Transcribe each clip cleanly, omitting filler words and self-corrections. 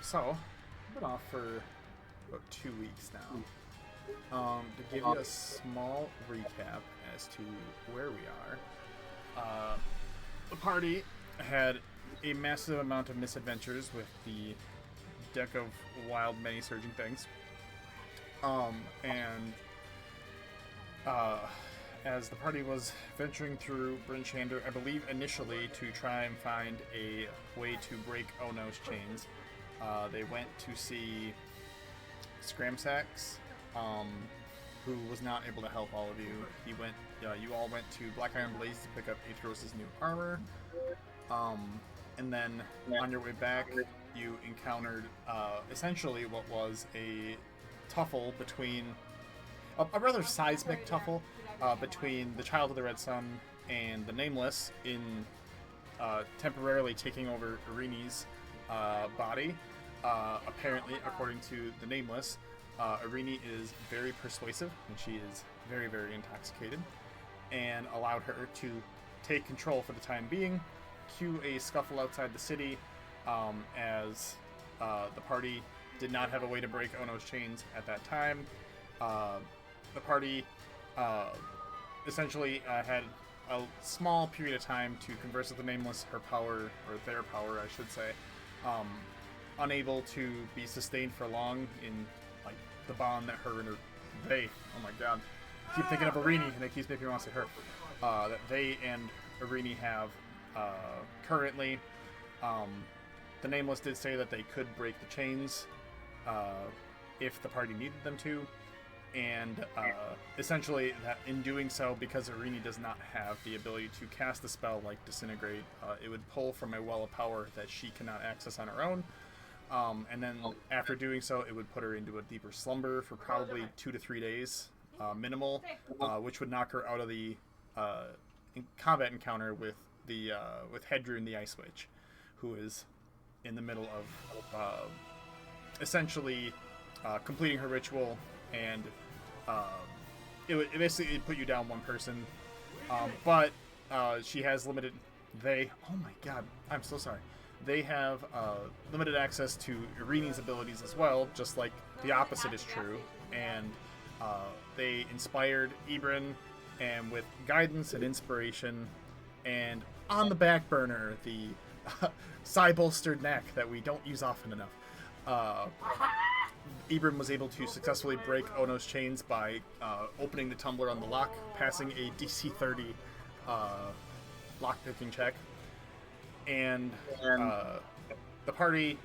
So, I've been off for about 2 weeks now. To give you a small recap as to where we are, the party had a massive amount of misadventures with the deck of wild, many surging things. And as the party was venturing through Bryn Shander, I believe initially to try and find a way to break Ono's chains, they went to see Scramsax, who was not able to help all of you. You all went to Black Iron Blaze to pick up Aetheros' new armor, and then on your way back, you encountered essentially what was a tuffle between a rather seismic tuffle between the Child of the Red Sun and the Nameless in temporarily taking over Irini's body. Apparently, according to the Nameless, Irini is very persuasive, and she is very, very intoxicated, and allowed her to take control for the time being. Cue a scuffle outside the city, as the party did not have a way to break Ono's chains at that time. The party essentially had a small period of time to converse with the Nameless, her power, or their power, I should say, unable to be sustained for long in like the bond that her and they, oh my god, I keep thinking of Irini and it keeps making me want to say her, that they and Irini have currently. The Nameless did say that they could break the chains if the party needed them to, and essentially that in doing so, because Irini does not have the ability to cast a spell like Disintegrate, it would pull from a well of power that she cannot access on her own, and then after doing so, it would put her into a deeper slumber for probably 2 to 3 days, minimal, which would knock her out of the combat encounter with Hedrun the Ice Witch, who is in the middle of essentially completing her ritual, and it basically put you down one person, but she has limited. Oh my god, I'm so sorry. They have limited access to Irini's abilities as well, just like the opposite is true, and they inspired Ibrin, and with guidance and inspiration, and on the back burner, the bolstered neck that we don't use often enough. Ibram was able to successfully break Ono's chains by opening the tumbler on the lock, passing a DC 30 lockpicking check, and the party,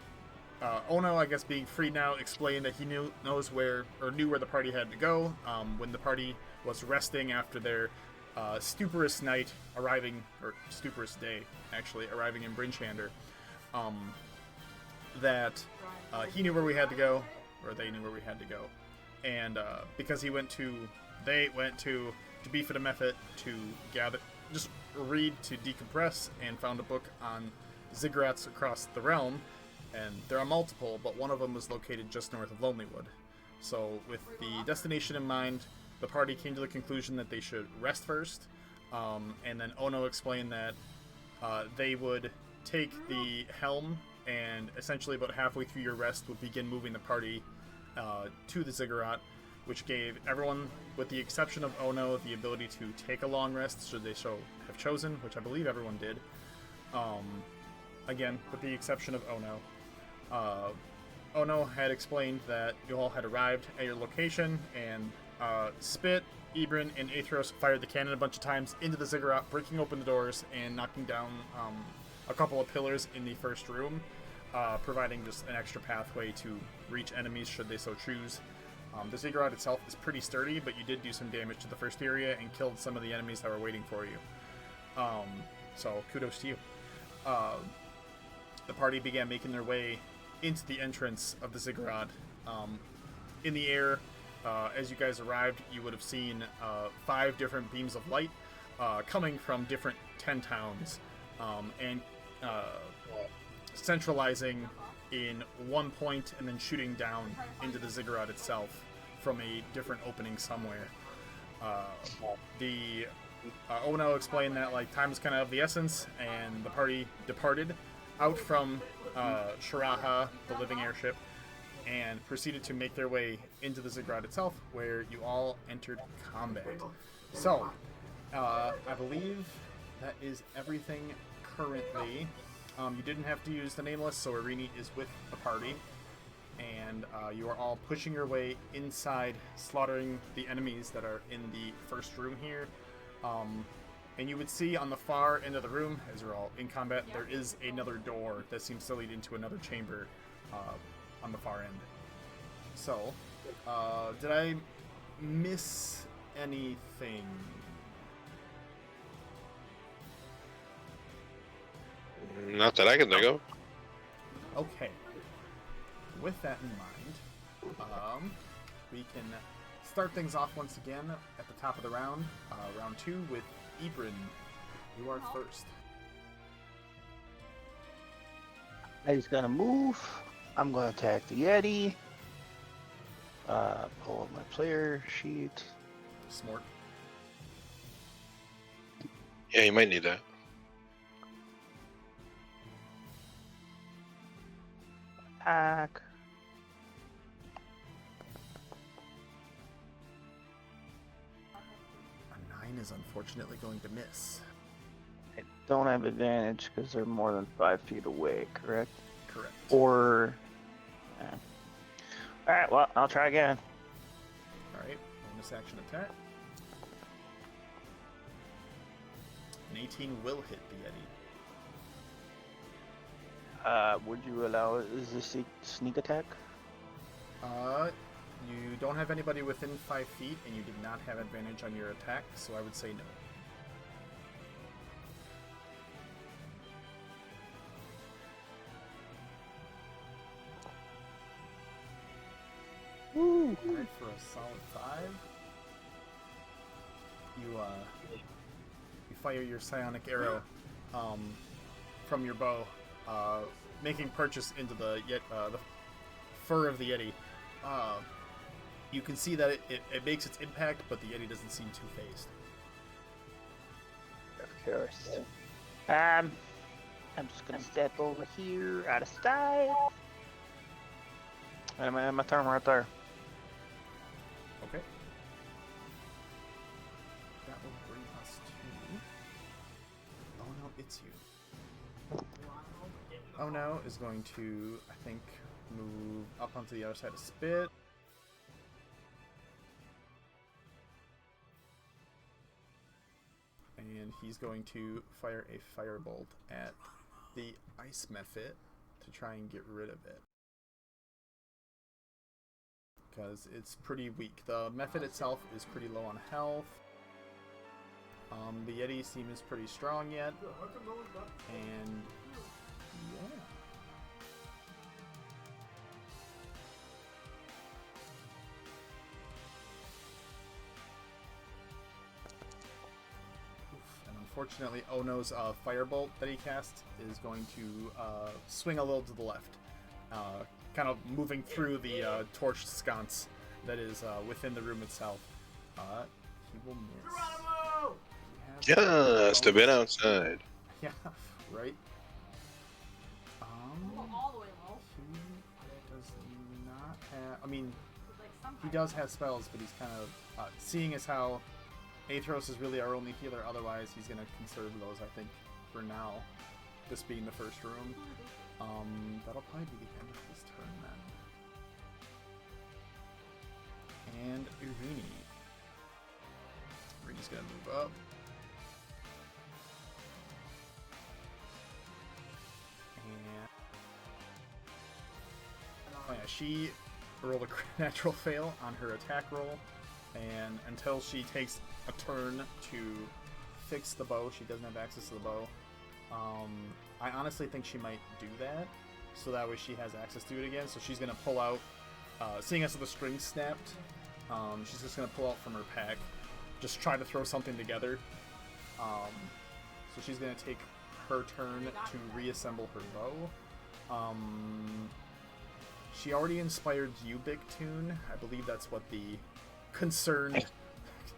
Ono, I guess being free now, explained that he knew where the party had to go when the party was resting after their stuporous night stuporous day actually arriving in Bryn Shander. That he knew where we had to go, or they knew where we had to go, and because they went to Beefit Method to read, to decompress, and found a book on ziggurats across the realm, and there are multiple, but one of them was located just north of Lonelywood. So with the destination in mind, the party came to the conclusion that they should rest first, and then Ono explained that they would take the helm, and essentially about halfway through your rest would begin moving the party to the Ziggurat, which gave everyone, with the exception of Ono, the ability to take a long rest should they have chosen, which I believe everyone did. Again, with the exception of Ono. Ono had explained that you all had arrived at your location, and Spit, Ibrin, and Aetheros fired the cannon a bunch of times into the Ziggurat, breaking open the doors and knocking down a couple of pillars in the first room, providing just an extra pathway to reach enemies should they so choose. The Ziggurat itself is pretty sturdy, but you did do some damage to the first area and killed some of the enemies that were waiting for you. So kudos to you. The party began making their way into the entrance of the Ziggurat. In the air, as you guys arrived, you would have seen 5 different beams of light coming from different 10 towns, and centralizing in one point and then shooting down into the Ziggurat itself from a different opening somewhere. Ono explained that time was kind of the essence, and the party departed out from Sharaha, the living airship, and proceeded to make their way into the Ziggurat itself, where you all entered combat. So, I believe that is everything currently. You didn't have to use the Nameless, so Irini is with the party, and you are all pushing your way inside, slaughtering the enemies that are in the first room here. And you would see on the far end of the room, as you're all in combat, there is another door that seems to lead into another chamber on the far end. So, did I miss anything? Not that I can think of. Okay. With that in mind, we can start things off once again at the top of the round. Round 2 with Hedrun. You are first. He's gonna move. I'm gonna attack the Yeti. Pull up my player sheet. Smart. Yeah, you might need that. Attack. A 9 is unfortunately going to miss. I don't have advantage because they're more than 5 feet away, correct? Correct. Or... yeah. Alright, well, I'll try again. Alright, bonus action attack. An 18 will hit the Yeti. Would you allow it? Is this a sneak attack? You don't have anybody within 5 feet, and you did not have advantage on your attack, so I would say no. Woo! Alright, for a solid 5. You fire your psionic arrow from your bow, making purchase into the fur of the Yeti. You can see that it makes its impact, but the Yeti doesn't seem too phased. Of course. I'm just gonna step over here out of style. And my turn right there. Okay. That will bring us to... Oh no, it's you. Oh no is going to, I think, move up onto the other side of Spit. And he's going to fire a firebolt at the ice mephit to try and get rid of it. Because it's pretty weak. The mephit itself is pretty low on health. The Yeti seems pretty strong yet. And yeah. And unfortunately, Ono's firebolt that he cast is going to swing a little to the left. Kind of moving through the torched sconce that is within the room itself. He will miss. Just a bit outside. Yeah, right. All the way low. He does not have... I mean, he does have spells, but he's kind of... seeing as how Athros is really our only healer, otherwise he's going to conserve those, I think, for now. This being the first room. That'll probably be the end of his turn then. And Irini. Irini's gonna move up. And... oh yeah, she rolled a natural fail on her attack roll. And until she takes a turn to fix the bow, she doesn't have access to the bow. I honestly think she might do that, so that way she has access to it again. So she's gonna pull out, seeing as the string snapped, she's just gonna pull out from her pack, just try to throw something together. So she's gonna take her turn to reassemble her bow. She already inspired Ubiktune. I believe that's what the concern.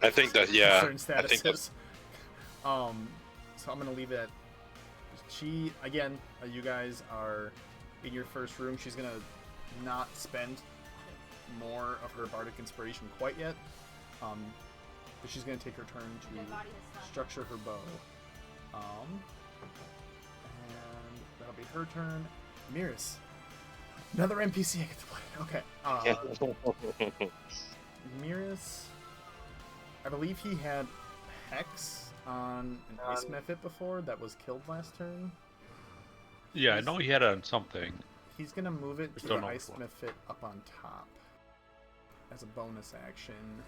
I think that, yeah. Concern status I think is. So I'm gonna leave it at just she, again, you guys are in your first room. She's going to not spend more of her bardic inspiration quite yet. But she's going to take her turn to structure her bow. And that'll be her turn. Miris. Another NPC I get to play. Okay. Miris. I believe he had Hex on an Ice Mephit before that was killed last turn. Yeah, I know he had it on something. He's going to move it to don't the know Ice which Mephit up on top as a bonus action.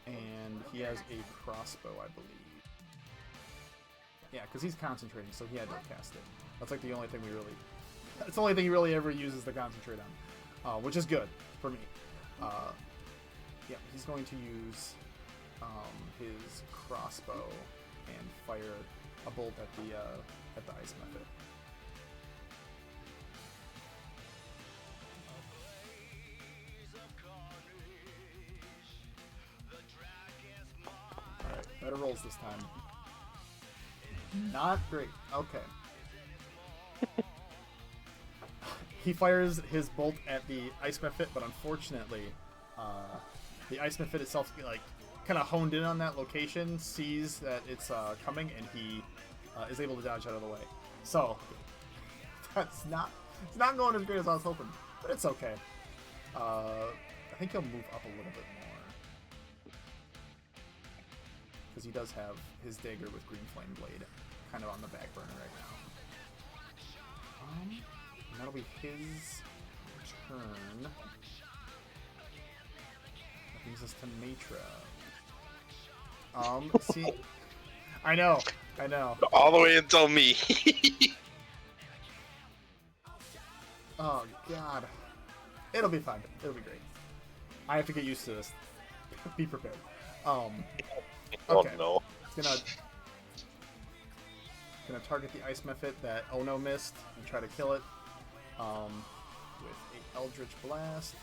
And he has a crossbow, I believe. Yeah, because he's concentrating, so he had to cast it. That's like the only thing we really... That's the only thing he really ever uses to concentrate on. Which is good for me. Yeah, he's going to use his crossbow and fire a bolt at the Ice Mephit. Alright, better rolls this time. Not great. Okay. He fires his bolt at the Ice Mephit, but unfortunately, the Ice Mephit itself, like, kind of honed in on that location, sees that it's coming, and he is able to dodge out of the way. So, it's not going as great as I was hoping, but it's okay. I think he'll move up a little bit more. Because he does have his dagger with Green Flame Blade kind of on the back burner right now. And that'll be his turn. That brings us to Matra. See, I know. All the way until me. Oh God, it'll be fine. It'll be great. I have to get used to this. Be prepared. Okay. Oh no. It's gonna target the Ice Mephit that Ono missed and try to kill it. With a Eldritch Blast.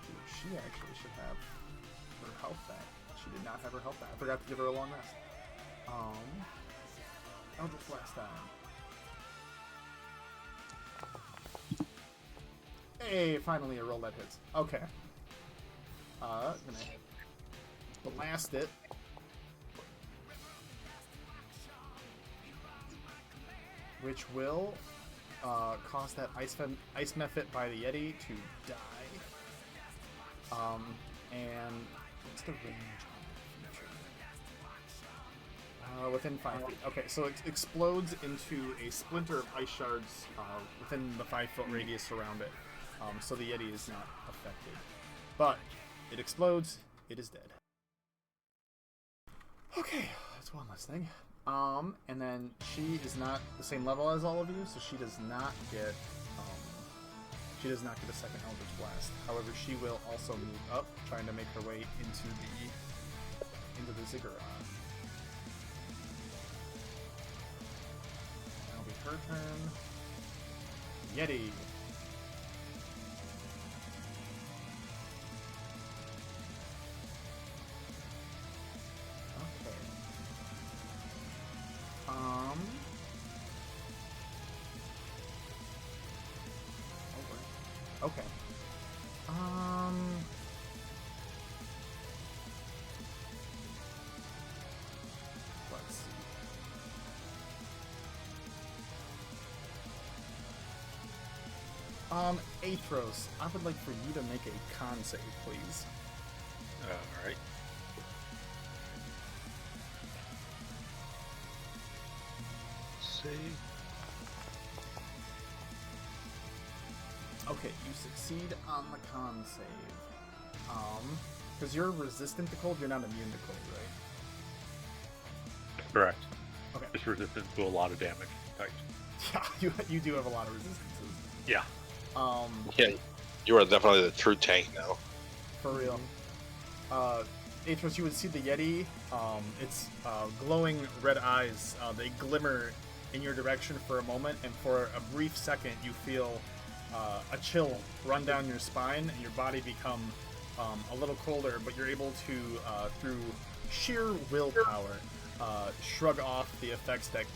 Ooh, she actually should have her health back. She did not have her health back. I forgot to give her a long rest. Eldritch Blast time. Hey, finally a roll that hits. Okay. Gonna blast it. Which will cause that Ice Mephit by the Yeti to die. And what's the range on the feature? Within 5 feet. Okay, so it explodes into a splinter of ice shards within the 5-foot radius around it. So the Yeti is not affected. But it explodes, it is dead. Okay, that's one less thing. And then she is not the same level as all of you, so she does not get a second Eldritch Blast. However, she will also move up, trying to make her way into the Ziggurat. That'll be her turn. Yeti. Okay. Let's see. Athros, I would like for you to make a con save, please. Alright. Save. Okay, you succeed on the con save. Because you're resistant to cold, you're not immune to cold, right? Correct. Okay. It's resistant to a lot of damage. Right. Yeah, you do have a lot of resistances. Yeah. Yeah, you are definitely the true tank now. For real. Athros, you would see the Yeti. Its glowing red eyes, they glimmer in your direction for a moment, and for a brief second you feel a chill run down your spine, and your body become a little colder, but you're able to, through sheer willpower, shrug off the effects that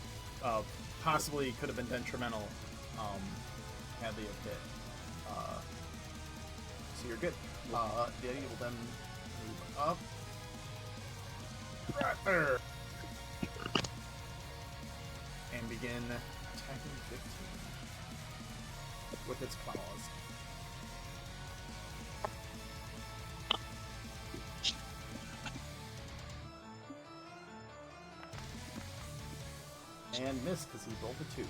possibly could have been detrimental had they have hit. So you're good. The Yeti will then move up. And begin attacking 15 with its claws. And miss because he rolled a 2.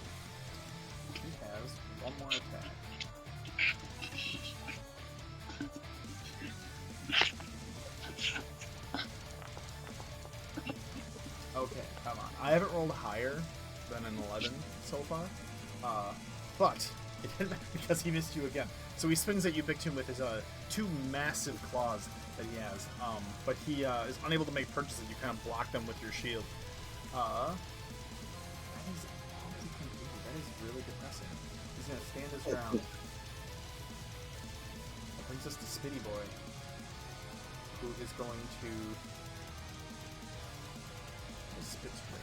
He has one more attack. Okay, come on. I haven't rolled higher than an 11 so far, but it didn't matter because he missed you again. So he swings at you, Bictum, with his 2 massive claws that he has, but he is unable to make punches and you kind of block them with your shield. That is really depressing. He's going to stand his ground. That brings us to Spitty Boy, who is going to spits rain.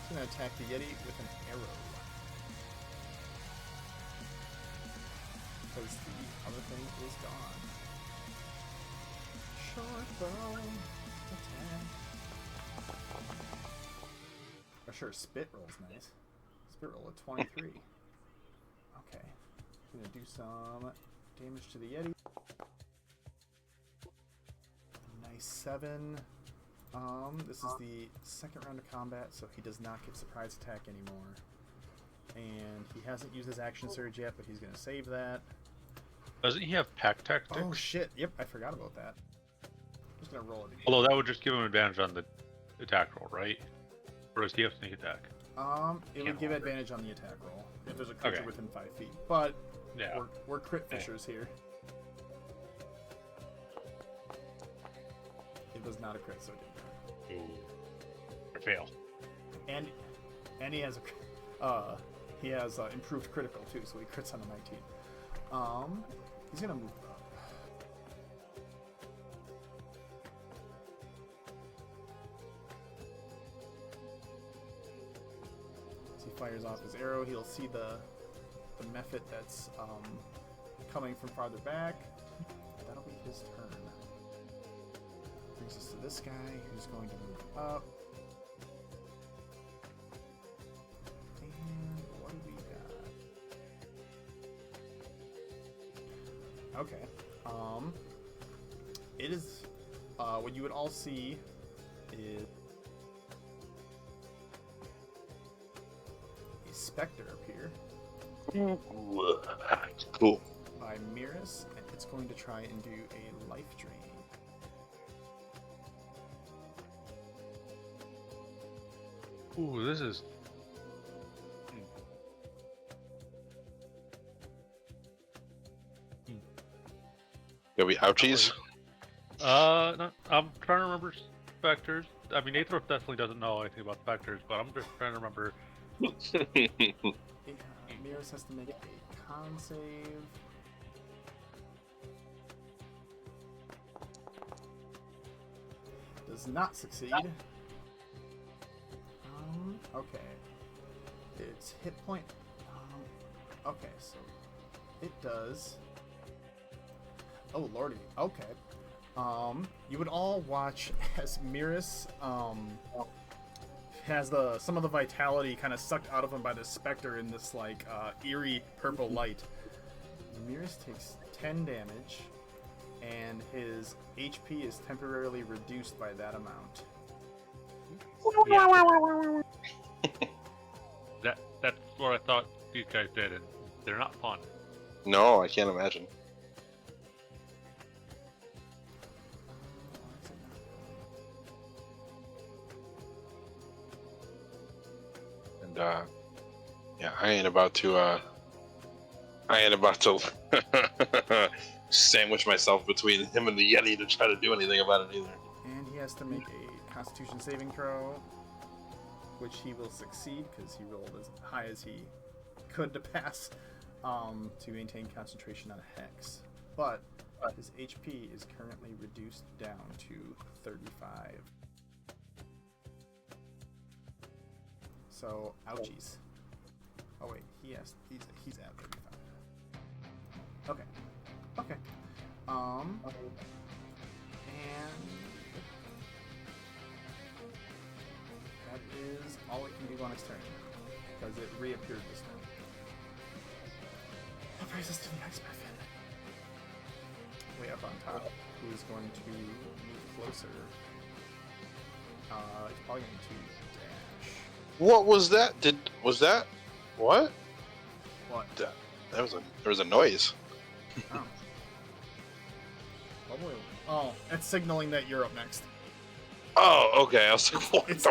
He's going to attack the Yeti with an arrow. Because the other thing is gone. Short bow attack. Oh, sure, spit roll's nice. Spit roll at 23. Okay. I'm going to do some damage to the Yeti. Nice 7. This is the second round of combat, so he does not get surprise attack anymore. And he hasn't used his action surge yet, but he's going to save that. Doesn't he have pack tactics? Oh shit, yep, I forgot about that. I'm just going to roll it again. Although that would just give him advantage on the attack roll, right? Or does he have sneak attack? It would give advantage on the attack roll if there's a creature within 5 feet. But yeah, we're crit fishers here. It was not a crit, so it didn't matter. Ooh. I fail. And he has improved critical too, so he crits on a 19. He's gonna move up. As he fires off his arrow, he'll see the mephit that's coming from farther back. That'll be his turn. Brings us to this guy who's going to move up. And what do we got? Okay. It is what you would all see is a specter appear. Cool. By Miris, and it's going to try and do a life drain. Ooh, this is... Gonna be ouchies. No, I'm trying to remember specters. I mean, Aether definitely doesn't know anything about specters, but I'm just trying to remember. Miris has to make a con save. Does not succeed. Okay. Its hit point. Okay, so it does. Oh lordy. Okay. You would all watch as Miris has some of the vitality kind of sucked out of him by the specter in this like eerie purple light. Miris takes 10 damage, and his HP is temporarily reduced by that amount. Yeah. That's what I thought these guys did, and they're not fun. No, I can't imagine. And yeah, I ain't about to sandwich myself between him and the Yeti to try to do anything about it either. And he has to make a Constitution saving throw, which he will succeed because he rolled as high as he could to pass. to maintain concentration on a hex, but his HP is currently reduced down to 35. So, ouchies. Oh wait, he's at 35. Okay. Okay. And that is all it can do on its turn, because it reappeared this turn. That brings us to the X-Smith. Way up on top, who's going to move closer. It's probably going to dash. What was that? What? What? There was a noise. Oh. Oh, it's signaling that you're up next. Oh, okay. I was like, what It's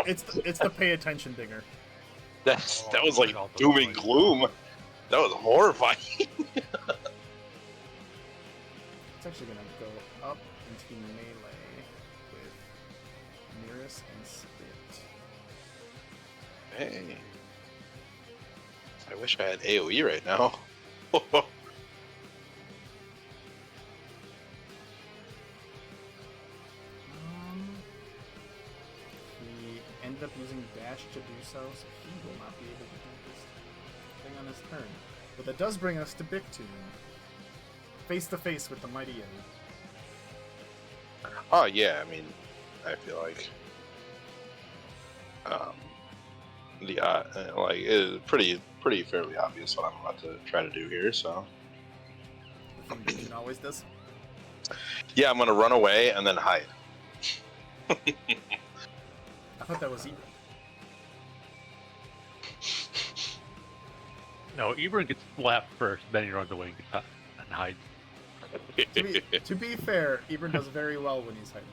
the pay attention dinger. that was like doom and gloom. That was horrifying. It's actually going to go up into melee with Nearest and Spit. Hey. I wish I had AoE right now. He ended up using dash to do so he will not be able to do this thing on his turn. But that does bring us to Bictune. Face to face with the mighty Yeti. Oh yeah, I mean, I feel like it is pretty fairly obvious what I'm about to try to do here. So The thing Bictune always does. yeah, I'm gonna run away and then hide. I thought that was Ebron. No, Ebron gets slapped first, then he runs away and hides. To be fair, Ebron does very well when he's hiding.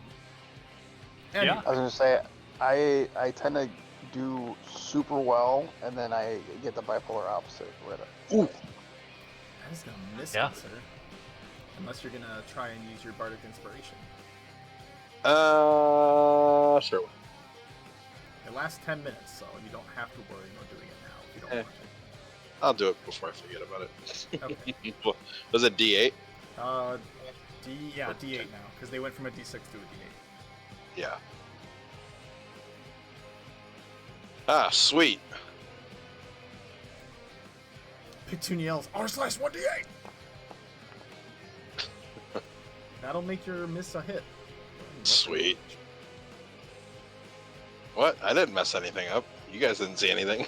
Yeah. Anyway, I was gonna say, I tend to do super well, and then I get the bipolar opposite. Right Ooh. that is gonna miss Yeah. it, sir. Unless you're gonna try and use your bardic inspiration. Sure. It lasts 10 minutes, so you don't have to worry about doing it now if you don't want I'll do it before I forget about it. to. Okay. Was it D8? D8 now, because they went from a D6 to a D8. Yeah. Ah, sweet. Bictune yells, R/1D8! That'll make your miss a hit. Sweet. What? I didn't mess anything up. You guys didn't see anything.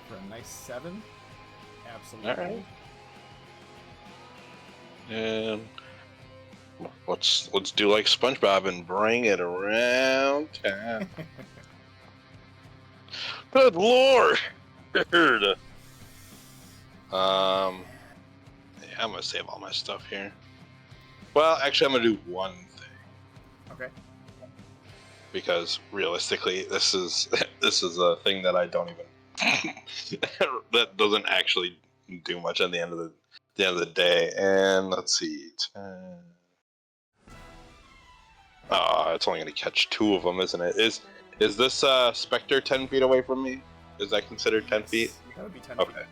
For a nice 7. Absolutely. Alright. And let's do like SpongeBob and bring it around town. Good lord! Yeah, I'm gonna save all my stuff here. Well, actually, I'm gonna do one thing Okay. because realistically, this is a thing that I don't even that doesn't actually do much at the end of the day. And let's see, 10. It's only gonna catch 2 of them, isn't it? Is this Spectre 10 feet away from me? Is that considered 10 feet? That would be 10 Okay. feet.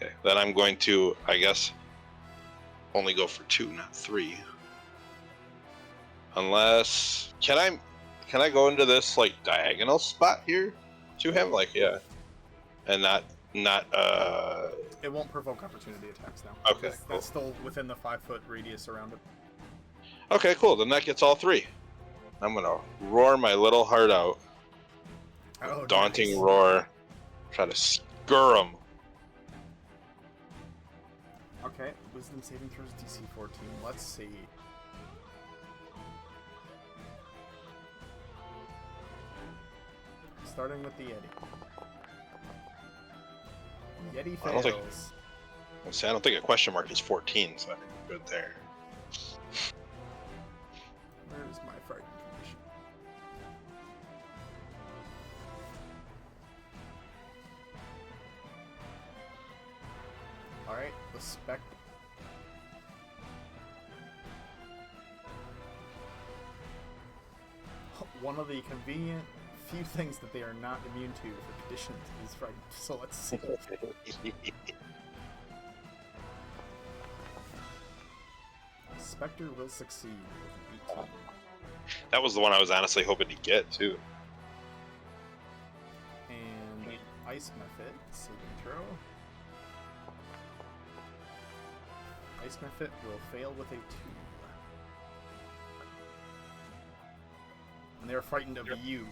Okay, then I'm going to, I guess, only go for 2, not 3. Unless, can I go into this like diagonal spot here to him? Like, yeah, and not It won't provoke opportunity attacks now. Okay, That's cool. still within the 5-foot radius around it. Okay, cool. Then that gets all 3. I'm gonna roar my little heart out. Oh, Daunting nice. roar. Try to scur him. Okay, wisdom saving throws DC 14. Let's see. Starting with the Yeti. Yeti I don't think- fails. See, I don't think a question mark is 14, so I think we're good there. Where is my frightened condition? Alright, the spec. One of the convenient few things that they are not immune to for conditions is frightened. So let's see. Spectre will succeed with an 18. That was the one I was honestly hoping to get too. And Ice Method, saving throw. Ice Method will fail with a 2. And they are frightened of you.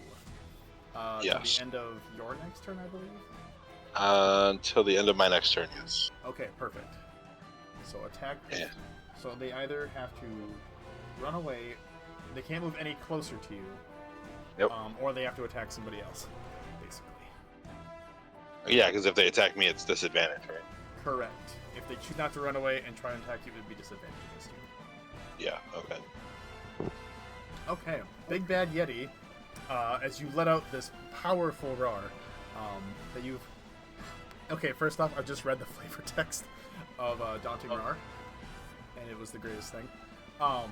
Yes. To the end of your next turn, I believe? Until the end of my next turn, yes. Okay, perfect. So attack. Yeah. So they either have to run away, they can't move any closer to you, Yep. Or they have to attack somebody else, basically. Yeah, because if they attack me, it's disadvantage, right? Correct. If they choose not to run away and try and attack you, it would be disadvantage against you. Yeah, okay. Okay, Big Bad Yeti, as you let out this powerful roar, that you've... Okay, first off, I just read the flavor text of Daunting Roar, and it was the greatest thing. I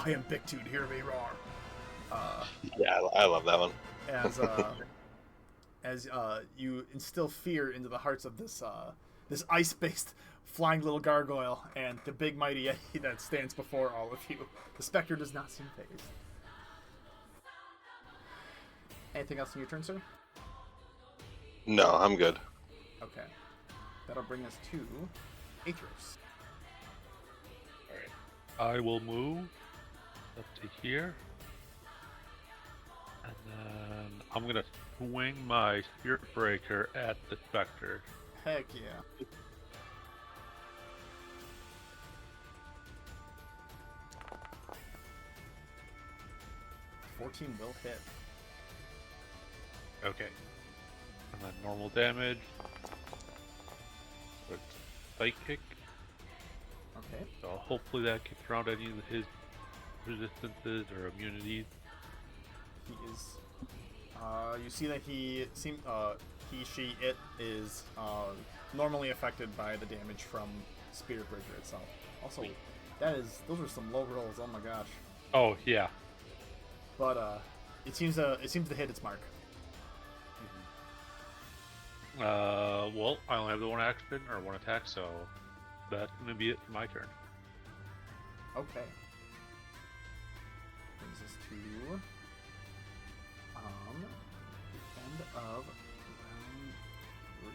am Big Dude, hear me roar. Yeah, I love that one. As you instill fear into the hearts of this this ice-based flying little gargoyle and the big mighty Yeti that stands before all of you. The Spectre does not seem phased. Anything else in your turn, sir? No, I'm good. Okay. That'll bring us to Athros. I will move up to here. And then I'm going to swing my Spirit Breaker at the Spectre. Heck yeah. $14 will hit. Okay. And then normal damage. With Psychic. Okay. So hopefully that kicks around any of his resistances or immunities. He is. You see that he is normally affected by the damage from Spirit Breaker itself. Also, those are some low rolls. Oh my gosh. Oh yeah. But it seems to hit its mark. Well, I only have the one action or one attack, so that's gonna be it for my turn. Okay. Brings us to the end of round 3.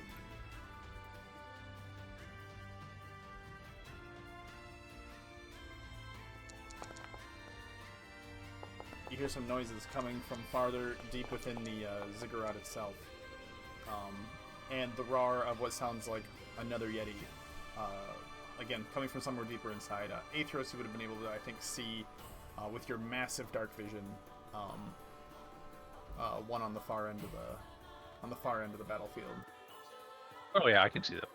You hear some noises coming from farther deep within the Ziggurat itself. And the roar of what sounds like another Yeti. Again, coming from somewhere deeper inside. Athros, you would have been able to, I think, see with your massive dark vision, one on the far end of the battlefield. Oh yeah, I can see them.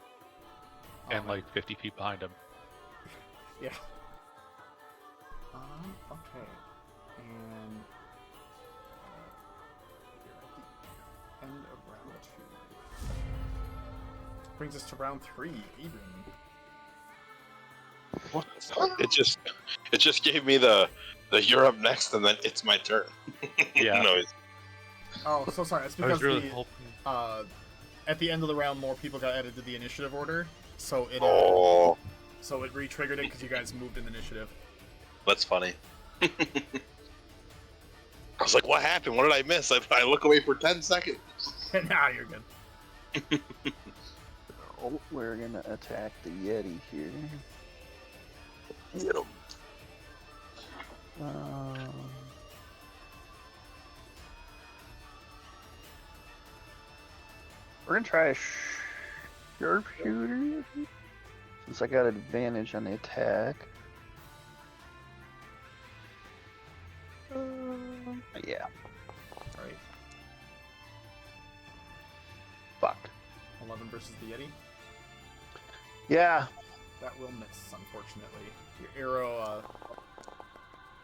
And Right. like 50 feet behind him. Yeah. Okay. And we're at the end of round 2. Brings us to round 3. Hedrun. It just gave me the you're up next and then it's my turn. Yeah. Noise. Oh, so sorry. It's I was because really hoping. at the end of the round, more people got added to the initiative order, so it Oh, so it re-triggered it because you guys moved in initiative. that's funny. I was like, what happened? What did I miss? I look away for 10 seconds. Nah, you're good. Oh, we're gonna attack the Yeti here. Get him. We're gonna try a sharpshooter since I got advantage on the attack. Yeah. Right. Fuck. 11 versus the Yeti. Yeah. That will miss, unfortunately. Your arrow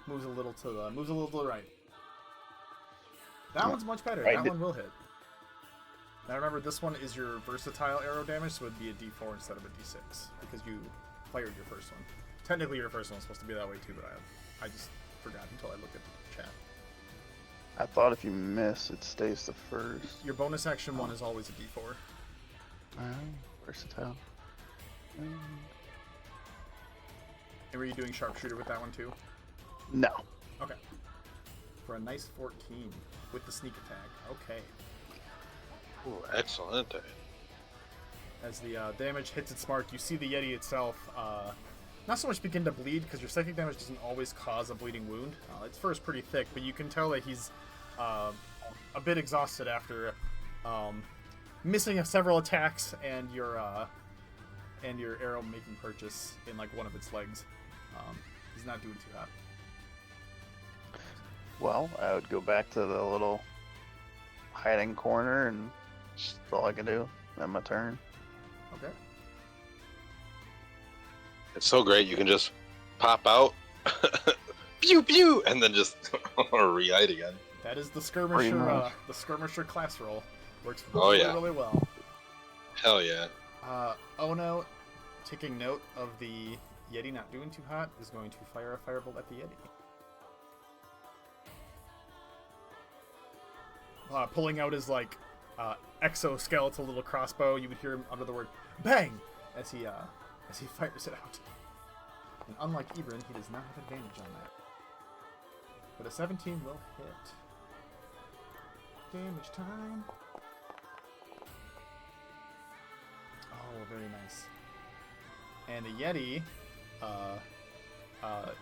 moves a little to the right. That one's much better. Right. That one will hit. Now remember, this one is your versatile arrow damage, so it would be a D4 instead of a D6 because you fired your first one. Technically, your first one was supposed to be that way too, but I just forgot until I looked at the chat. I thought if you miss, it stays the first. Your bonus action one is always a D4. Versatile. And were you doing sharpshooter with that one too? No. Okay. For a nice 14 with the sneak attack. Okay. Ooh, excellent. As the damage hits its mark, you see the Yeti itself not so much begin to bleed, because your psychic damage doesn't always cause a bleeding wound. Its fur is pretty thick, but you can tell that he's a bit exhausted after missing several attacks and your arrow making purchase in like one of its legs. He's not doing too hot. Well, I would go back to the little hiding corner, and that's all I can do. Then my turn. Okay. It's so great. You can just pop out, pew pew, and then just re-hide again. That is the Pretty skirmisher. much. The skirmisher class roll works Oh, really, yeah. really well. Hell yeah. Ono, taking note of the Yeti not doing too hot, is going to fire a firebolt at the Yeti. Pulling out his like exoskeletal little crossbow, you would hear him utter the word "bang" as he fires it out. And unlike Ibrin, he does not have advantage on that. But a 17 will hit. Damage time. Oh, very nice. And the Yeti,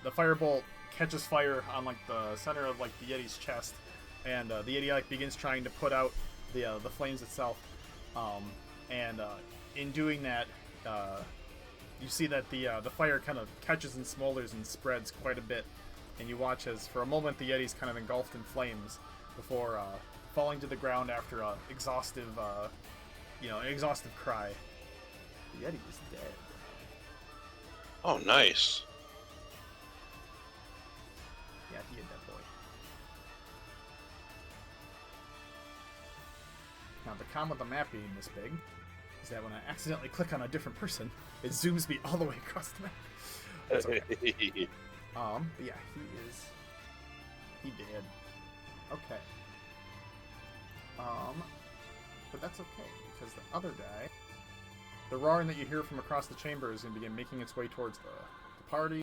the firebolt catches fire on like the center of like the Yeti's chest, and the Yeti like begins trying to put out the flames itself. In doing that, you see that the fire kind of catches and smolders and spreads quite a bit, and you watch as for a moment the Yeti's kind of engulfed in flames before falling to the ground after an exhaustive cry. The Yeti is dead. Oh, nice. Yeah, he hit that boy. Now, the con with the map being this big is that when I accidentally click on a different person, it zooms me all the way across the map. That's okay. But yeah, he did. Okay. But that's okay, because the other guy, the roaring that you hear from across the chamber is going to begin making its way towards the party.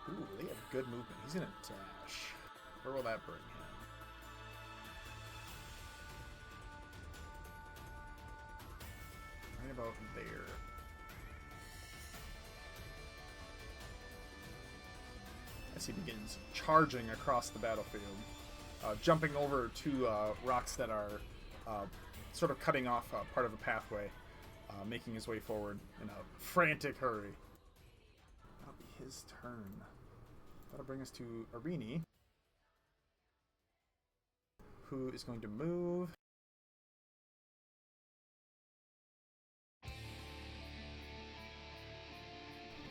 Ooh, they have good movement. He's going to dash. Where will that bring him? Right about there. As he begins charging across the battlefield, jumping over two rocks that are sort of cutting off part of the pathway, making his way forward in a frantic hurry. That'll be his turn. That'll bring us to Arini, who is going to move.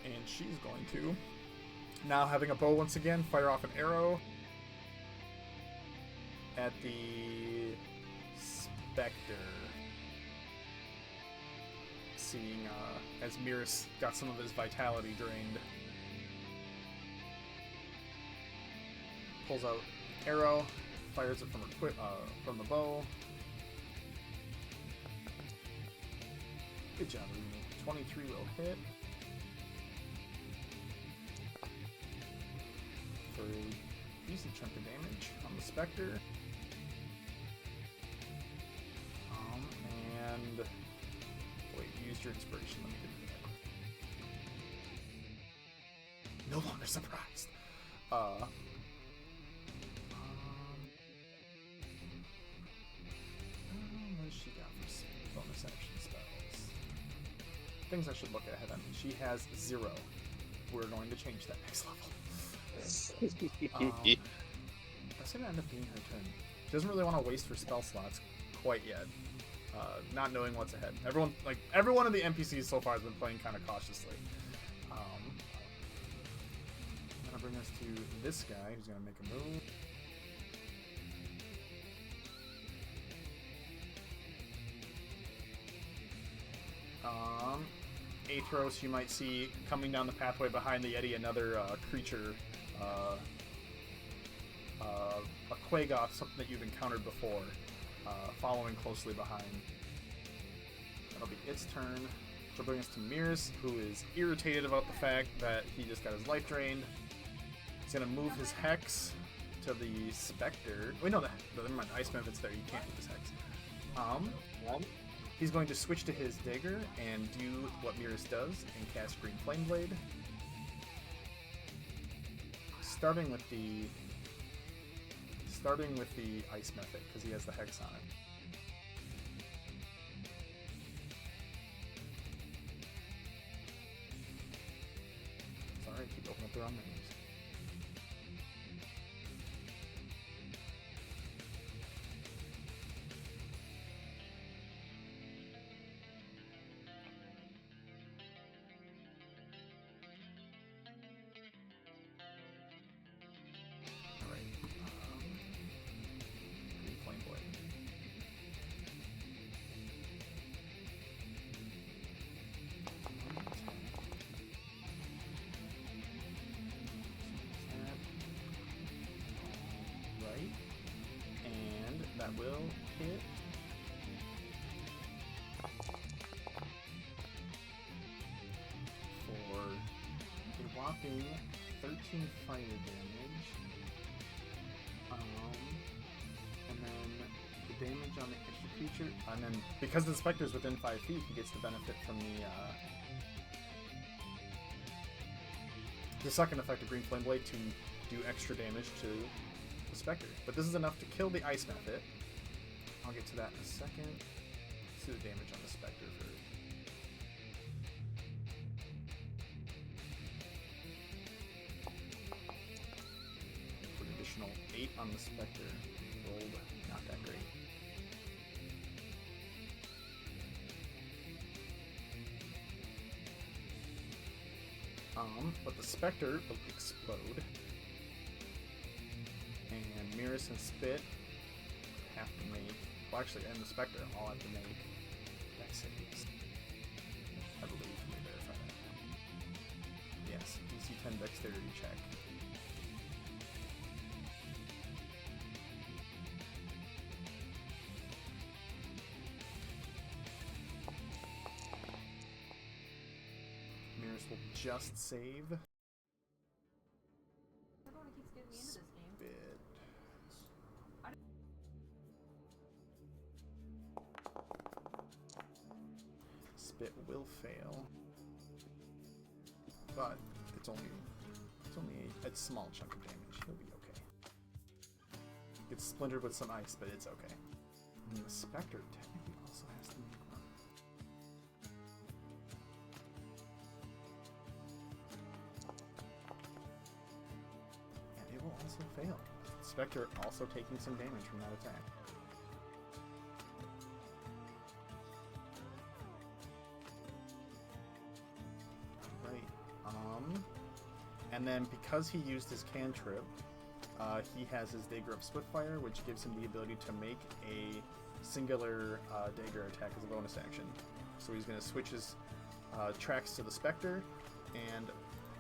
And she's going to, now having a bow once again, fire off an arrow at the Spectre. Seeing as Miris got some of his vitality drained. Pulls out arrow, fires it from the bow. Good job, Arini. 23 will hit. For a decent chunk of damage on the Spectre. And wait, you used your inspiration. Let me do that. No longer surprised. What does she got for bonus action spells? Things I should look ahead on. She has 0. We're going to change that next level. That's gonna end up being her turn. She doesn't really want to waste her spell slots quite yet, not knowing what's ahead. Every one of the NPCs so far has been playing kind of cautiously. Gonna bring us to this guy who's gonna make a move. Athros, you might see coming down the pathway behind the Yeti, another creature a Quagoth, something that you've encountered before, following closely behind. That'll be its turn. Which will bring us to Miris, who is irritated about the fact that he just got his life drained. He's going to move his Hex to the Spectre. Wait, no, never mind. Iceman, if it's there, you can't move his Hex. He's going to switch to his Dagger and do what Miris does and cast Green Flame Blade. Starting with the Ice Method, because he has the Hex on it. Sorry, I keep opening up the wrong menus. That will hit. For a whopping 13 fire damage. And then the damage on the extra creature. And then because the Spectre's within 5 feet, he gets the benefit from the second effect of Green Flame Blade to do extra damage to the Spectre. But this is enough to kill the Ice Method. I'll get to that in a second. Let's do the damage on the Spectre first. For an additional 8 on the Spectre. Rolled not that great. But the Spectre will explode. And Miris and Spit have to make, well actually, and the Spectre all have to make dex saves. I believe, let me verify that. Yes, DC 10 dexterity check. Miris will just save. Everyone keeps getting me into this game. Spit will fail, but it's only a small chunk of damage. He'll be okay. Gets splintered with some ice, but it's okay. And the Spectre technically also has to make one. And it will also fail. Spectre also taking some damage from that attack. And then because he used his cantrip, he has his Dagger of Swiftfire, which gives him the ability to make a singular Dagger attack as a bonus action. So he's going to switch his tracks to the Spectre and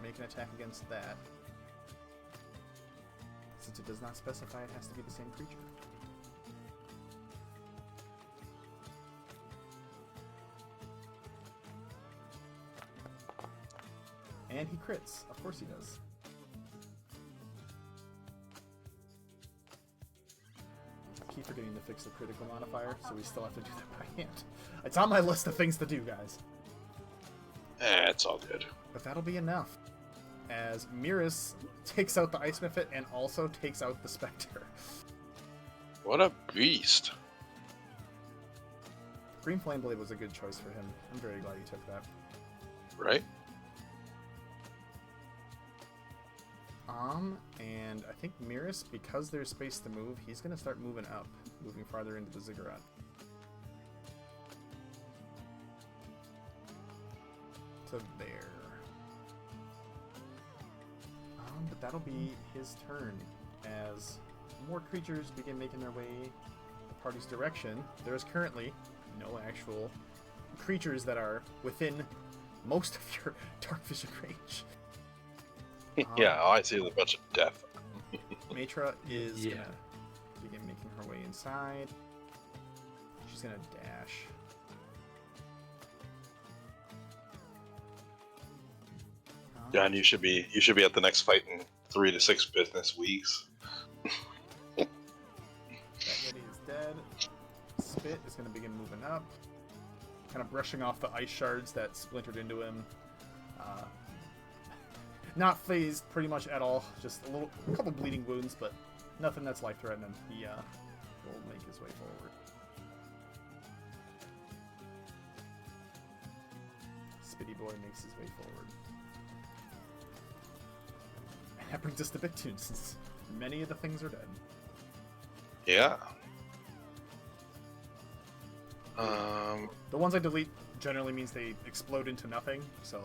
make an attack against that. Since it does not specify it has to be the same creature. And he crits. Of course he does. I keep forgetting to fix the critical modifier, so we still have to do that by hand. It's on my list of things to do, guys. It's all good. But that'll be enough. As Miris takes out the Ice Method and also takes out the Spectre. What a beast. Green Flame Blade was a good choice for him. I'm very glad he took that. Right? And I think Miris, because there's space to move, he's going to start moving up, moving farther into the Ziggurat. To there. But that'll be his turn, as more creatures begin making their way the party's direction. There is currently no actual creatures that are within most of your dark vision range. Yeah, all I see is a bunch of death. Matra is Yeah. gonna begin making her way inside. She's gonna dash. John, you should be at the next fight in 3 to 6 business weeks. That Yeti is dead. Spit is gonna begin moving up, kind of brushing off the ice shards that splintered into him. Not phased pretty much at all. Just a couple bleeding wounds, but nothing that's life-threatening. He will make his way forward. Spitty boy makes his way forward. And that brings us to Big Tune, since many of the things are dead. Yeah. The ones I delete generally means they explode into nothing, so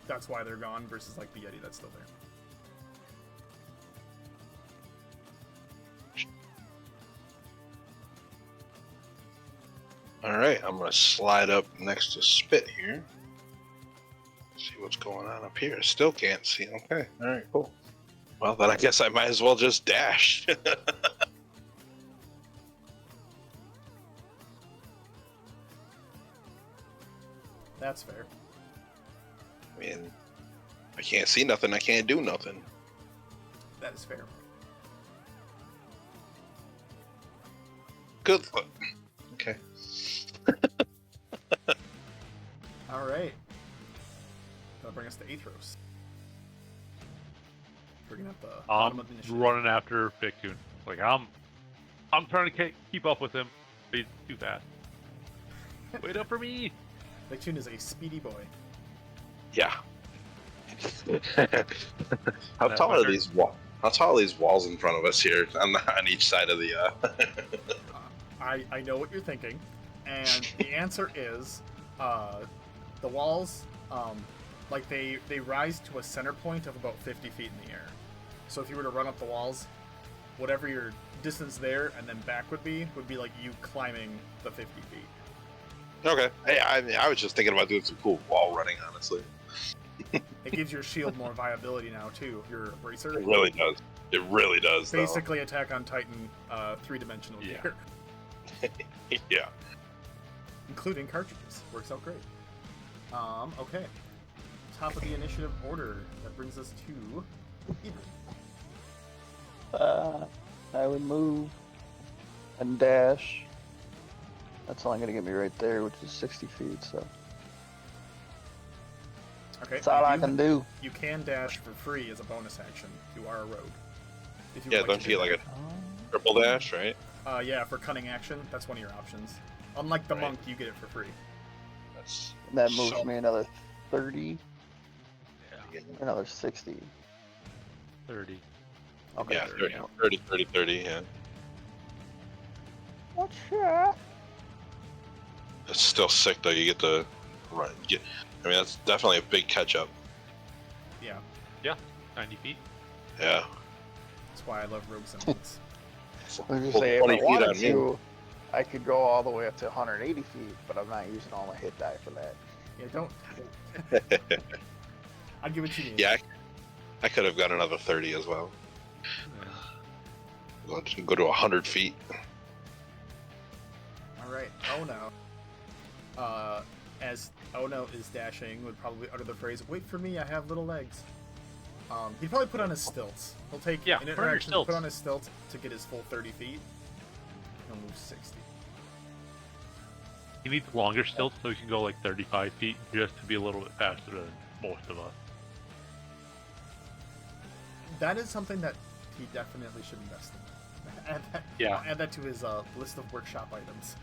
that's why they're gone versus like the Yeti that's still there. Alright, I'm gonna slide up next to Spit here. See what's going on up here. Still can't see. Okay, alright, cool. Well, then I guess I might as well just dash. That's fair. I mean, I can't see nothing, I can't do nothing. That is fair. Good luck. Okay. Alright. That'll bring us to Athros. Bringing up the bottom I'm of the initiative. running after Big Tune. Like I'm trying to keep up with him. But he's too fast. Wait up for me. Big Tune is a speedy boy. Yeah. How tall are these How tall are these walls in front of us here on each side of the? I know what you're thinking, and the answer is, the walls, like they rise to a center point of about 50 feet in the air. So if you were to run up the walls, whatever your distance there and then back would be like you climbing the 50 feet. Okay. I was just thinking about doing some cool wall running, honestly. It gives your shield more viability now too. Your bracer. It really does. It really does. Basically, Attack on Titan, 3-dimensional Yeah. gear, Though. Yeah. including cartridges. Works out great. Okay. Top of the initiative order. That brings us to Hedrun. I would move and dash. That's only gonna get me right there, which is 60 feet. So Okay. that's all I can do. You can dash for free as a bonus action. You are a rogue. If you Yeah. would Don't like to you do get like a triple dash, right? that. Yeah, for cunning action, that's one of your options. Unlike the Right. monk, you get it for free. That's That moves so- me another 30, Yeah. another 60. 30. Okay. Yeah, there you go. 30, yeah. What's that? It's still sick though. You get to run. I mean, that's definitely a big catch up. Yeah, 90 feet. Yeah. that's why I love rogue symbols. I was just Well, say, if 20 I feet wanted on me. to, I could go all the way up to 180 feet, but I'm not using all my hit die for that. Yeah, don't. I'll give it to you. Yeah, I could have got another 30 as well. Go to 100 feet. All right. Oh no. As Ono is dashing, would probably utter the phrase, "Wait for me, I have little legs." He'd probably put on his stilts. He'll take Yeah, an put on your interaction, stilts. put on his stilts to get his full 30 feet. He'll move 60. He needs longer stilts so he can go like 35 feet just to be a little bit faster than most of us. That is something that he definitely should invest in. Yeah. Add that to his list of workshop items.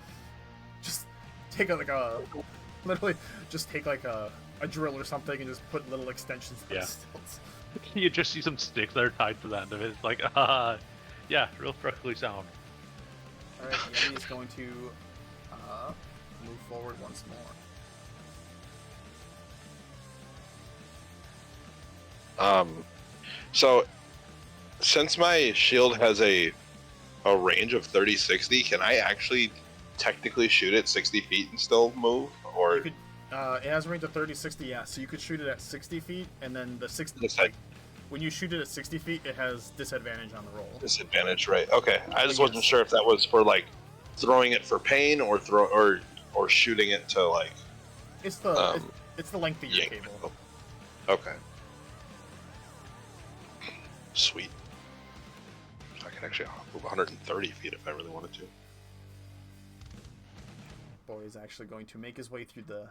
Just take literally just take like a drill or something and just put little extensions on Yeah. his stilts. You just see some sticks that are tied to the end of it. It's like, yeah, real structurally sound. All right, Yeti is going to move forward once more. So since my shield has a range of 30-60, can I actually technically shoot it 60 feet and still move? Or You could, it has a range of 30, 60, yeah. So you could shoot it at 60 feet, and then the 60. Yes, I- when you shoot it at 60 feet, it has disadvantage on the roll. Disadvantage, right? Okay. I just Yes. wasn't sure if that was for like throwing it for pain or or shooting it to like. It's the it's the length of your yank cable. it. Okay. Sweet. I can actually move 130 feet if I really wanted to. Boy is actually going to make his way through the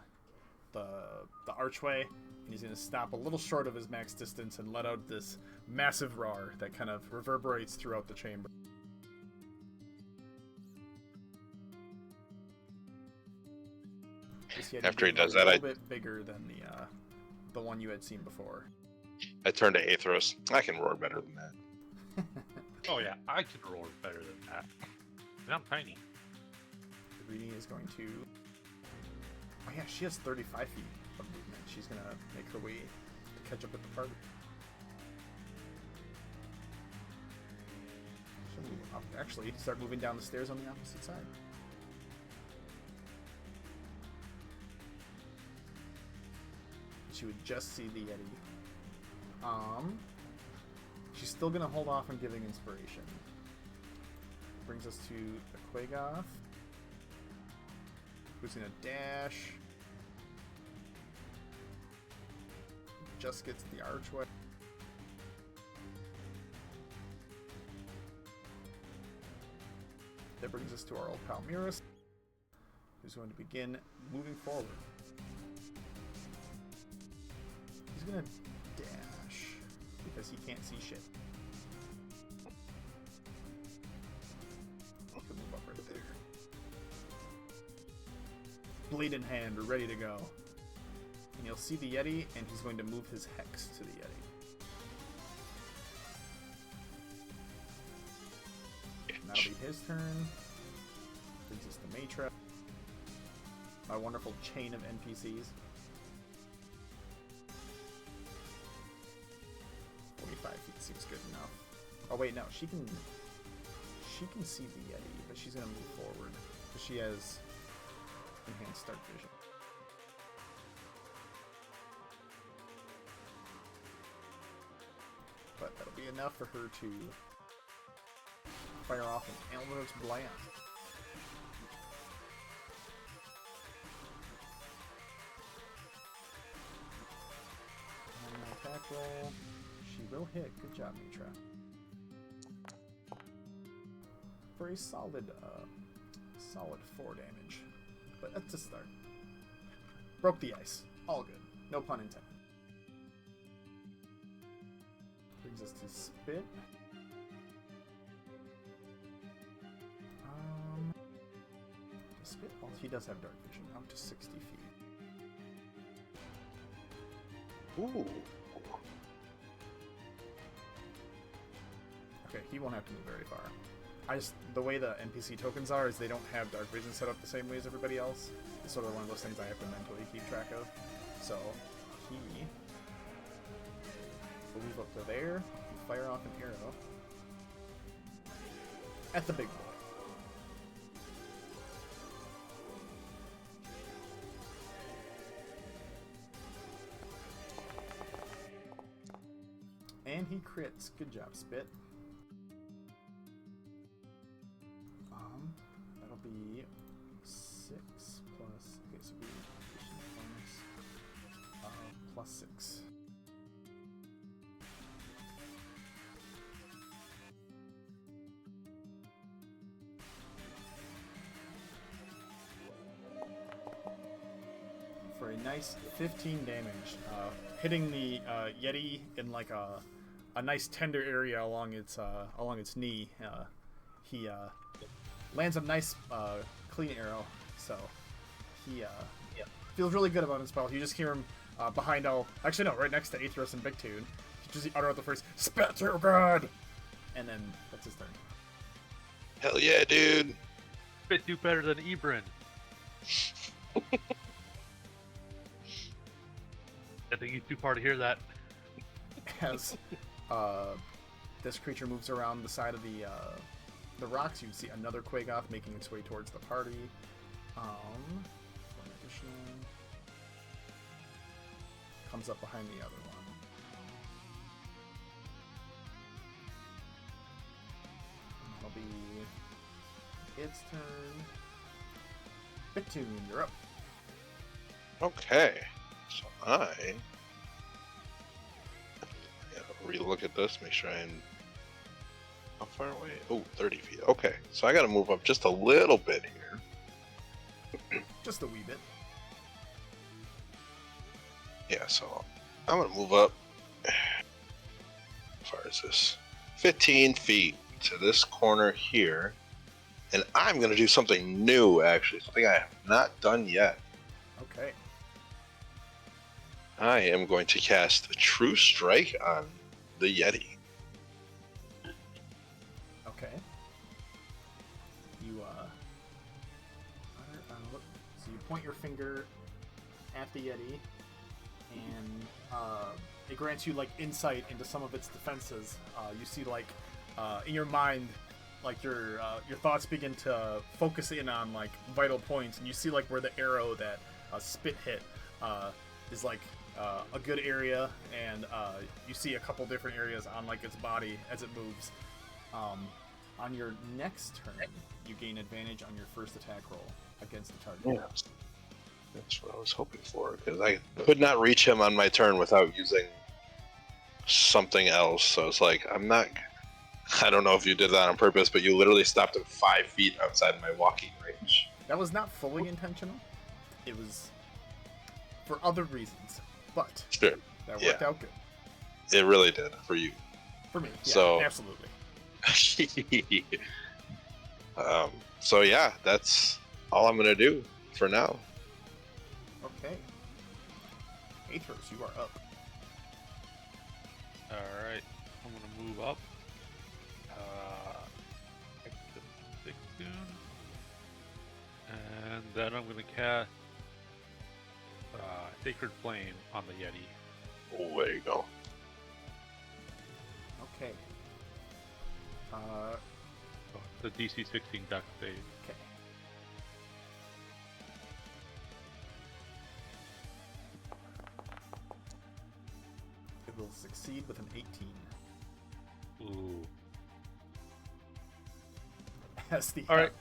archway, and he's going to stop a little short of his max distance and let out this massive roar that kind of reverberates throughout the chamber. After he does a that, little bit bigger than the one you had seen before. I turn to Aethros. I can roar better than that. Oh yeah, I can roar better than that. And I'm tiny. Reading is going to... Oh yeah, she has 35 feet of movement. She's going to make her way to catch up with the party. She'll move up. Actually, start moving down the stairs on the opposite side. She would just see the Yeti. She's still going to hold off on giving inspiration. Brings us to the Quagoth, who's going to dash. Just gets the archway. That brings us to our old pal Mirus, who's going to begin moving forward. He's going to dash because he can't see shit. He'll move up right there. Blade in hand, ready to go. And you'll see the Yeti, and he's going to move his hex to the Yeti. And that'll be his turn. Brings us to Matra. My wonderful chain of NPCs. 45 feet seems good enough. Oh wait, no, she can see the Yeti, but she's gonna move forward because she has enhanced dark vision. But that'll be enough for her to fire off an Eldritch Blast. On my attack roll, she will hit. Good job, Mitra. For a solid 4 damage. But that's a start. Broke the ice. All good. No pun intended. Brings us to Spit. Spit, well, he does have dark vision, up to 60 feet. Ooh. Okay, he won't have to move very far. The way the NPC tokens are is they don't have dark vision set up the same way as everybody else. It's sort of one of those things I have to mentally keep track of. So, he will move up to there and fire off an arrow at the big boy. And he crits. Good job, Spit. That'll be 6 plus... Okay, so we plus 6. For a nice 15 damage, hitting the Yeti in like a nice tender area along its knee. He lands a nice clean arrow, so he feels really good about his spell. You just hear him behind actually no, right next to Aethros and Big Tune. He just utter out the phrase, "Spit too good!" And then that's his turn. Hell yeah, dude! Spit do better than Ebrin. I think he's too far to hear that. As this creature moves around the side of the rocks, you see another Quagoth making its way towards the party. One additional comes up behind the other one. be its turn. Pt1, you're up. Okay, so I gotta relook at this, make sure I'm how far away? Oh, 30 feet. Okay, so I gotta move up just a little bit here. Just a wee bit. Yeah, so I'm gonna move up. How far is this? 15 feet to this corner here. And I'm gonna do something new, actually. Something I have not done yet. Okay. I am going to cast a True Strike on the Yeti. Okay. You so you point your finger at the Yeti, and it grants you like insight into some of its defenses. You see like in your mind, like your thoughts begin to focus in on like vital points, and you see like where the arrow that Spit hit is like a good area, and you see a couple different areas on like its body as it moves. On your next turn, you gain advantage on your first attack roll against the target. Yeah, that's what I was hoping for, because I could not reach him on my turn without using something else. So it's like, I don't know if you did that on purpose, but you literally stopped him 5 feet outside my walking range. That was not fully intentional. It was for other reasons, but Sure. that worked out good. It really did for you. For me, yeah, So- absolutely. So yeah, that's all I'm gonna do for now. Okay. Athos, you are up. Alright, I'm gonna move up. Next to Ziggurat. And then I'm gonna cast Sacred Flame on the Yeti. Oh, there you go. Okay. Oh, the DC 16 dex save. Okay. It will succeed with an 18. Ooh. As the All right.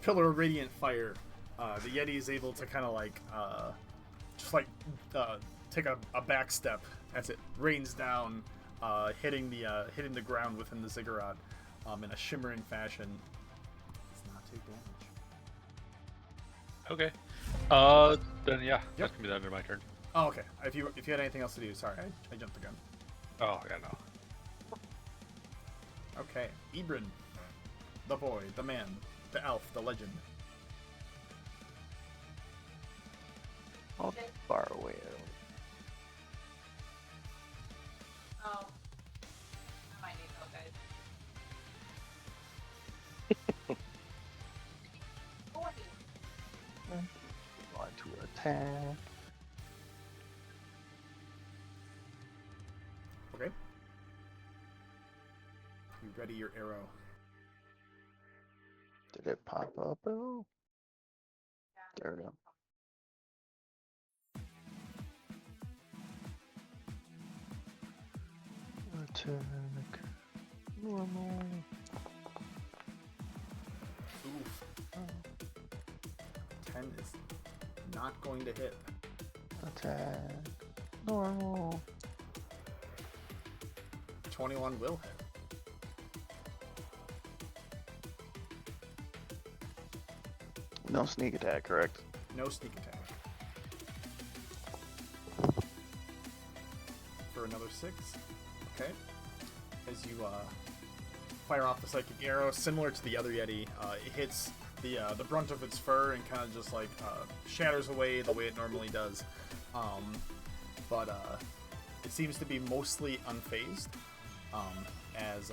pillar of radiant fire, the Yeti is able to kind of like just like take a back step as it rains down, hitting the ground within the Ziggurat in a shimmering fashion. Does not take damage. Okay. Then yeah, Yep. that's gonna be the end of my turn. Oh, okay. If you had anything else to do, sorry, I jumped the gun. Oh, yeah, no. Okay, Ebrin, the boy, the man, the elf, the legend. How far away are Oh. I might need those guys. we? Want to attack. Okay. You ready your arrow. Did it pop up? Oh, there we go. Attack. Normal. Oof. 10 is not going to hit. Attack. Normal. 21 will hit. No sneak attack, correct? No sneak attack. For another 6. Okay. As you fire off the psychic arrow, similar to the other Yeti, it hits the brunt of its fur and kind of just like shatters away the way it normally does. But it seems to be mostly unfazed, as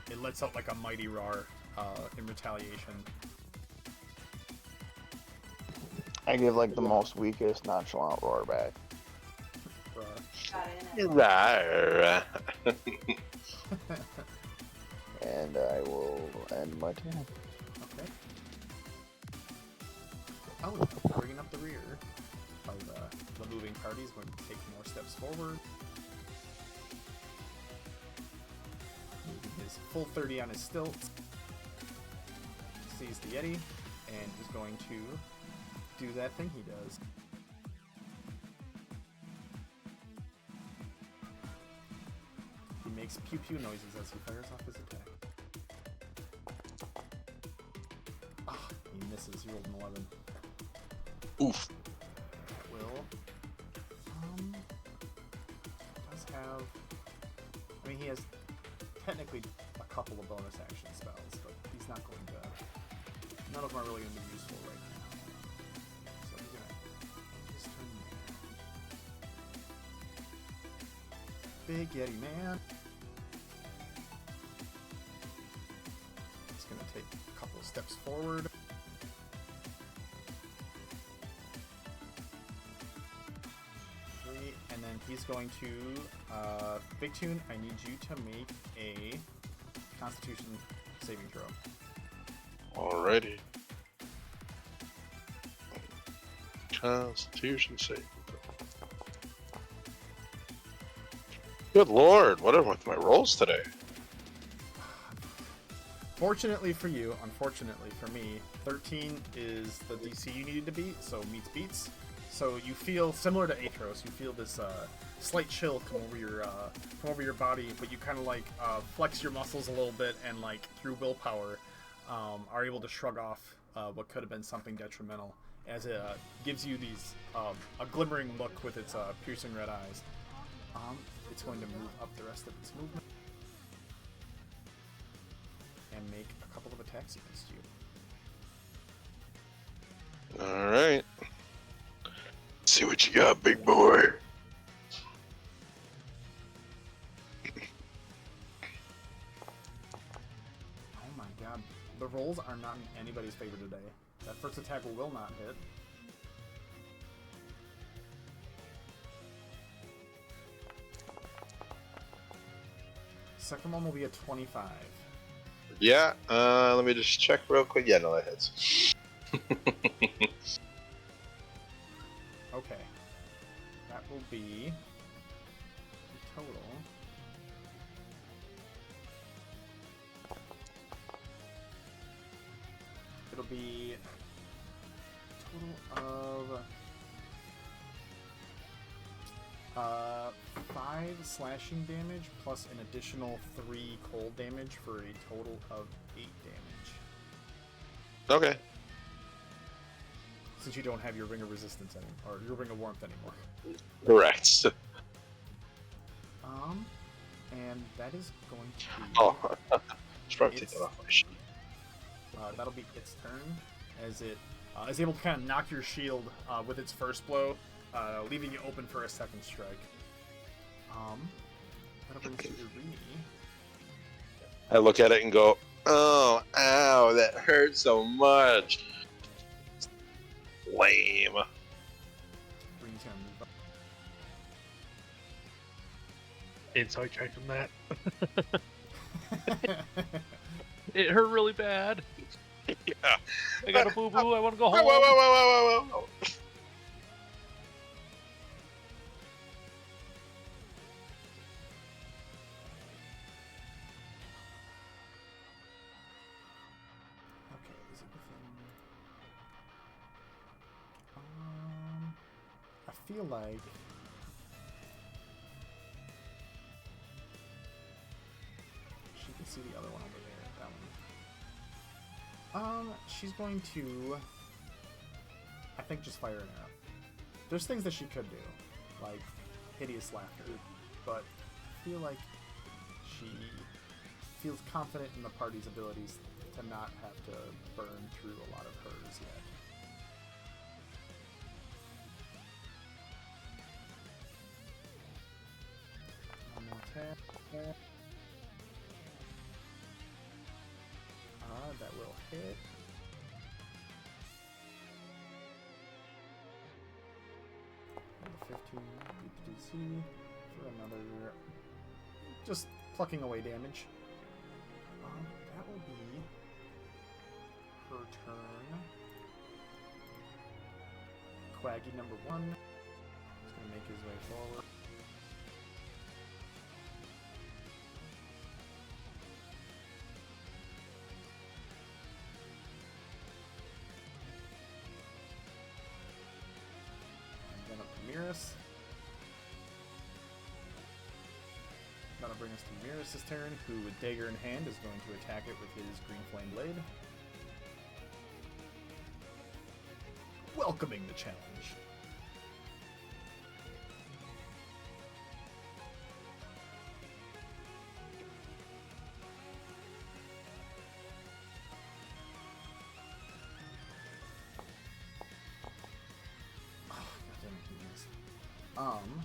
it lets out like a mighty roar in retaliation. I give like the most weakest nonchalant roar back. Got it in it. There. And I will end my turn. Okay. Oh, bringing up the rear of the moving party is going to take more steps forward. Moving his full 30 on his stilts. sees the Yeti and is going to do that thing he does. He makes pew pew noises as he fires off his attack. Ah, he misses. He rolled an 11. Oof. That will. Does have. I mean, he has technically a couple of bonus action spells, but he's not going to. None of them are really going to be useful right now. So he's going to just turn there. Big Yeti man. He's going to take a couple of steps forward. And then he's going to, Big Tune, I need you to make a Constitution saving throw. Alrighty. Constitution save. Good lord, what are with my rolls today? Fortunately for you, unfortunately for me, 13 is the DC you needed to beat, so meets beats. So you feel similar to Athros. You feel this slight chill come over your body, but you kind of like flex your muscles a little bit, and like through willpower, are able to shrug off what could have been something detrimental, as it gives you these a glimmering look with its piercing red eyes. It's going to move up the rest of its movement and make a couple of attacks against you. All right. See what you got, big boy. Oh my god. The rolls are not in anybody's favor today. That first attack will not hit. Second one will be a 25. Yeah, let me just check real quick. Yeah, no, that hits. Okay. That will be total. It'll be total of 5 slashing damage plus an additional 3 cold damage for a total of 8 damage. Okay. Since you don't have your ring of resistance anymore, or your ring of warmth anymore. Correct. And that is going to be. Oh, should probably take that off my sheet. That'll be its turn, as it is able to kind of knock your shield with its first blow, leaving you open for a second strike. That'll bring you to Rini. I look at it and go, oh, ow, that hurt so much. Lame. Rini's gonna move up. Inside check from that. It hurt really bad. Yeah. I got a boo boo. I want to go home. Whoa. Okay, is it within? I feel like she can see the other one over there. That one. She's going to, I think, just fire an arrow. There's things that she could do, like hideous laughter, but I feel like she feels confident in the party's abilities to not have to burn through a lot of hers yet. One more attack. That will hit. And the 15 beat the DC for another, just plucking away damage. That will be her turn. Quaggy number 1 is going to make his way forward. that'll bring us to Mirus' turn, who with dagger in hand is going to attack it with his green flame blade. Welcoming the challenge. Let me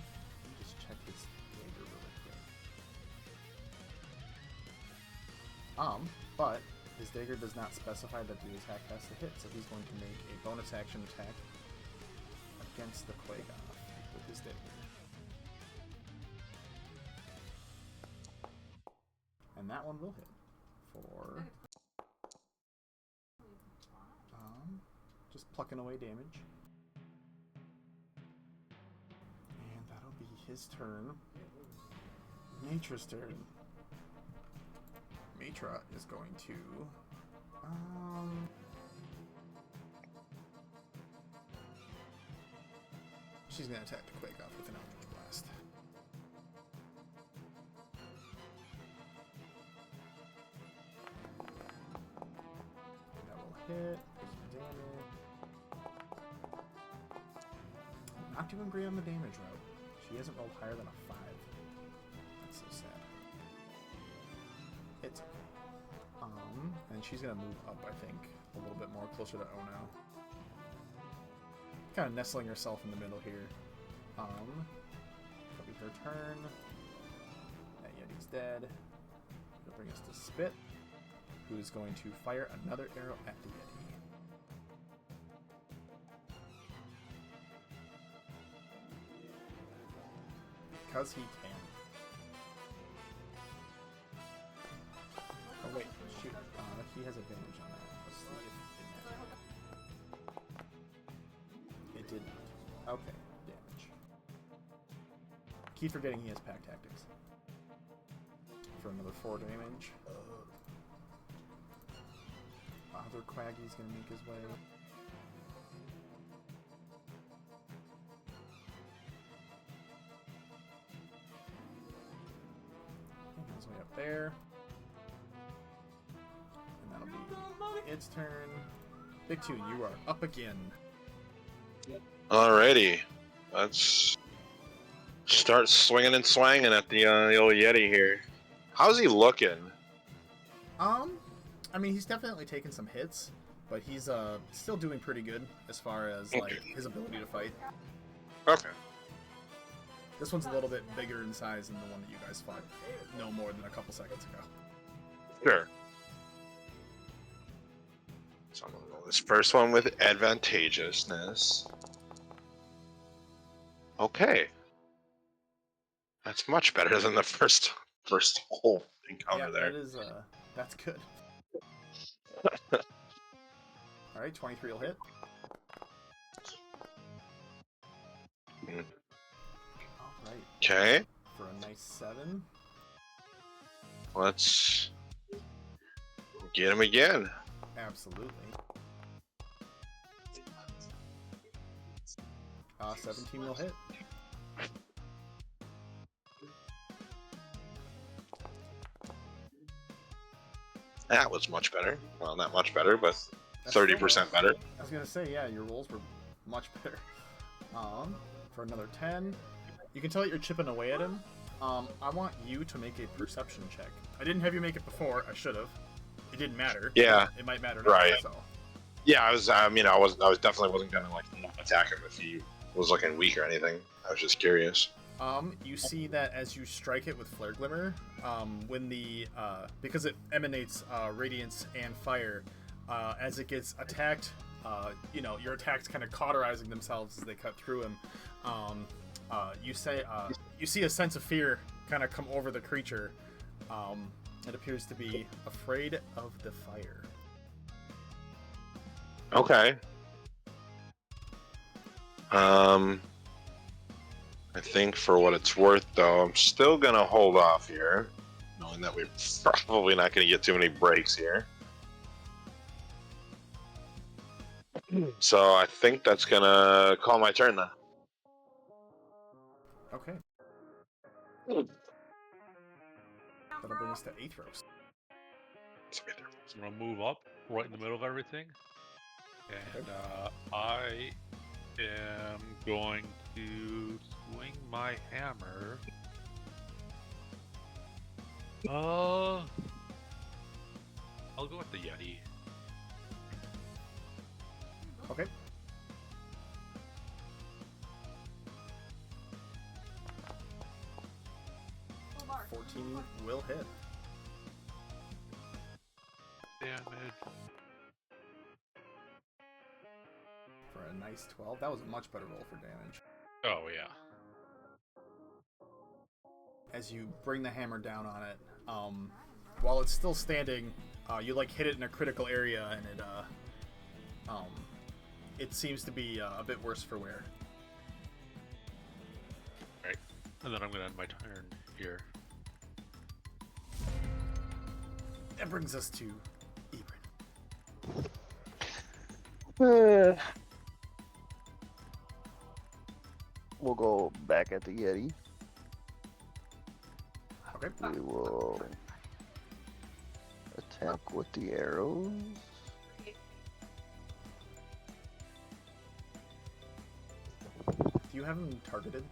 just check his dagger really quick. But his dagger does not specify that the attack has to hit, so he's going to make a bonus action attack against the Quagoth with his dagger. And that one will hit for just plucking away damage. His turn. Matra's turn. Matra is going to she's gonna attack the Quagoth with an Eldritch Blast. And that will hit. Some damage. Not doing great on the damage route. She hasn't rolled higher than a 5. That's so sad. It's okay. And she's gonna move up, I think, a little bit more closer to Ono. Kind of nestling herself in the middle here. That'll be her turn. That Yeti's dead. It'll bring us to Spit, who's going to fire another arrow at the Yeti. Because he can. Oh wait, shoot. He has advantage on that. Let's see if it did not. Okay, damage. Keep forgetting he has pack tactics. For another 4 damage. Other Quaggy's gonna make his way. His way up there. And that'll be its turn. Big Two, you are up again. Alrighty. Let's start swinging and swanging at the old Yeti here. How's he looking? I mean, he's definitely taken some hits, but he's still doing pretty good as far as like his ability to fight. Okay. This one's a little bit bigger in size than the one that you guys fought no more than a couple seconds ago. Sure. So I'm gonna roll this first one with advantageousness. Okay. That's much better than the first whole encounter there. That is that's good. Alright, 23 will hit. Alright. Okay. For a nice 7. Let's get him again. Absolutely. 17 will hit. That was much better. Well, not much better, but That's 30% better. I was gonna say, yeah, your rolls were much better. For another 10. You can tell that you're chipping away at him. I want you to make a perception check. I didn't have you make it before. I should have. It didn't matter. Yeah. It might matter now. Right. So. Yeah, I was definitely wasn't gonna like attack him if he was looking weak or anything. I was just curious. You see that as you strike it with Flare Glimmer, when the because it emanates radiance and fire, as it gets attacked, your attacks kind of cauterizing themselves as they cut through him. You see a sense of fear kind of come over the creature. It appears to be afraid of the fire. Okay. I think for what it's worth, though, I'm still gonna hold off here, knowing that we're probably not gonna get too many breaks here. So I think that's gonna call my turn then. Okay. That'll bring us to Athros. It's right there. I'm gonna move up right in the middle of everything, and I am going to swing my hammer. I'll go with the Yeti. Okay. Full mark. 14 will hit. Damage. For a nice 12. That was a much better roll for damage. Oh yeah. As you bring the hammer down on it, while it's still standing, you like hit it in a critical area, and it seems to be a bit worse for wear. Right. And then I'm gonna end my turn here. That brings us to Ebrin. We'll go back at the Yeti. Okay. We will attack with the arrows. Do you have him targeted?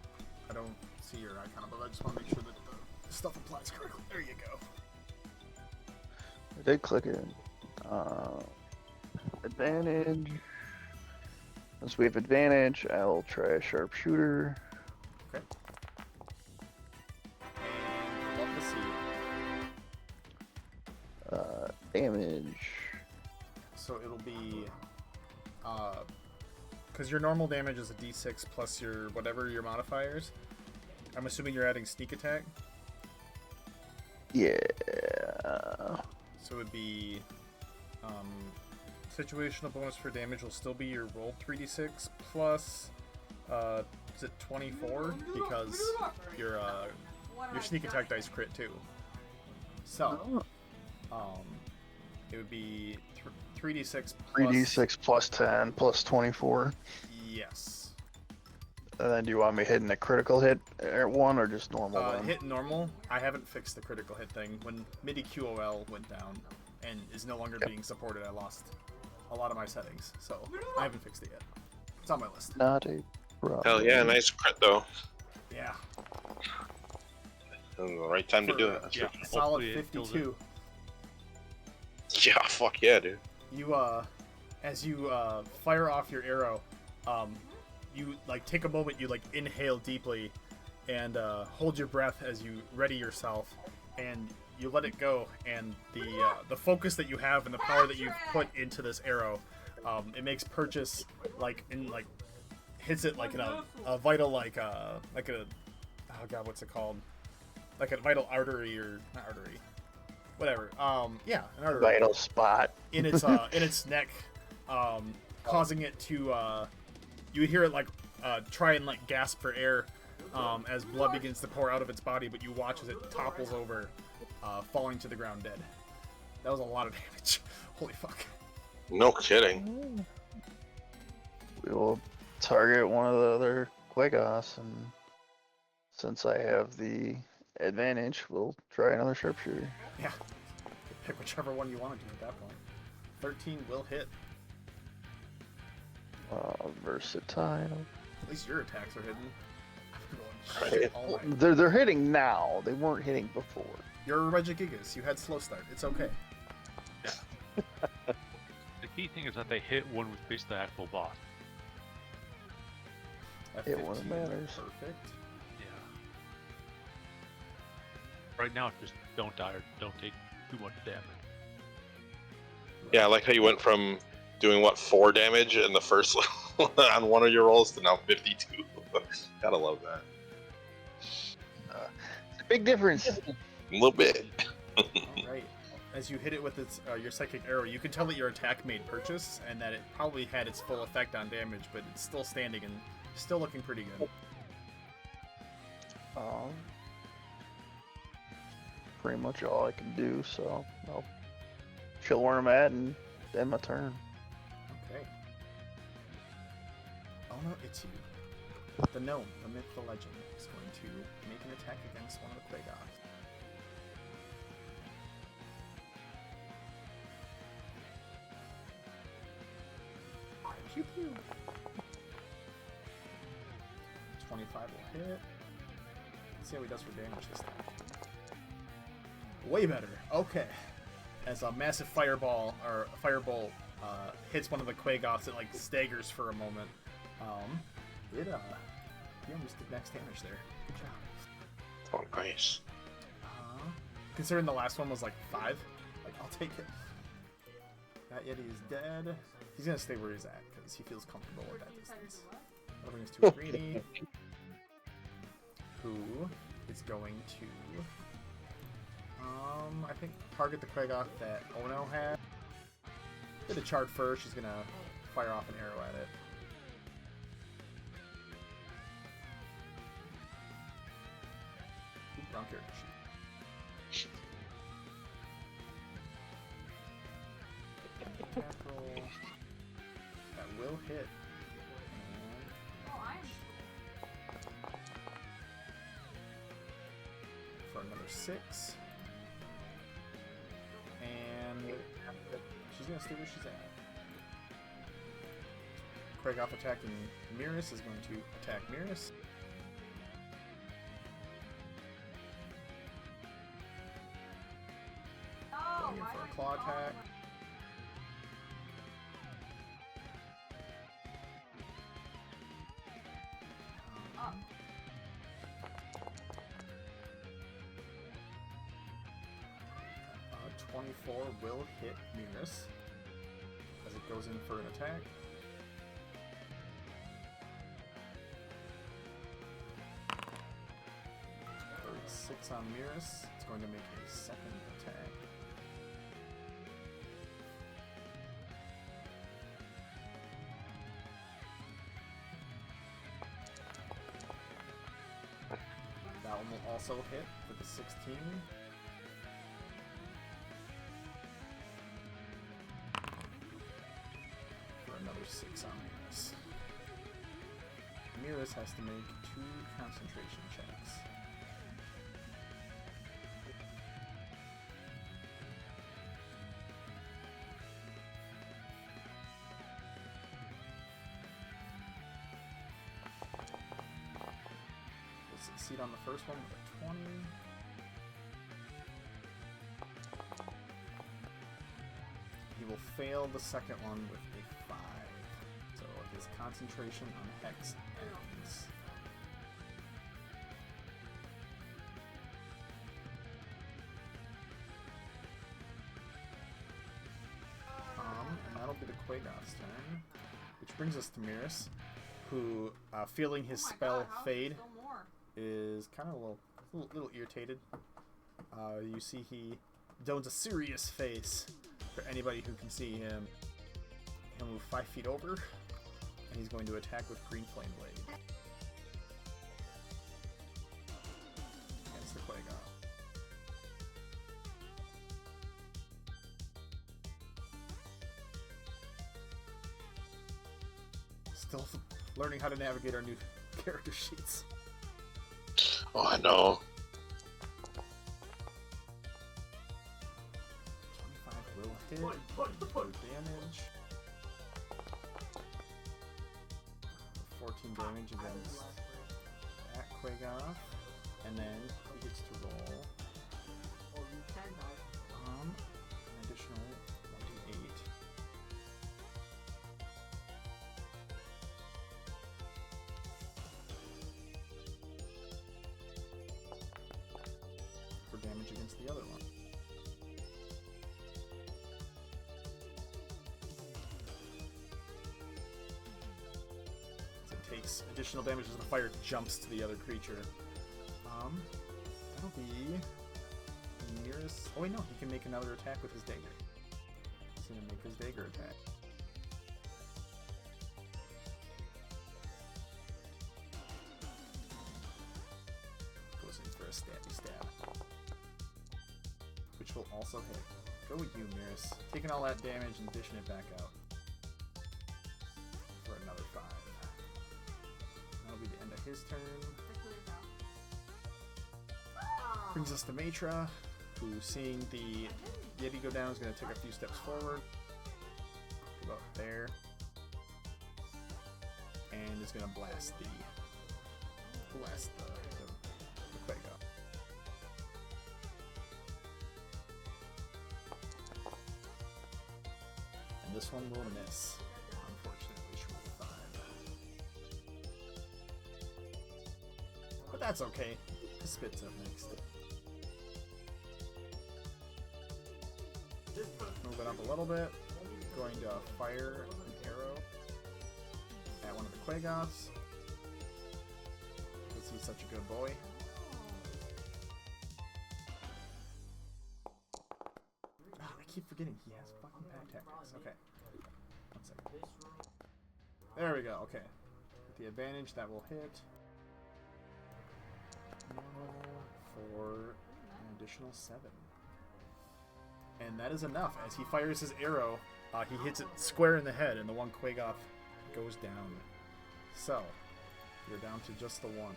I don't see your icon, but I just want to make sure that the stuff applies correctly. There you go. I did click it. Advantage. Since we have advantage, I will try a sharpshooter. Okay. And love to see. Damage. So it'll be, because your normal damage is a d6 plus your whatever your modifiers. I'm assuming you're adding sneak attack. Yeah. So it would be, situational bonus for damage will still be your rolled 3d6 plus, is it 24? Because your sneak attack dice crit too. So, it would be 3d6 plus... 3d6 plus 10 plus 24. Yes. And then do you want me hitting a critical hit at one or just normal one? Hit normal. I haven't fixed the critical hit thing. When MIDI QOL went down and is no longer being supported, I lost a lot of my settings. So I haven't fixed it yet. It's on my list. Not a problem. Hell yeah, nice crit though. Yeah. This is the right time to do it. That's Yeah, for sure. solid Hopefully it kills 52. Yeah, fuck yeah, dude. You as you fire off your arrow, you like take a moment, you like inhale deeply and hold your breath as you ready yourself, and you let it go, and the focus that you have and the power that you put into this arrow, it makes purchase like hits it like in a vital like a oh god, what's it called, like a vital artery, or not artery, whatever, yeah, an artery Vital spot. in its neck, causing it to you hear it like try and like gasp for air as blood begins to pour out of its body, but you watch as it topples over, falling to the ground dead. That was a lot of damage. Holy fuck. No kidding. We will target one of the other Quagos, and since I have the advantage, we'll try another sharpshooter. Yeah. Pick whichever one you want to do at that point. 13 will hit. Versatile. At least your attacks are hidden. I'm Right. going all right. They're hitting now. They weren't hitting before. You're a Regigigas. You had slow start. It's okay. The key thing is that they hit when we face the actual boss. That It wouldn't 15 matter. Perfect. Yeah. Right now, just don't die or don't take too much damage. Yeah, I like how you went from doing what 4 damage in the first on one of your rolls to now 52. Gotta love that. It's a big difference. A little bit. Alright. As you hit it with its your psychic arrow, you can tell that your attack made purchase and that it probably had its full effect on damage, but it's still standing and still looking pretty good. Pretty much all I can do, so I'll chill where I'm at and end my turn. Okay. Oh no, it's you. The gnome, the myth, the legend, is going to make an attack against one of the Quagos. Pew pew. 25 will hit. Let's see how he does for damage this time. Way better. Okay. As a massive fireball or a firebolt hits one of the Quagoths, it like staggers for a moment. You almost did max damage there. Good job. Oh, nice. Considering the last one was like 5, like I'll take it. That Yeti is dead. He's gonna stay where he's at because he feels comfortable at that distance. That'll bring us to a greenie, who is going to, I think target the Quagoth that Ono had. Get the charge first. She's gonna fire off an arrow at it. Ooh, wrong character sheet. Tackle. That will hit. For another 6. And she's gonna stay where she's at. Quagoth attacking Miris is going to attack Miris. Going in for a claw attack. Uh, 24 will hit Miris as it goes in for an attack. Six on Miris. It's going to make a second attack. That one will also hit for the 16. For another 6 on Miris. Miris has to make 2 concentration checks. Succeed on the first one with a 20. He will fail the second one with a 5. So his concentration on Hex ends. And that'll be the Quagoth's turn. Which brings us to Miris, who, feeling his spell fade, is kind of a little irritated. You see he dons a serious face for anybody who can see him. He'll move 5 feet over, and he's going to attack with Green Flame Blade against the Quagoth. Still learning how to navigate our new character sheets. Oh, I know. 25 will hit. No damage. 14 damage against that Quagoth. And then he gets to roll an additional 1d8. For damage against the other one. So it takes additional damage as the fire jumps to the other creature. That'll be the nearest. Oh wait, no, he can make another attack with his dagger. He's gonna make his dagger attack. Goes in for a stabby stab. Which will also hit. Go with you, Miris. Taking all that damage and dishing it back out. For another 5. That'll be the end of his turn. Brings us to Matra, who, seeing the Yeti go down, is going to take a few steps forward. About there. and is gonna blast the Quake up. And this one will miss, unfortunately. She rolled a 5. But that's okay. The spit's up next. Move it up a little bit. Going to fire an arrow at one of the Quagoths. Because he's such a good boy. I keep forgetting he has fucking pack tactics. Okay. 1 second. There we go. Okay. With the advantage, that will hit. For an additional 7. And that is enough. As he fires his arrow, he hits it square in the head, and the one Quagoth goes down. So, you're down to just the one.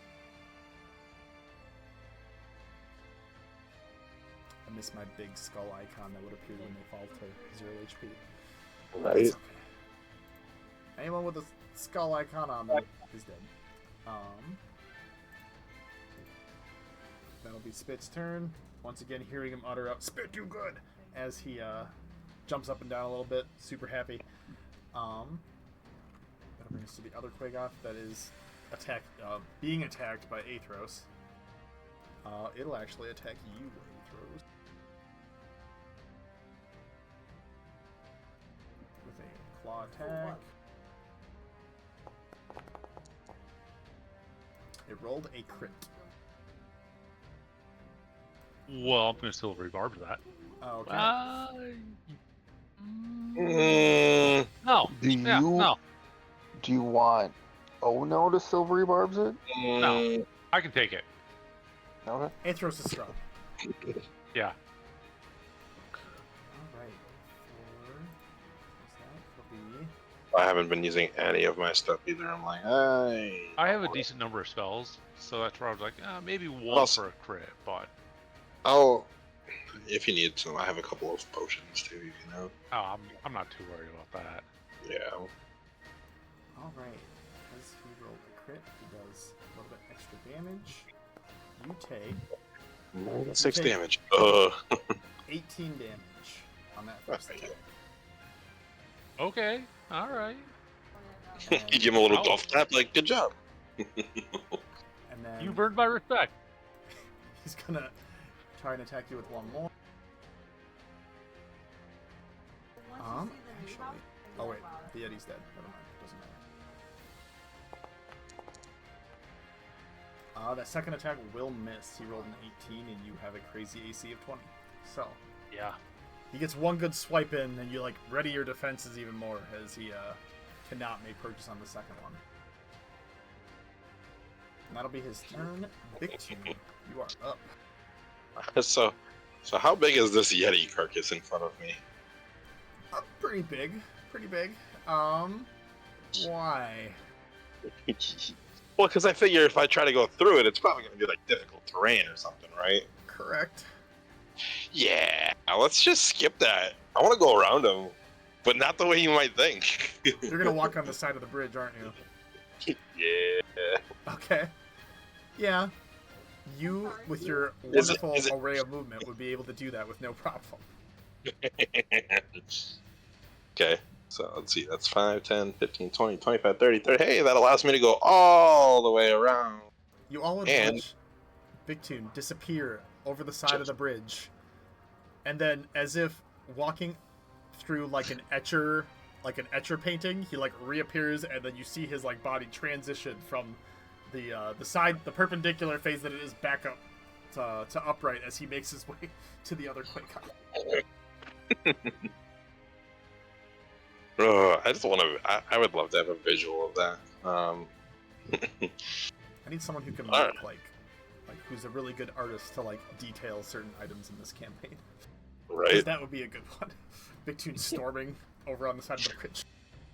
I miss my big skull icon that would appear when they fall to 0 HP. Right. It's okay. Anyone with a skull icon on them is dead. That'll be Spit's turn. Once again, hearing him utter out, "Spit, you good!" as he jumps up and down a little bit, super happy. That'll bring us to the other Quagoth that is being attacked by Athros. It'll actually attack you, Athros. With a claw attack. It rolled a crit. Well, I'm going to silvery barb to that. Oh, okay. No. No. Do you want Ono to silvery barbs it? No. I can take it. Okay. Athros is strong. Yeah. Alright. I haven't been using any of my stuff either. I'm like, hey. I have a decent number of spells, so that's where I was like, maybe one Also- for a crit, but Oh, if you need some, I have a couple of potions too. You know. I'm not too worried about that. Yeah. Alright. Because he rolled a crit, he does a little bit extra damage. You take 6 Okay. damage. 18 damage on that first attack. Okay, all right. You give him a little Ow. golf tap, like, good job. And then You burned my respect. he's gonna try and attack you with one more. Actually. Oh wait, the Yeti's dead. Never mind. Doesn't matter. That second attack will miss. He rolled an 18, and you have a crazy AC of 20. So Yeah. he gets one good swipe in, and you like ready your defenses even more as he cannot make purchase on the second one. And that'll be his turn. Big Two, you are up. So how big is this Yeti carcass in front of me? Pretty big. Pretty big. Why? Well, because I figure if I try to go through it, it's probably going to be like difficult terrain or something, right? Correct. Yeah, let's just skip that. I want to go around him, but not the way you might think. You're gonna walk on the side of the bridge, aren't you? Yeah. Okay. Yeah. You, with your Is it- wonderful is it- array of movement, would be able to do that with no problem. Okay, so let's see. That's 5, 10, 15, 20, 25, 30, 30. Hey, that allows me to go all the way around. You all would And- watch Big Toon disappear over the side of the bridge, and then, as if walking through like an etcher painting, he like reappears, and then you see his like body transition from the side, the perpendicular phase that it is, back up to upright as he makes his way to the other quick cut. I just want to. I would love to have a visual of that. I need someone who can Alright. make like who's a really good artist to like detail certain items in this campaign. 'Cause Right, that would be a good one. Big Toon storming over on the side of the bridge.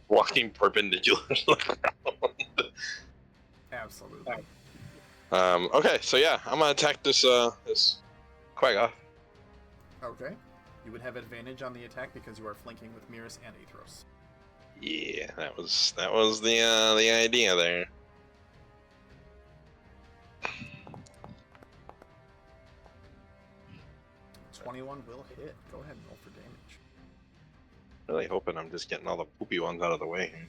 walking perpendicular. Absolutely. Okay, so yeah, I'm gonna attack this this Quagga. Okay. You would have advantage on the attack because you are flanking with Miris and Athros. Yeah, that was the idea there. $21 will hit. Go ahead and roll for damage. Really hoping I'm just getting all the poopy ones out of the way here.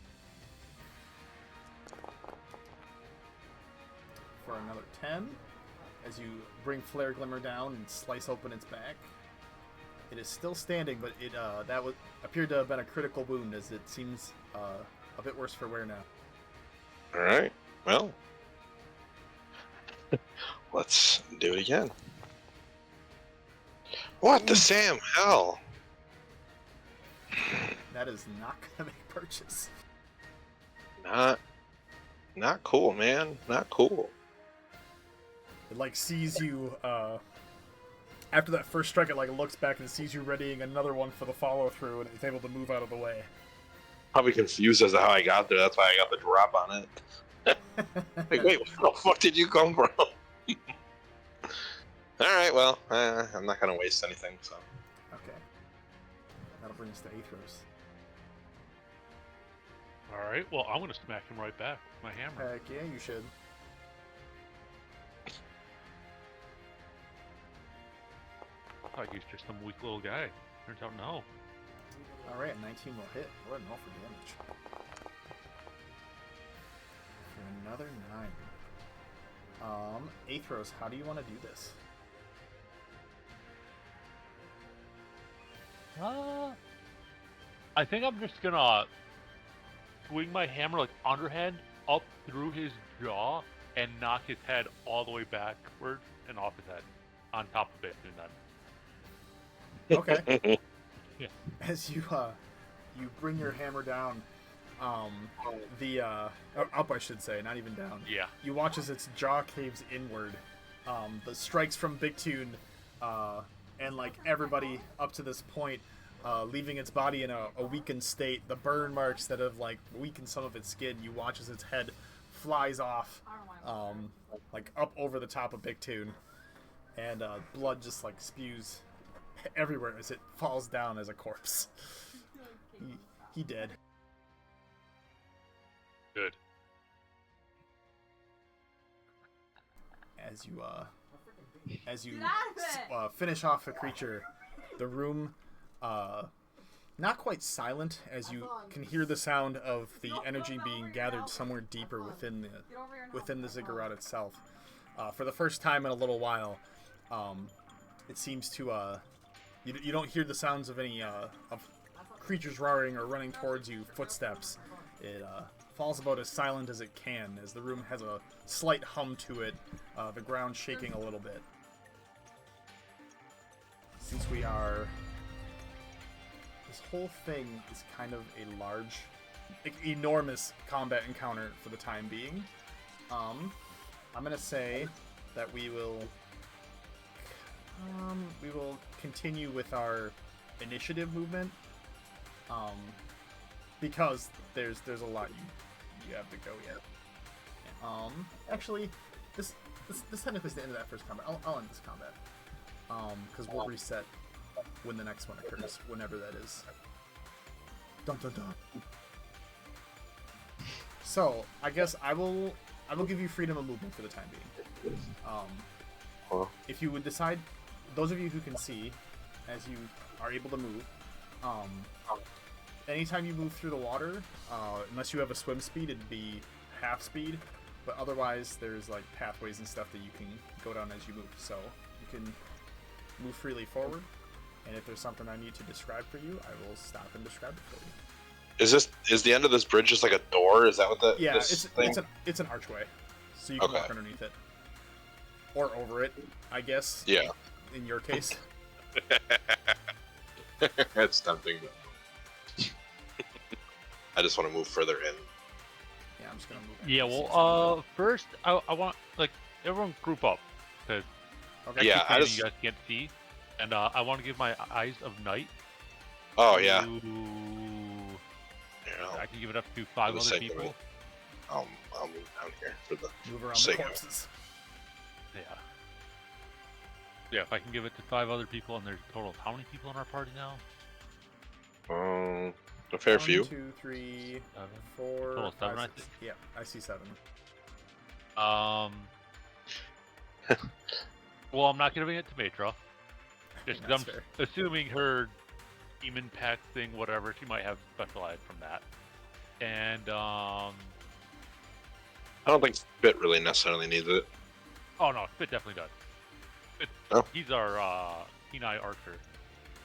For another 10, as you bring Flare Glimmer down and slice open its back. It is still standing, but it appeared to have been a critical wound, as it seems a bit worse for wear now. All right. Well, let's do it again. What the Sam hell? That is not gonna make purchase. Not cool, man. Not cool. It like sees you after that first strike. It like looks back and sees you readying another one for the follow through, and it's able to move out of the way. Probably confused as to how I got there. That's why I got the drop on it. Like, wait, where the fuck did you come from? All right, well, I'm not gonna waste anything, so. Okay. That'll bring us to Aethros. All right. Well, I'm gonna smack him right back with my hammer. Heck yeah, you should. I thought he was just some weak little guy. Turns out no. Alright, 19 will hit. Go ahead and roll for damage. For another 9. Aethros, how do you want to do this? I think I'm just gonna swing my hammer like underhand up through his jaw and knock his head all the way backward and off his head on top of it. And then Okay. Yeah. As you bring your hammer down, up I should say, not even down. yeah, You watch as its jaw caves inward. The strikes from Big Tune, and like everybody up to this point, leaving its body in a weakened state. The burn marks that have like weakened some of its skin. You watch as its head flies off, like up over the top of Big Tune, and blood just like spews everywhere as it falls down as a corpse. He dead. good. As you finish off a creature, the room not quite silent, as you can hear the sound of the energy being gathered somewhere deeper within the Ziggurat itself. For the first time in a little while, it seems to you don't hear the sounds of any of creatures roaring or running towards you, footsteps. It falls about as silent as it can, as the room has a slight hum to it, the ground shaking a little bit. Since this whole thing is kind of a large, enormous combat encounter for the time being, I'm gonna say that we will continue with our initiative movement, because there's a lot you have to go yet. Actually, this technically is the end of that first combat. I'll end this combat, because we'll reset when the next one occurs, whenever that is. Dun dun dun. So I guess I will give you freedom of movement for the time being. If you would decide, those of you who can see, as you are able to move, anytime you move through the water, unless you have a swim speed, it'd be half speed, but otherwise there's like pathways and stuff that you can go down as you move, so you can move freely forward, and if there's something I need to describe for you, I will stop and describe it for you. Is the end of this bridge just like a door? Is that what the Yeah, this thing? it's an archway, so you can walk underneath it. Or over it, I guess. Yeah. In your case. That's tempting. I just want to move further in. Yeah, I'm just gonna move. Yeah, well, first I want like everyone group up, because Okay. Yeah, I just. you guys can't see, and I want to give my eyes of night. Oh yeah. To... Yeah, I can give it up to 5 the other sake of people. it. I'll move down here for the Move around the sake of it. corpses. Yeah, if I can give it to 5 other people, and there's a total of how many people in our party now? A fair 1, few. 2, 3, Seven. 4, Total 5, seven, I 6. think. Yeah, I see 7. Well, I'm not giving it to Matra. Just That's because I'm fair. assuming her demon pack thing, whatever, she might have specialized from that. And I don't think Spit really necessarily needs it. oh no, Spit definitely does. Spit, Oh. He's our Kenai archer.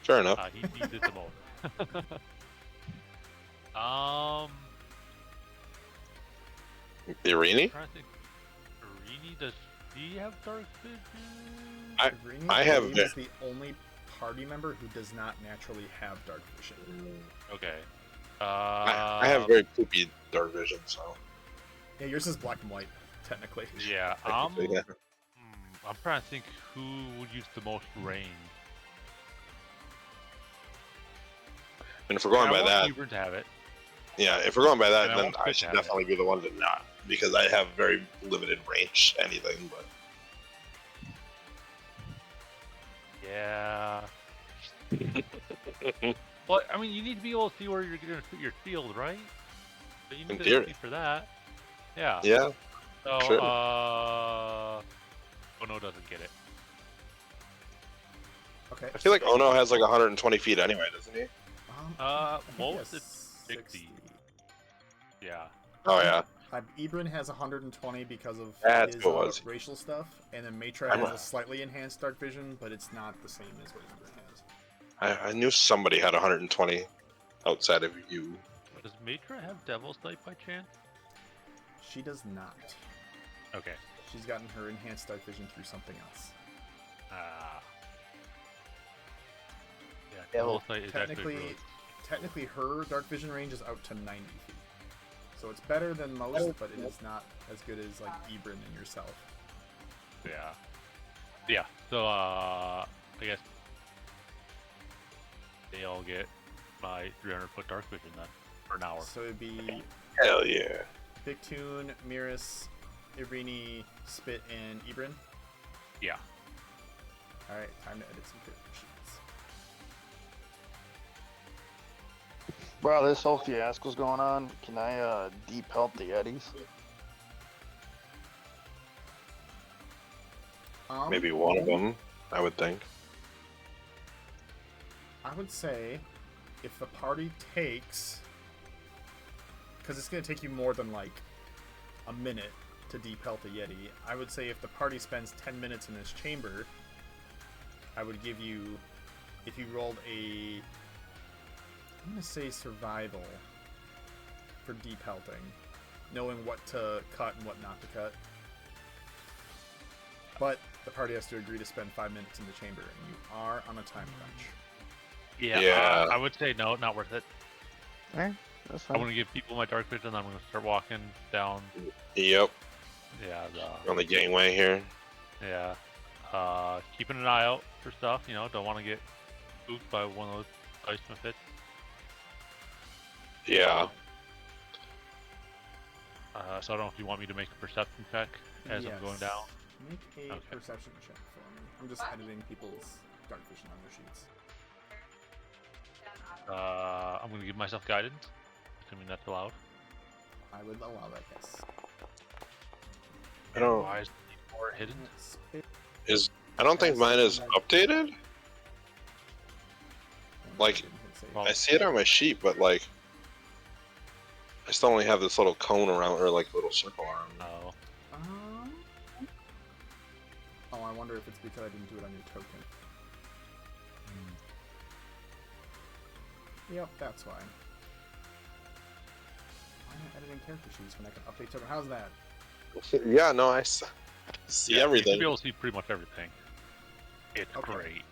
Fair enough. He needs it the most. Irini? Trying to think. Irini, does he have dark vision? Sabrina, I have believe, is the only party member who does not naturally have dark vision. Okay. I have very poopy dark vision, so. Yeah, yours is black and white, technically. Yeah. technically, yeah. I'm trying to think who would use the most range. And if we're going by that, Hebron to have it. yeah, if we're going by that, And I then want I Spit to should have it. definitely be the one to not, because I have very limited range to anything. But Yeah. Well, I mean, you need to be able to see where you're going to put your shield, right? So you In need to theory. see for that. Yeah. yeah, So, sure. oh no, doesn't get it. Okay. I feel like Ono has like 120 feet anyway, doesn't he? I think he Most has it's 60. Yeah. Oh yeah. Ibrin has 120 because of That's his what it was. racial stuff, and then Matra I'm has a- a slightly enhanced dark vision, but it's not the same as what Ibrin has. I knew somebody had 120 outside of you. Does Matra have Devil's Sight by chance? She does not. Okay. She's gotten her enhanced dark vision through something else. Yeah, Devil- Devil's Sight is actually really... Technically, her dark vision range is out to 90 feet. So it's better than most, but it is not as good as like Ibrin and yourself. Yeah. Yeah, so, I guess they all get my 300-foot dark vision then, for an hour. So it'd be Hell yeah. Big Toon, Miris, Irini, Spit, and Ibrin. Yeah. Alright, time to edit some character sheets. While this whole fiasco's going on, can I de-pelt the Eddies? Maybe one of them, I would think. I would say if the party takes, because it's going to take you more than like a minute to de-pelt a Yeti, I would say if the party spends 10 minutes in this chamber, I would give you, if you rolled a, I'm going to say survival for de-pelting, knowing what to cut and what not to cut. But the party has to agree to spend 5 minutes in the chamber, and you are on a time crunch. Yeah, Yeah. I would say no, not worth it. Alright, that's I'm fine. gonna give people my dark vision, I'm gonna start walking down. Yep. Yeah, On the gangway here. yeah. Keeping an eye out for stuff. You know, don't want to get spooked by one of those ice fits. Yeah. So I don't know if you want me to make a perception check as I'm going down. Make a Okay. perception check for me. I'm just editing people's dark vision on their sheets. I'm gonna give myself guidance, assuming that's allowed. I would allow that, yes. I don't. Why is it more hidden? Spit, I don't think mine is updated. and Like, didn't hit save. well- I see it on my sheet, but like, I still only have this little cone around, or like little circle around. Oh, Oh, I wonder if it's because I didn't do it on your token. Yep, that's why. Why am I editing character sheets when I can update token? How's that? Yeah, no, see yeah, You everything. should be able to see pretty much everything. It's Okay. great.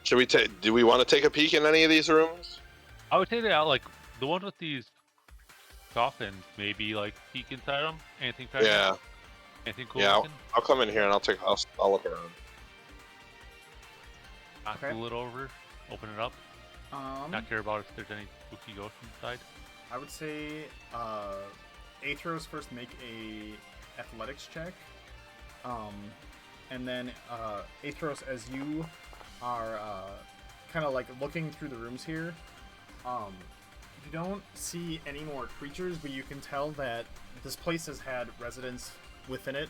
Should we take? Do we want to take a peek in any of these rooms? I would say that like the ones with these coffins, maybe like peek inside them. Anything? Fabulous? Yeah, Anything cool? yeah. looking? I'll come in here and I'll look around. Knock Okay. the lid over, open it up. Not care about if there's any spooky ghosts inside. I would say Athros first make a athletics check. And then Athros, as you are kind of like looking through the rooms here, You don't see any more creatures, but you can tell that this place has had residents within it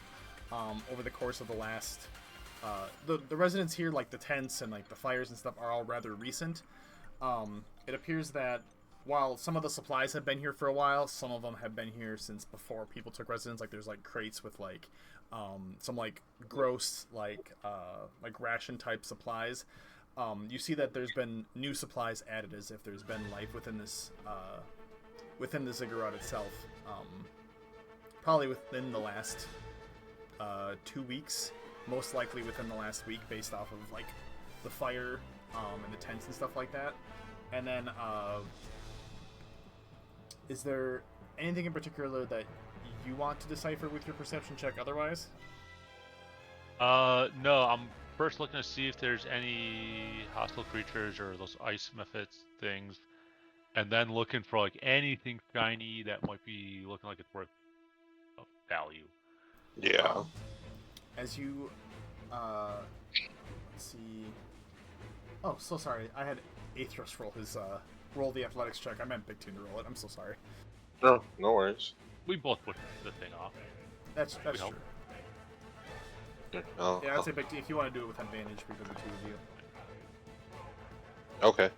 over the course of the last. The residents here, like the tents and like the fires and stuff, are all rather recent. It appears that while some of the supplies have been here for a while, some of them have been here since before people took residence. Like there's like crates with like some like gross like ration type supplies. You see that there's been new supplies added, as if there's been life within this within the Ziggurat itself. Probably within the last 2 weeks, most likely within the last week, based off of like the fire and the tents and stuff like that. And then, is there anything in particular that you want to decipher with your perception check? Otherwise, no. I'm first looking to see if there's any hostile creatures or those ice mephits things, and then looking for like anything shiny that might be looking like it's worth value. Yeah. As you, let's see. Oh, so sorry. I had Aethros roll the athletics check. I meant Big Toon to roll it. I'm so sorry. No, no worries. We both put the thing off. That's true. help. Yeah, I'd say Big Toon, if you want to do it with advantage between the two of you. Okay.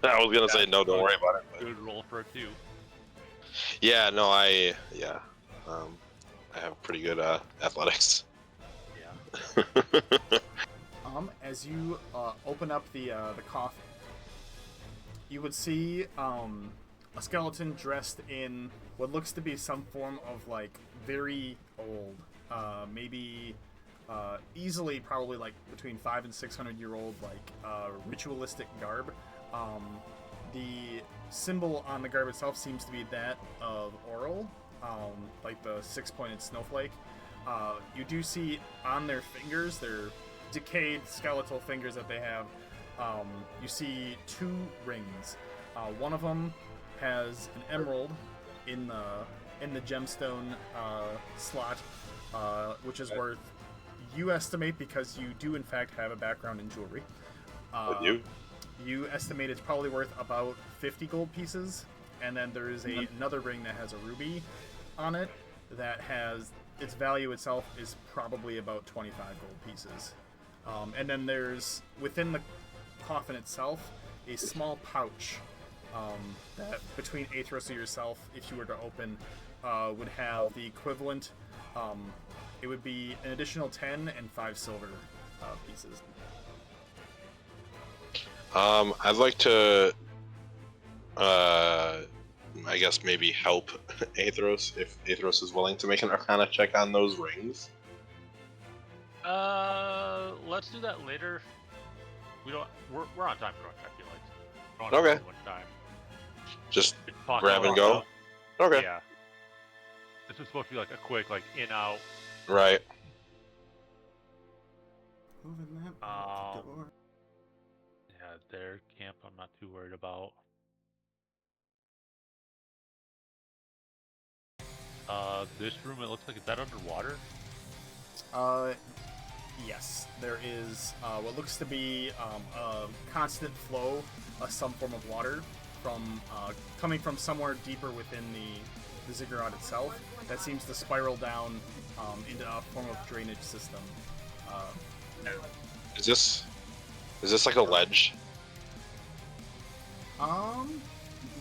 I was gonna say no, don't worry about it. But... Good roll for it too. Yeah, no, I have pretty good athletics. Yeah. As you open up the coffin, you would see a skeleton dressed in what looks to be some form of like very old, maybe easily probably like between 500 and 600-year-old like ritualistic garb. The symbol on the garb itself seems to be that of Oral, like the six-pointed snowflake. You do see on their fingers, their decayed skeletal fingers that they have, you see 2 rings. One of them has an emerald in the gemstone slot, which is worth, you estimate, because you do in fact have a background in jewelry. You estimate it's probably worth about 50 gold pieces, and then there is another ring that has a ruby on it that has its value itself is probably about 25 gold pieces. And then there's, within the coffin itself, a small pouch that between Aethros and yourself, if you were to open, would have the equivalent. It would be an additional 10 and 5 silver pieces. I'd like to, I guess maybe help Aethros if Aethros is willing to make an Arcana check on those rings. Let's do that later. We're on time for our check, I feel like. Don't Okay. have too much time. Just Talk grab and about go? Okay. Yeah. This is supposed to be like a quick, like, in-out. Right. Moving that out the door. Yeah, their camp I'm not too worried about. This room, it looks like, is that underwater? Yes, there is what looks to be a constant flow of some form of water from coming from somewhere deeper within the Ziggurat itself that seems to spiral down into a form of drainage system. Is this like a ledge?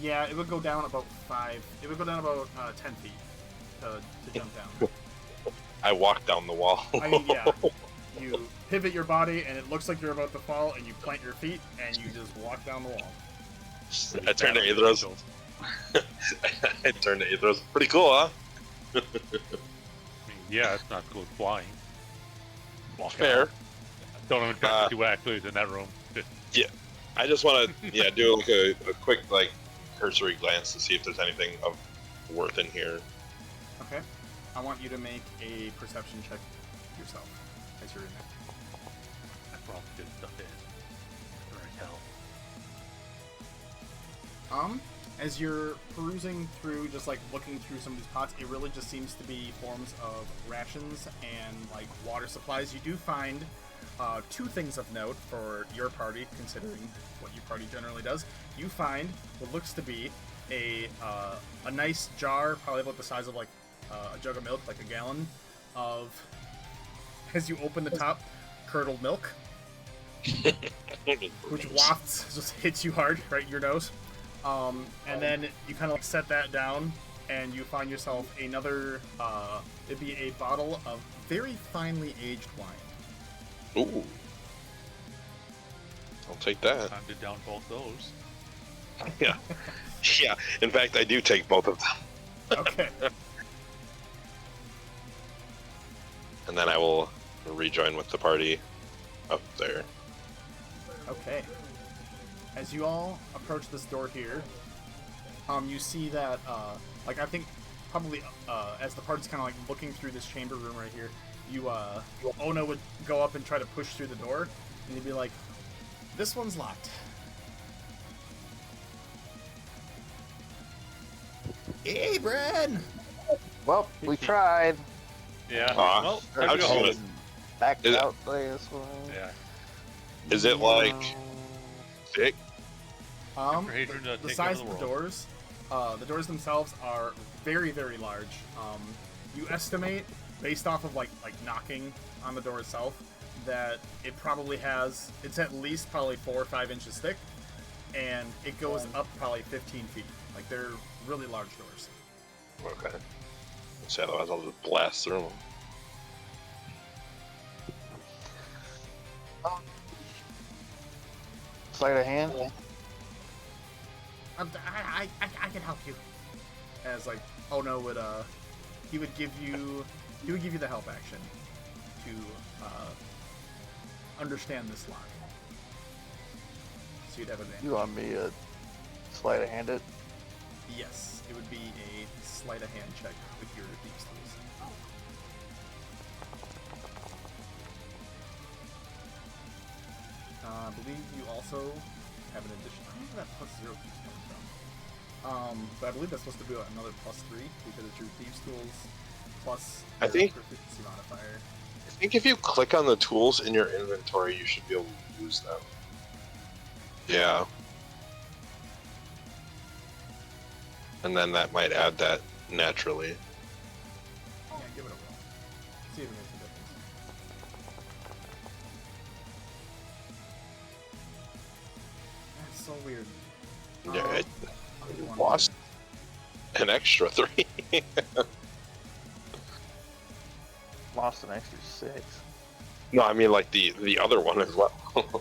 Yeah, it would go down about 10 feet to jump down. I walk down the wall. I mean, yeah. You pivot your body, and it looks like you're about to fall, and you plant your feet, and you just walk down the wall. I turn to Aethros. I turn to Aethros. Pretty cool, huh? I mean, yeah, it's not cool flying. Walk Fair. out. Don't even try to see what actually is in that room. Yeah, I just want to do like a quick like cursory glance to see if there's anything of worth in here. Okay. I want you to make a perception check yourself as you're in there. That's where all the good stuff is. Right now. As you're perusing through, just like looking through some of these pots, it really just seems to be forms of rations and like water supplies. You do find two things of note for your party, considering what your party generally does. You find what looks to be a nice jar, probably about the size of like a jug of milk, like a gallon, of, as you open the top, curdled milk, which wafts, just hits you hard right in your nose. And then you kind of like set that down, and you find yourself another, it'd be a bottle of very finely aged wine. Ooh. I'll take that. Time to down both those. Yeah. Yeah. In fact, I do take both of them. Okay. And then I will rejoin with the party up there. Okay. As you all approach this door here, you see that, like, I think probably as the party's kind of like looking through this chamber room right here, Ona would go up and try to push through the door, and you'd be like, "This one's locked." Hey, Bren! Well, we tried. Yeah. Aw, Well, I time was to go just home. gonna- Backed Is it- out this way. Yeah. Is it like thick? For Hedrun to The take size over of the the doors themselves are very, very large. You estimate, based off of like knocking on the door itself, that it probably has, it's at least probably 4 or 5 inches thick, and it goes up probably 15 feet. Like, they're really large doors. Okay. So otherwise I'll just blast through them. Sleight of hand. I can help you. As like Ono would he would give you the help action to understand this lock. So you'd have advantage. You want me to sleight of hand it? Yes, it would be a sleight of hand check with your thieves tools. I believe you also have an addition. I don't know where that +0 keeps coming from. But I believe that's supposed to be another +3 because it's your thieves tools plus I your think- proficiency modifier. I think if you click on the tools in your inventory, you should be able to use them. Yeah. And then that might add that naturally. Yeah, give it a roll. See if it makes a difference. That's so weird. Yeah, it I'll do one lost more. an extra 3. Lost an extra 6. No, I mean like the other one as well. I gotta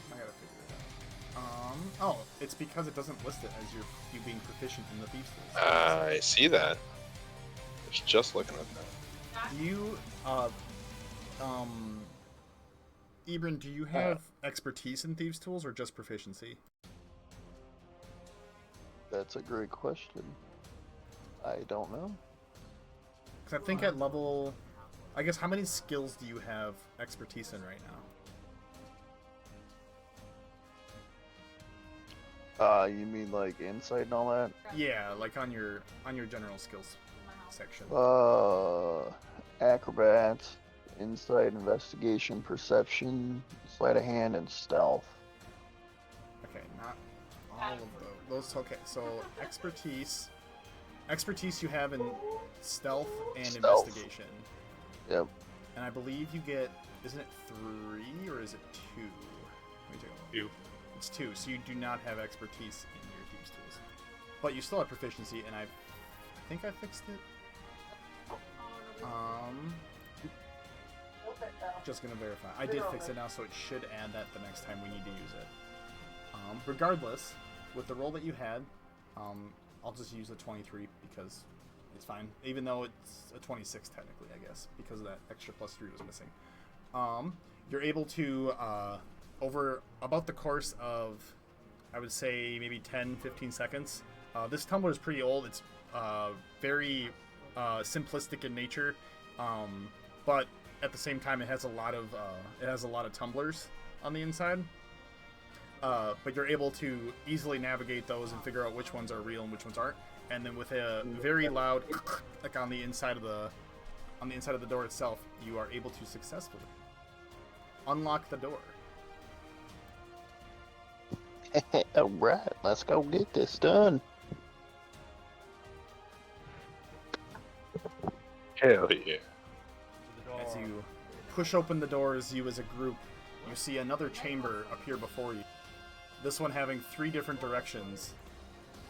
figure it out. Oh, it's because it doesn't list it as you being proficient in the thieves tools. I see that. I was just looking at that. Do you, Ebron, do you have expertise in thieves tools or just proficiency? That's a great question. I don't know. Because I think at level, I guess, how many skills do you have expertise in right now? You mean like insight and all that? Yeah, like on your general skills section. Acrobat, insight, investigation, perception, sleight of hand, and stealth. Okay, not all of those. Okay, so expertise you have in stealth and Stealth. investigation. Yep. And I believe you get, isn't it 3 or is it 2? Let me take a look. 2. It's 2, so you do not have expertise in your thieves tools. But you still have proficiency, and I think I fixed it. Just gonna verify. I did fix it now, so it should add that the next time we need to use it. Regardless, with the roll that you had, I'll just use a 23 because it's fine. Even though it's a 26 technically, I guess, because that extra +3 was missing. You're able to, over about the course of, I would say, maybe 10-15 seconds. This tumbler is pretty old. It's very simplistic in nature, but at the same time, it has a lot of tumblers on the inside. But you're able to easily navigate those and figure out which ones are real and which ones aren't. and then with a very loud like on the inside of the door itself, you are able to successfully unlock the door. Alright, let's go get this done. Hell yeah. As you push open the doors, you as a group, you see another chamber appear before you. This one having 3 different directions,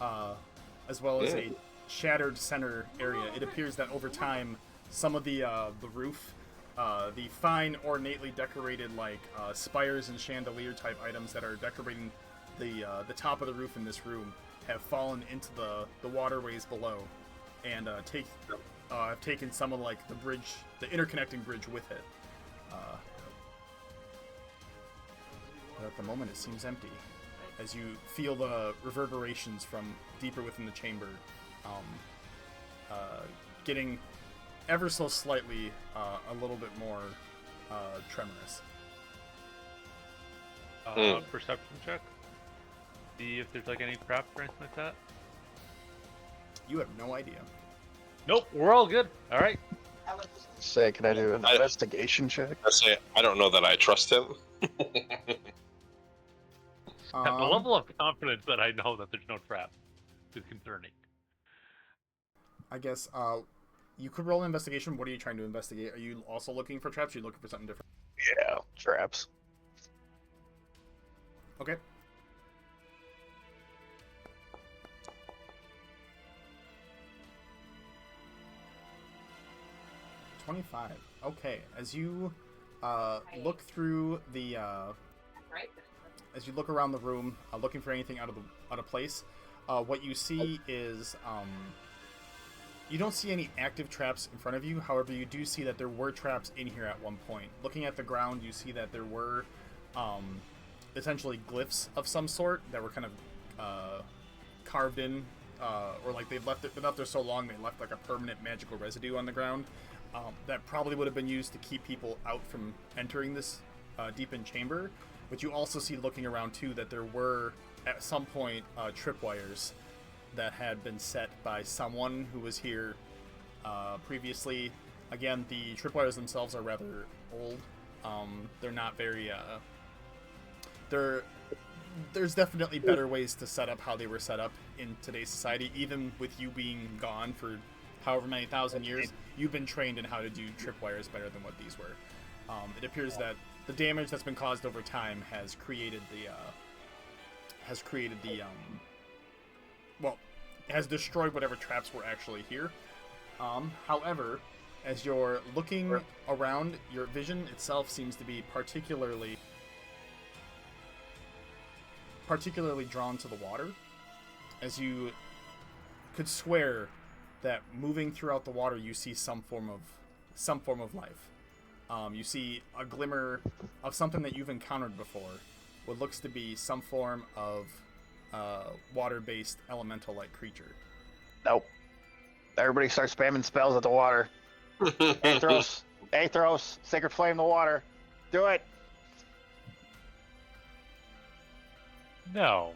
as well as a shattered center area. It appears that over time, some of the roof, the fine, ornately decorated like spires and chandelier type items that are decorating the top of the roof in this room, have fallen into the waterways below, and have taken some of like the bridge, the interconnecting bridge with it. But at the moment, it seems empty, as you feel the reverberations from deeper within the chamber, getting ever so slightly a little bit more tremorous. Perception check. See if there's like any traps or anything like that. You have no idea. Nope, we're all good. All right. Say, can I do an investigation check? I say, I don't know that I trust him. The level of confidence that I know that there's no trap is concerning. I guess you could roll an investigation. What are you trying to investigate? Are you also looking for traps? Or are you looking for something different? Yeah, traps. Okay. $25. Okay, as you look through the as you look around the room, looking for anything out of place, what you see is you don't see any active traps in front of you. However, you do see that there were traps in here at one point. Looking at the ground, you see that there were essentially glyphs of some sort that were kind of carved in, or like they've left it, been up there so long they left like a permanent magical residue on the ground. That probably would have been used to keep people out from entering this deep-in chamber. But you also see, looking around too, that there were at some point tripwires that had been set by someone who was here previously. Again, the tripwires themselves are rather old. They're not very... There's definitely better ways to set up how they were set up in today's society. Even with you being gone for however many thousand years, you've been trained in how to do tripwires better than what these were. It appears that the damage that's been caused over time has created has destroyed whatever traps were actually here. However, as you're looking around, your vision itself seems to be particularly drawn to the water, as you could swear that moving throughout the water you see some form of life. You see a glimmer of something that you've encountered before, what looks to be some form of water-based elemental-like creature. Nope. Everybody starts spamming spells at the water. Aethros, Sacred Flame the water. Do it. No.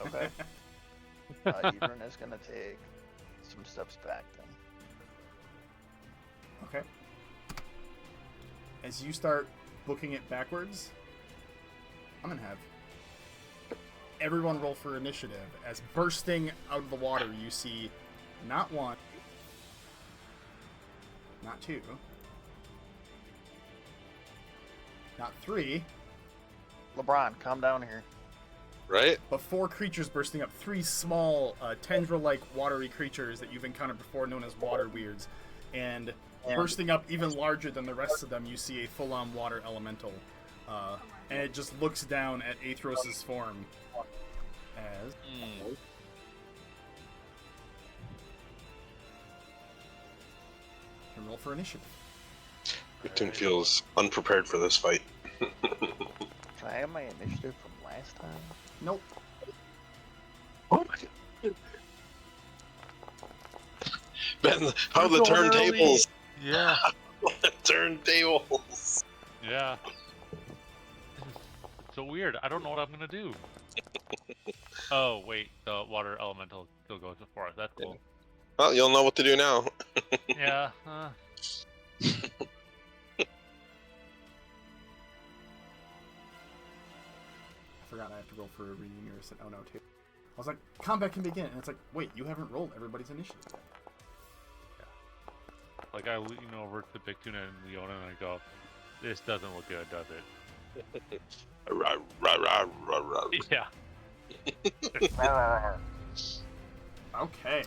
Okay. Hedrun is going to take some steps back then. Okay. As you start booking it backwards, I'm going to have everyone roll for initiative. As bursting out of the water, you see not one, not two, not three. LeBron, calm down here. Right? But 4 creatures bursting up. 3 small, tendril-like watery creatures that you've encountered before, known as water weirds. And bursting up even larger than the rest of them, you see a full-on water elemental. And it just looks down at Aethros' form as... And roll for initiative. Victim feels unprepared for this fight. Can I have my initiative from last time? Nope. Oh my god. Ben, how the turntables? Yeah. Turntables. Yeah. It's so weird. I don't know what I'm gonna do. Oh wait, the water elemental still goes before us. That's cool. Well, you'll know what to do now. Yeah. I forgot I have to roll for a reading nearest. Oh no, too. I was like, combat can begin, and it's like, wait, you haven't rolled everybody's initiative yet. Like I lean over to Big Tuna and Leona and I go, "This doesn't look good, does it?" Rah, rah, rah, rah, rah. Yeah. Okay.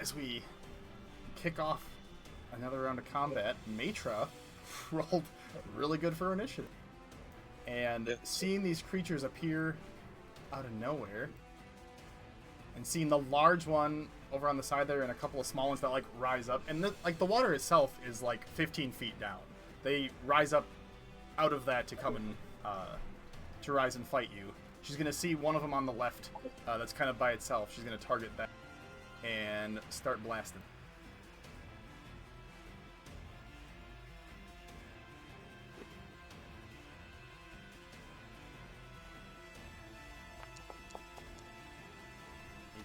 As we kick off another round of combat, Matra rolled really good for her initiative. And seeing these creatures appear out of nowhere, and seeing the large one over on the side there and a couple of small ones that like rise up, and the water itself is like 15 feet down. They rise up out of that to come and to rise and fight you. She's gonna see one of them on the left that's kind of by itself. She's gonna target that and start blasting.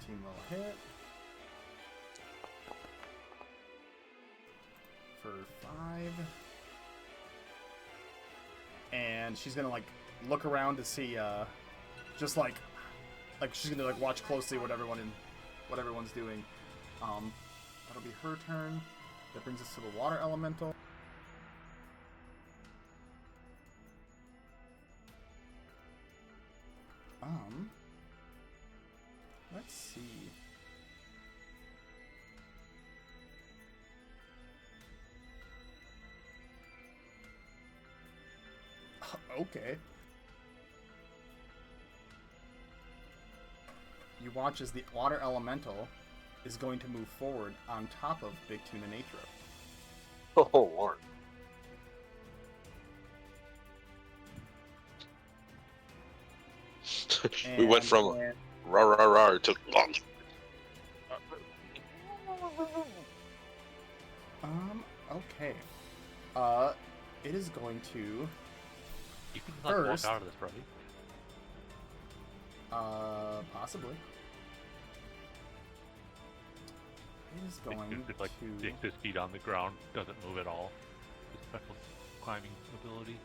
Will hit for 5, and she's gonna like look around to see just like she's gonna like watch closely what everyone's doing. That'll be her turn. That brings us to the water elemental. Let's see. Okay. You watch as the water elemental is going to move forward on top of Big Tuna Natro. Oh, Lord. We went from rah rah rah to okay. It is going to You can like first walk out of this, right? Possibly. It is going It's like to sticks his feet on the ground, doesn't move at all. His special climbing ability.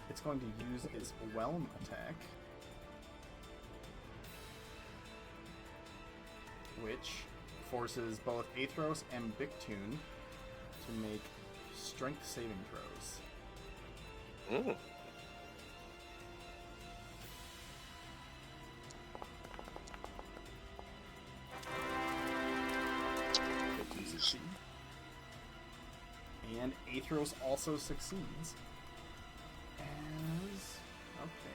It's going to use its whelm attack, which forces both Athros and Bictune to make strength saving throws. Mm. Bictune succeeds. And Athros also succeeds. As... okay.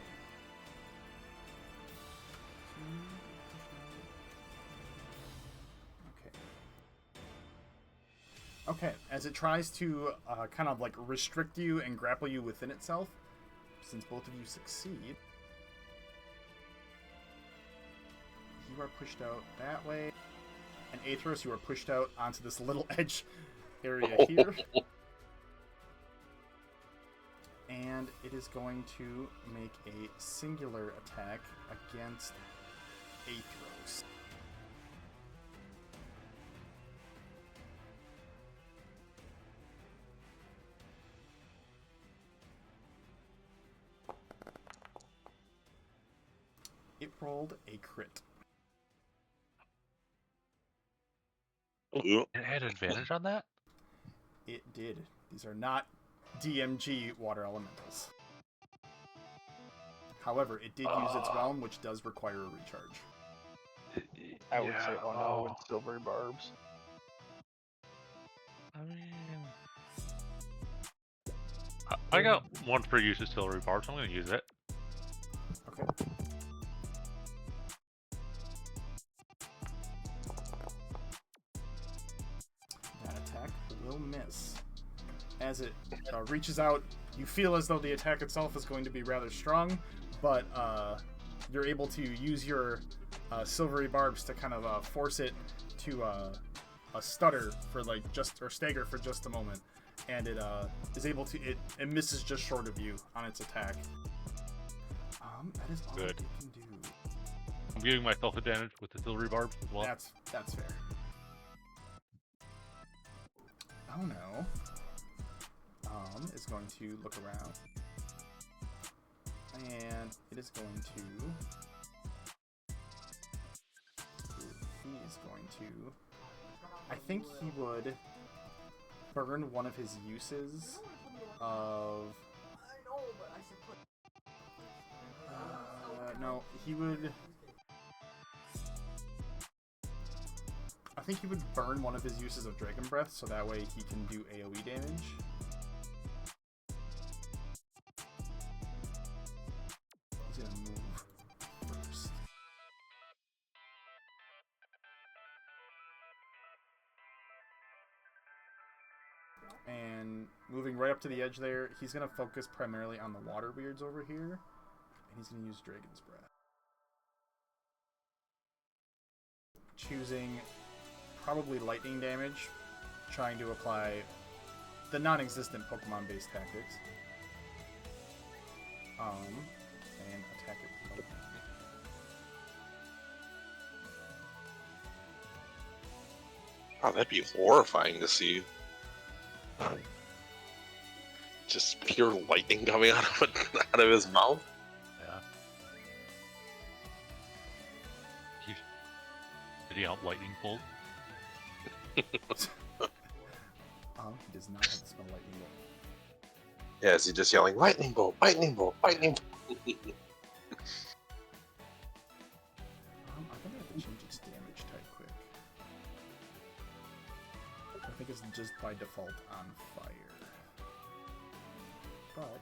Okay, as it tries to kind of like restrict you and grapple you within itself, since both of you succeed, you are pushed out that way, and Athros, you are pushed out onto this little edge area here. And it is going to make a singular attack against Athros. It rolled a crit. Ooh. It had advantage on that? It did. These are not DMG water elementals. However, it did use its realm, which does require a recharge. I would say, oh no, with silvery barbs. I mean, I got one for use of silvery barbs. I'm going to use it. Okay. That attack will miss. As it reaches out, you feel as though the attack itself is going to be rather strong, but you're able to use your silvery barbs to kind of force it to stutter for like or stagger for just a moment, and it is able to it misses just short of you on its attack. That is all Good. it can do. I'm giving myself advantage with the silvery barbs as well. That's fair. Oh no. Is going to look around. And it is going to... He is going to... I think he would burn one of his uses of... no, he would... I think he would burn one of his uses of Dragon Breath, so that way he can do AoE damage. He's gonna move first. And moving right up to the edge there, he's gonna focus primarily on the water weirds over here, and he's gonna use Dragon's Breath. Choosing probably lightning damage, trying to apply the non-existent Pokemon-based tactics. And attack it. Oh, that'd be horrifying to see. Just pure lightning coming out of his mouth. Yeah. Did he out lightning bolt? He does not have to spell lightning bolt. Yeah, is he just yelling, lightning bolt, lightning bolt, lightning bolt? I think I have to change its damage type quick. I think it's just by default on fire. But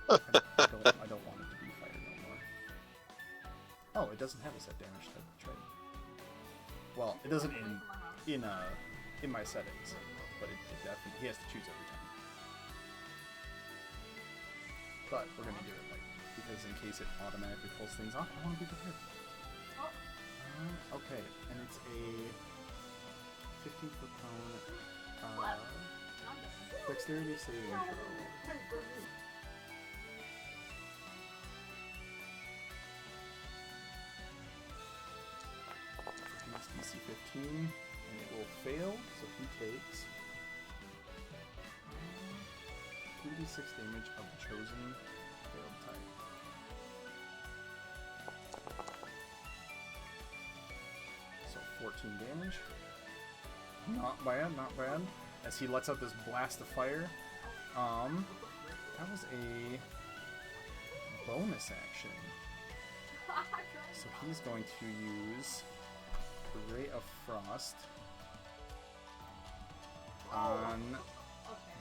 I don't want it to be fire no more. Oh, it doesn't have a set damage type. That's right. Well, it doesn't in my settings, but it definitely he has to choose every time. But we're gonna do it like because in case it automatically pulls things off, I want to be prepared. Okay, and it's a 15-foot cone. Dexterity saving throw. It's DC 15, and it will fail, so he takes 2d6 damage of the chosen failed type. So 14 damage. Not bad, not bad. As he lets out this blast of fire. That was a bonus action. So he's going to use the Ray of Frost on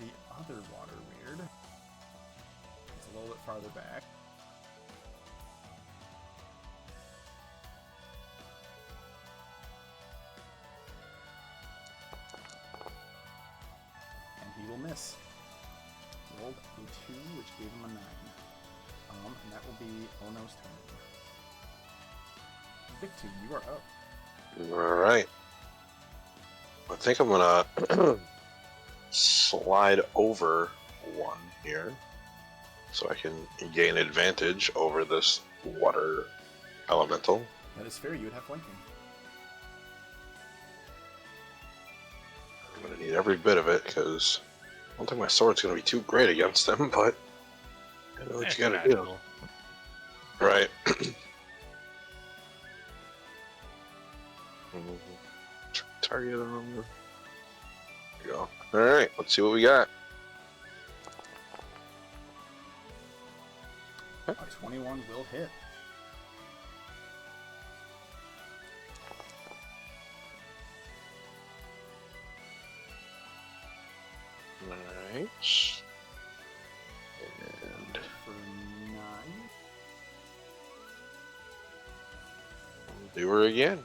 the other water weird. It's a little bit farther back. And he will miss. He rolled a 2, which gave him a 9. And that will be Ono's turn. Victor, you are up. Alright. I think I'm gonna slide over one here so I can gain advantage over this water elemental. That is fair, you would have flanking. I'm gonna need every bit of it because I don't think my sword's gonna be too great against them, but I know what you gotta do. Right. Target on. There we go. Alright, let's see what we got. A 21 will hit. Alright. And For 9. we'll do her again.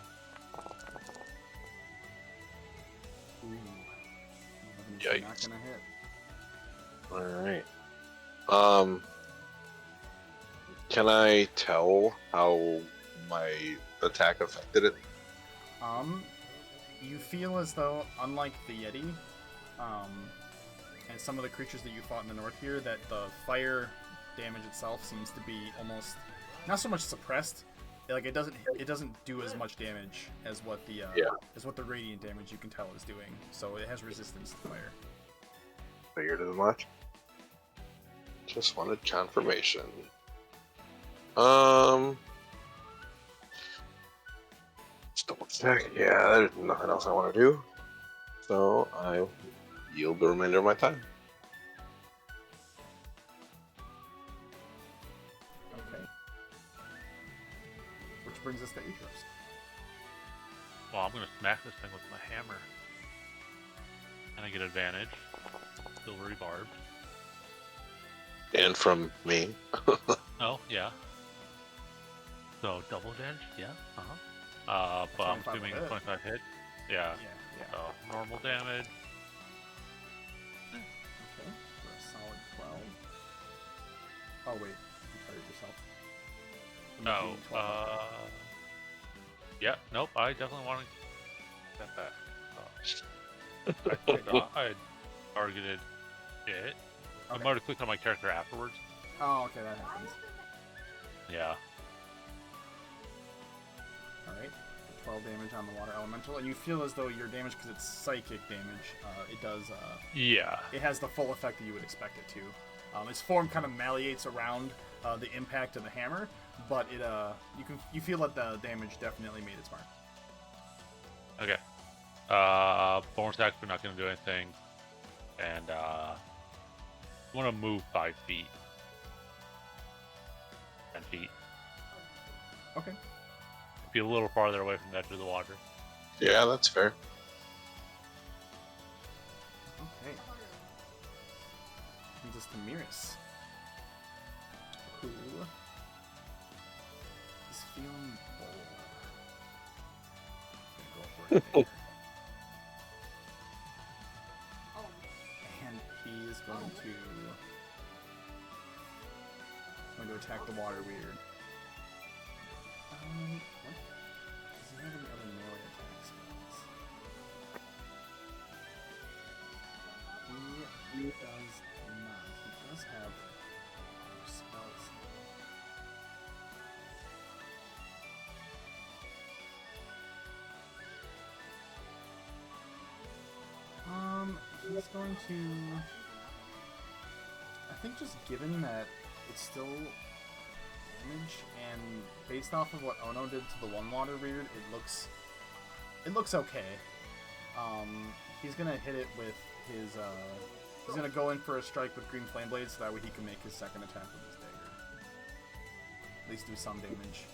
Ooh. 11 is not Yikes. gonna hit. Alright. Can I tell how my attack affected it? You feel as though, unlike the Yeti, and some of the creatures that you fought in the north here, that the fire damage itself seems to be almost not so much suppressed. Like it doesn't do as much damage as what the radiant damage you can tell is doing. So it has resistance to fire. Figured as much. Just wanted confirmation. Just double check. Yeah, there's nothing else I want to do. So I yield the remainder of my time. Okay. Which brings us to Atros. Well, I'm gonna smack this thing with my hammer. And I get advantage. Silvery barbed. And from me. Oh, yeah. So, double advantage? Yeah. But I'm 25 assuming hit. 25 hits? Yeah. Yeah. So, normal damage. Okay. For a solid 12. Oh wait, you fired yourself. I'm Oh, making 12. yeah, nope, I definitely want to get that back. I thought I had targeted it. I Okay. might have clicked on my character afterwards. Oh, okay, that happens. Yeah. Alright, 12 damage on the water elemental, and you feel as though your damage, because it's psychic damage, it does, Yeah. it has the full effect that you would expect it to. Its form kind of malleates around the impact of the hammer, but it, you feel that the damage definitely made its mark. Okay. Bonus attack, we're not going to do anything. And, I want to move 5 feet. 10 feet. Okay. Be a little farther away from the edge of the water. Yeah, that's fair. Okay. Brings us to Miris, who is feeling bold. He's gonna go for it. Oh, And he is going to attack the water weird. What? Does he have any other melee attack spells? He does not. He does have other spells. He's going to... I think just given that it's still damage, and based off of what Ono did to the one water weird, it looks okay. He's gonna hit it with his, he's gonna go in for a strike with Green Flame Blade, so that way he can make his second attack with his dagger. At least do some damage.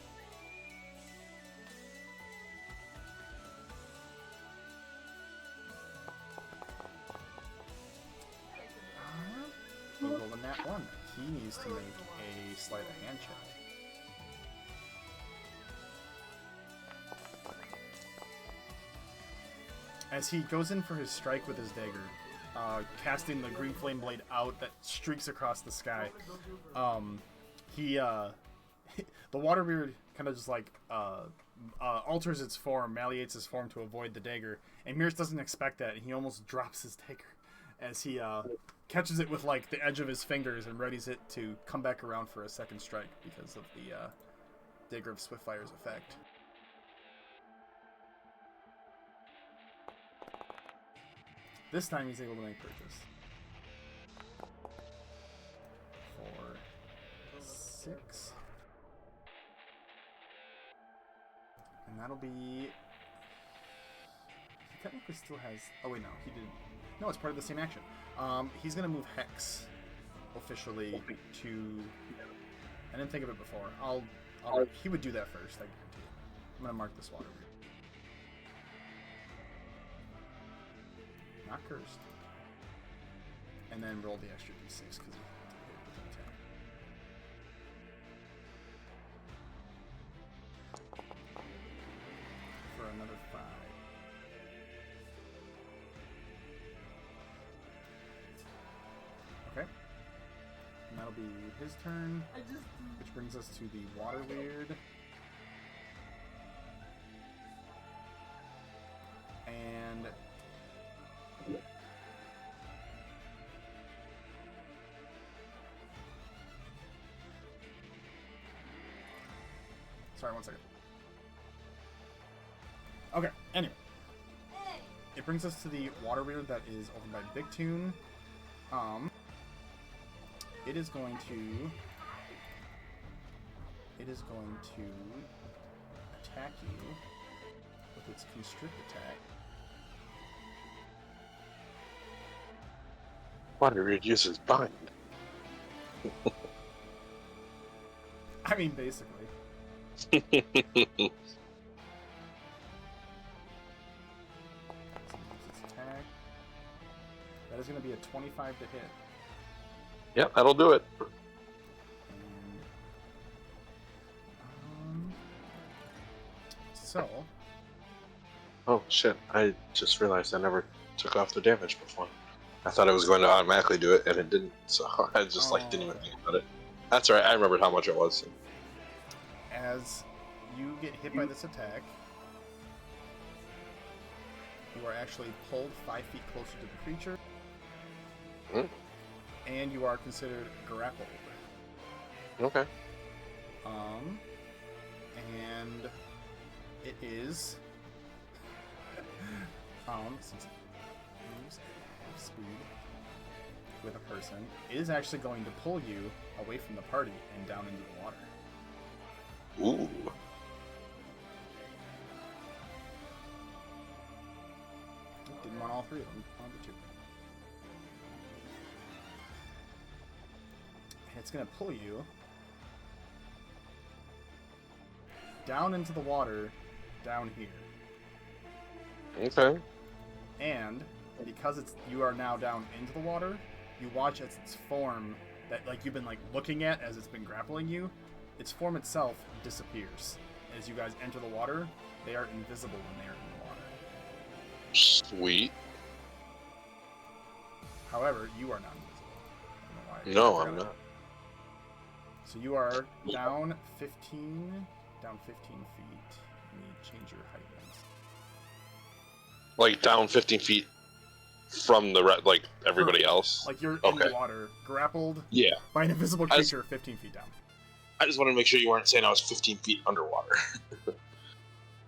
He rolled a nat 1. He needs to make a sleight of hand check. As he goes in for his strike with his dagger, casting the green flame blade out that streaks across the sky, the water weird kind of just like alters its form, malleates his form to avoid the dagger, and Miris doesn't expect that, and he almost drops his dagger as he catches it with like the edge of his fingers and readies it to come back around for a second strike because of the Dagger of Swiftfire's effect. This time he's able to make purchase. 4, 6. And that'll be... He technically still has... Oh wait, no, he didn't. No, it's part of the same action. He's gonna move Hex officially to... I didn't think of it before. He would do that first, I guarantee it. I'm gonna mark this water. Not cursed. And then roll the extra d6 because he hit with an attack. For another 5. Okay. And that'll be his turn, which brings us to the water weird. And Sorry, 1 second. Okay, anyway. It brings us to the water weird that is over by Big Tune. It is going to attack you with its constrict attack. Water weird uses bind. I mean, basically. Its attack. That is going to be a 25 to hit. Yep, that'll do it. And, so, Oh shit! I just realized I never took off the damage before. I thought it was going to automatically do it, and it didn't. So I just didn't even think about it. That's right. I remembered how much it was. as you get hit by this attack, you are actually pulled 5 feet closer to the creature, and you are considered grappled. Okay. And it is, since it moves at half speed with a person, it is actually going to pull you away from the party and down into the water. Ooh. Didn't want all 3 of them, wanted 2. And it's going to pull you down into the water, down here. Okay. And because you are now down into the water, you watch as its form that you've been looking at as it's been grappling you, its form itself disappears. As you guys enter the water, they are invisible when they are in the water. Sweet. However, you are not invisible. I don't know why. No, I'm not. So you are down 15 feet. You need to change your height. Like down 15 feet from the everybody else. Like you're in the water, grappled by an invisible creature 15 feet down. I just wanted to make sure you weren't saying I was 15 feet underwater.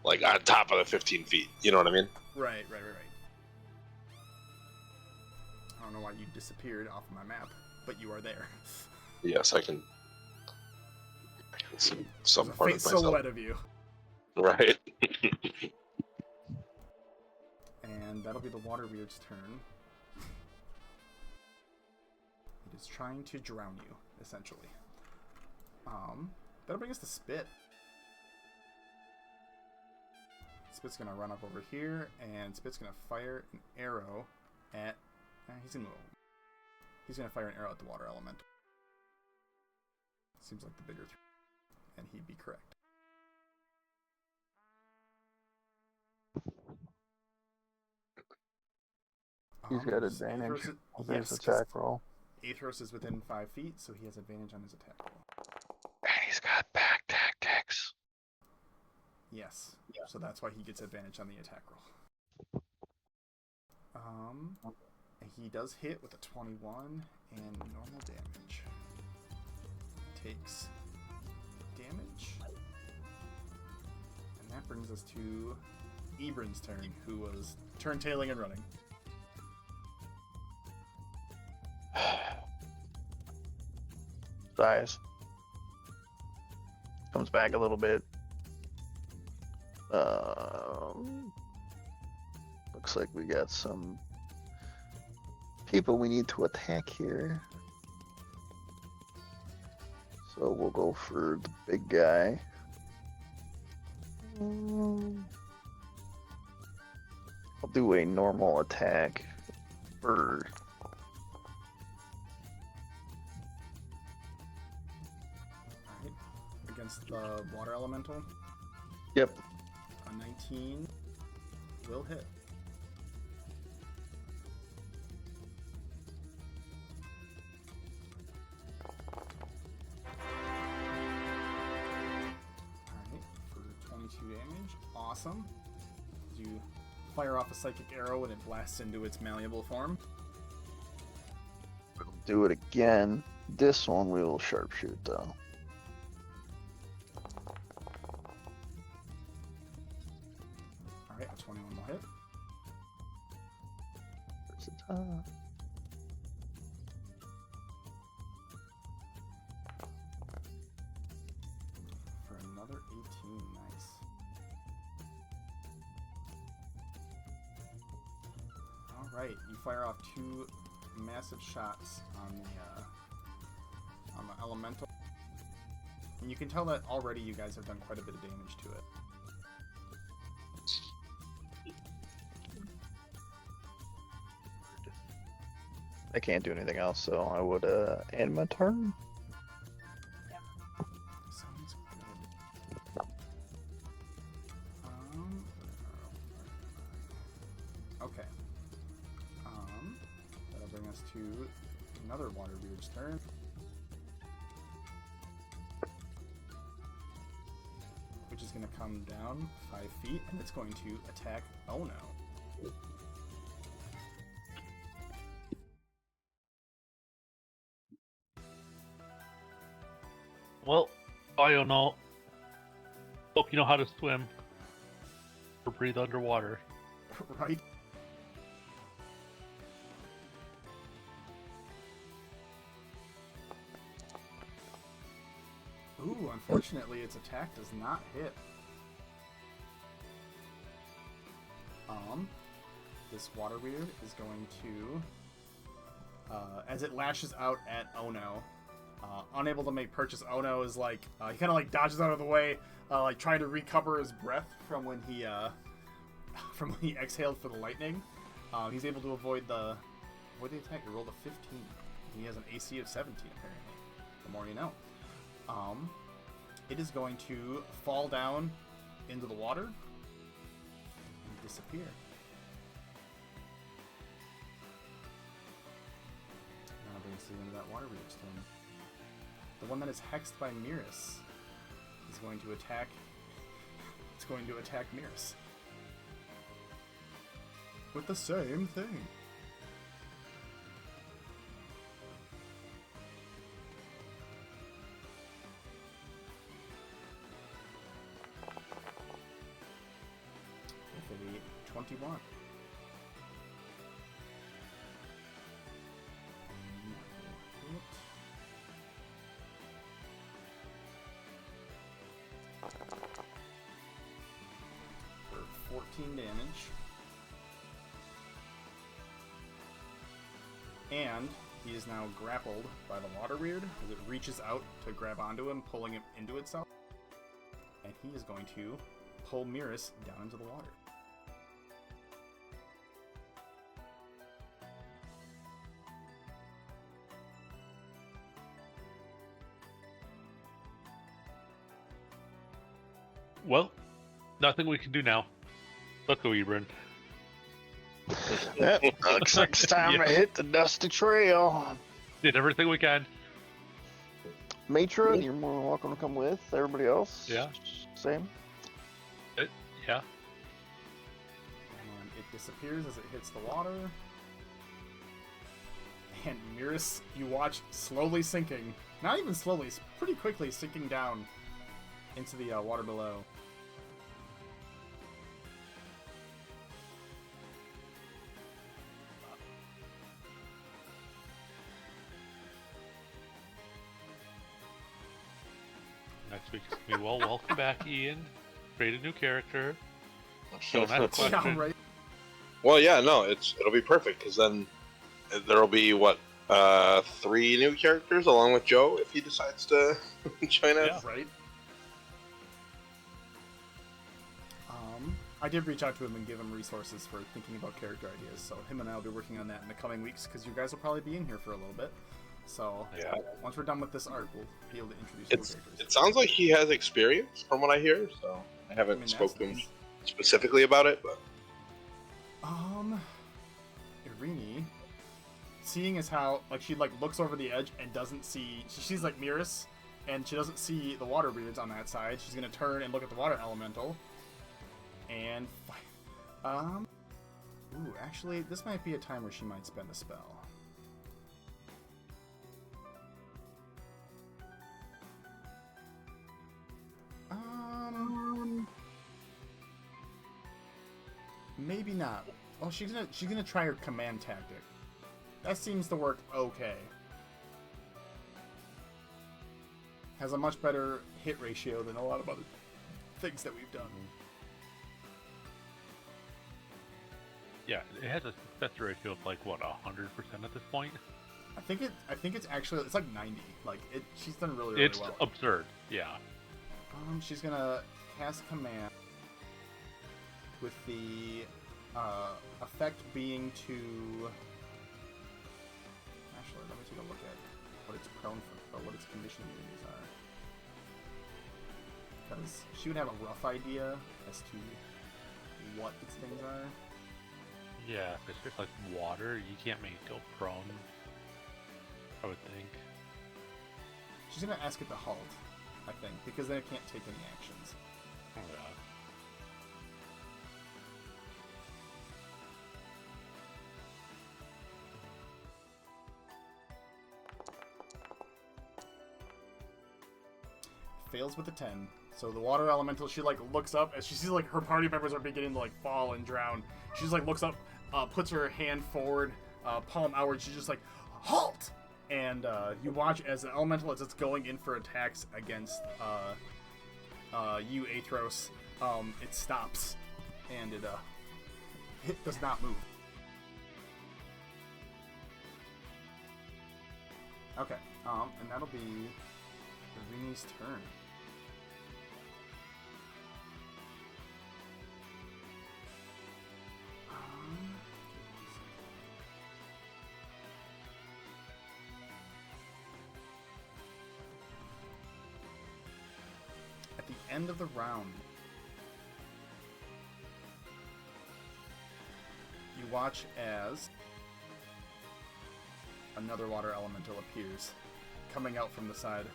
Like on top of the 15 feet. You know what I mean? Right. I don't know why you disappeared off of my map, but you are there. Yes, I can see some There's a part faint of myself. silhouette of you. Right. And that'll be the water weird's turn. It is trying to drown you, essentially. That'll bring us to Spit. Spit's gonna run up over here, and Spit's gonna fire an arrow at. He's gonna fire an arrow at the water elemental. Seems like the bigger threat, and he'd be correct. He's got advantage on his attack roll. Aethros is within 5 feet, so he has advantage on his attack roll. And he's got back tactics. Yes. So that's why he gets advantage on the attack roll. He does hit with a 21 and normal damage. Takes damage. And that brings us to Ebron's turn, who was turn-tailing and running. Size. Comes back a little bit. Looks like we got some people we need to attack here. So we'll go for the big guy. I'll do a normal attack for Alright. Against the water elemental. Yep. A 19 will hit. Alright, for 22 damage. Awesome. You fire off a psychic arrow and it blasts into its malleable form. We'll do it again. This one we will sharpshoot though. For another 18, nice. All right, you fire off 2 massive shots on the elemental, and you can tell that already you guys have done quite a bit of damage to it. I can't do anything else, so I would end my turn. Sounds good. Okay. That'll bring us to another water weird's turn. Which is going to come down 5 feet, and it's going to attack Ono. Well, I don't know. Hope you know how to swim or breathe underwater. Right? Ooh, unfortunately, its attack does not hit. This water weird is going to, as it lashes out at Ono, unable to make purchase. Ono is like, he kind of like dodges out of the way, like trying to recover his breath from when he exhaled for the lightning. He's able to avoid the attack. He rolled a 15. He has an AC of 17 apparently. The more you know. It is going to fall down into the water and disappear. Now brings us to the end of that water weir's turn. The one that is hexed by Mirus is going to attack. It's going to attack Mirus with the same thing. With a 21. For 14 damage. And he is now grappled by the water weird as it reaches out to grab onto him, pulling him into itself. And he is going to pull Mirus down into the water. Well, nothing we can do now. Let's go, Hedrun. Yep, looks like it's time to hit the dusty trail. Did everything we can. Matra, you're more than welcome to come with. Everybody else? Yeah. Same? Yeah. And it disappears as it hits the water. And Mirus, you watch slowly sinking. Not even slowly, it's pretty quickly sinking down into the water below. Next week's gonna be, well, welcome back, Ian. Create a new character. Don't have a question. Yeah, right. Well, yeah, no, it'll be perfect because then there'll be 3 new characters along with Joe if he decides to join us. Yeah, right. I did reach out to him and give him resources for thinking about character ideas, so him and I will be working on that in the coming weeks because you guys will probably be in here for a little bit. So Yeah. once we're done with this arc, we'll be able to introduce new characters. It sounds like he has experience from what I hear, so I haven't I mean, spoken to him nice. specifically about it, but Irini, seeing as how she looks over the edge and doesn't see, she sees Mirus, and she doesn't see the water weirds on that side. She's gonna turn and look at the water elemental, and ooh, actually, this might be a time where she might spend a spell. Maybe not. Well, she's gonna try her command tactic. That seems to work okay. Has a much better hit ratio than a lot of other things that we've done. Yeah, it has a success ratio of like what 100% at this point. I think it's actually it's like 90. Like she's done really It's well. absurd. Yeah. She's gonna cast command with the effect being to. Actually, let me take a look at what it's prone for, or what its conditioning units are. Because she would have a rough idea as to what its things are. Yeah, if it's just like water, you can't make it go prone. I would think. She's gonna ask it to halt, I think, because then it can't take any actions. Oh yeah. Fails with a 10. So the water elemental, she like looks up as she sees like her party members are beginning to like fall and drown. She just like looks up, puts her hand forward, palm outward. She's just like, halt! And you watch as the elemental, as it's going in for attacks against you, Athros, it stops and it does not move. Okay, and that'll be Irini's turn. At the end of the round, you watch as another water elemental appears, coming out from the side.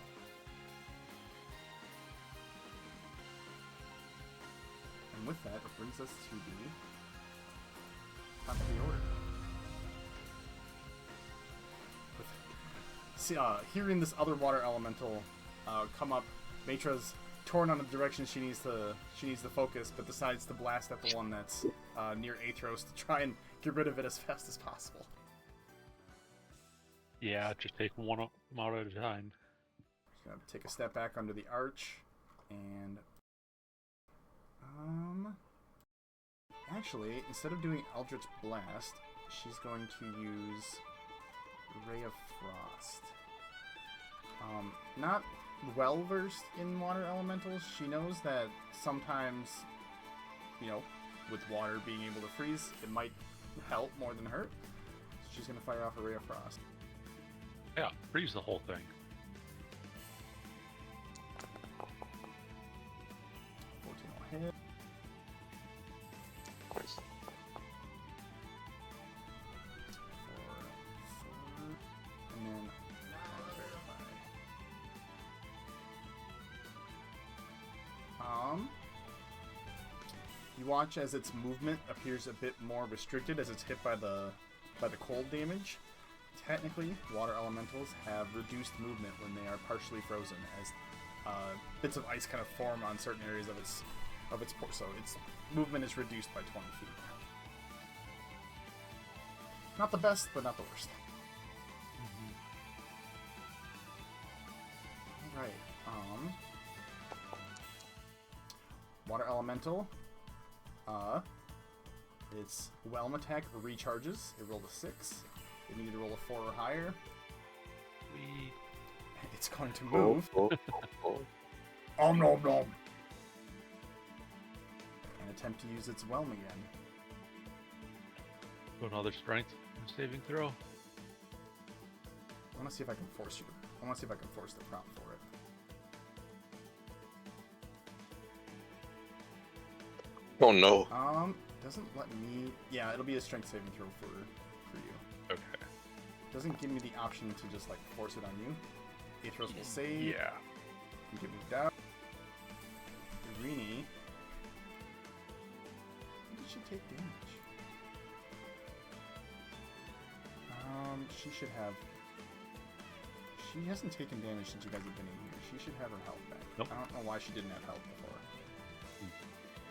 And with that, it brings us to the top of the order. Hearing this other water elemental come up, Matra's torn on the direction she needs to focus, but decides to blast at the one that's near Athros to try and get rid of it as fast as possible. Yeah, just take one out at a time. Just gonna take a step back under the arch, and actually, instead of doing Eldritch Blast, she's going to use Ray of Frost. Not well versed in water elementals. She knows that sometimes, with water being able to freeze, it might help more than hurt. So she's gonna fire off a Ray of Frost. Yeah, freeze the whole thing. 14 will hit. And then you watch as its movement appears a bit more restricted as it's hit by the cold damage. Technically, water elementals have reduced movement when they are partially frozen, as bits of ice kind of form on certain areas of its so its movement is reduced by 20 feet. Not the best, but not the worst. Alright, water elemental, its Whelm attack recharges. It rolled a 6. It needed to roll a 4 or higher. It's going to move. Nom nom. And attempt to use its Whelm again. Another strength saving throw. I want to see if I can force you. I want to see if I can force the prompt for it. Oh no. Doesn't let me. Yeah, it'll be a strength saving throw for you. Okay. Doesn't give me the option to just like force it on you. Athros will save. Yeah. You get moved out. Irini. Did she take damage? She should have. She hasn't taken damage since you guys have been in here. She should have her health back. Nope. I don't know why she didn't have health before.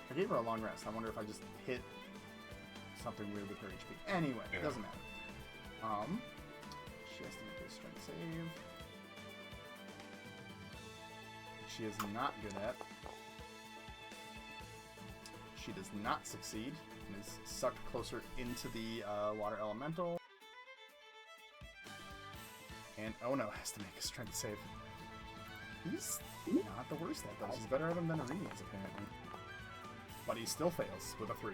I gave her a long rest. I wonder if I just hit something weird with her HP. Anyway, it doesn't matter. She has to make a strength save. She is not good at. She does not succeed and is sucked closer into the water elemental. And Ono has to make a strength save. He's not the worst at those. He's better at them than Arini's, apparently. But he still fails with a 3.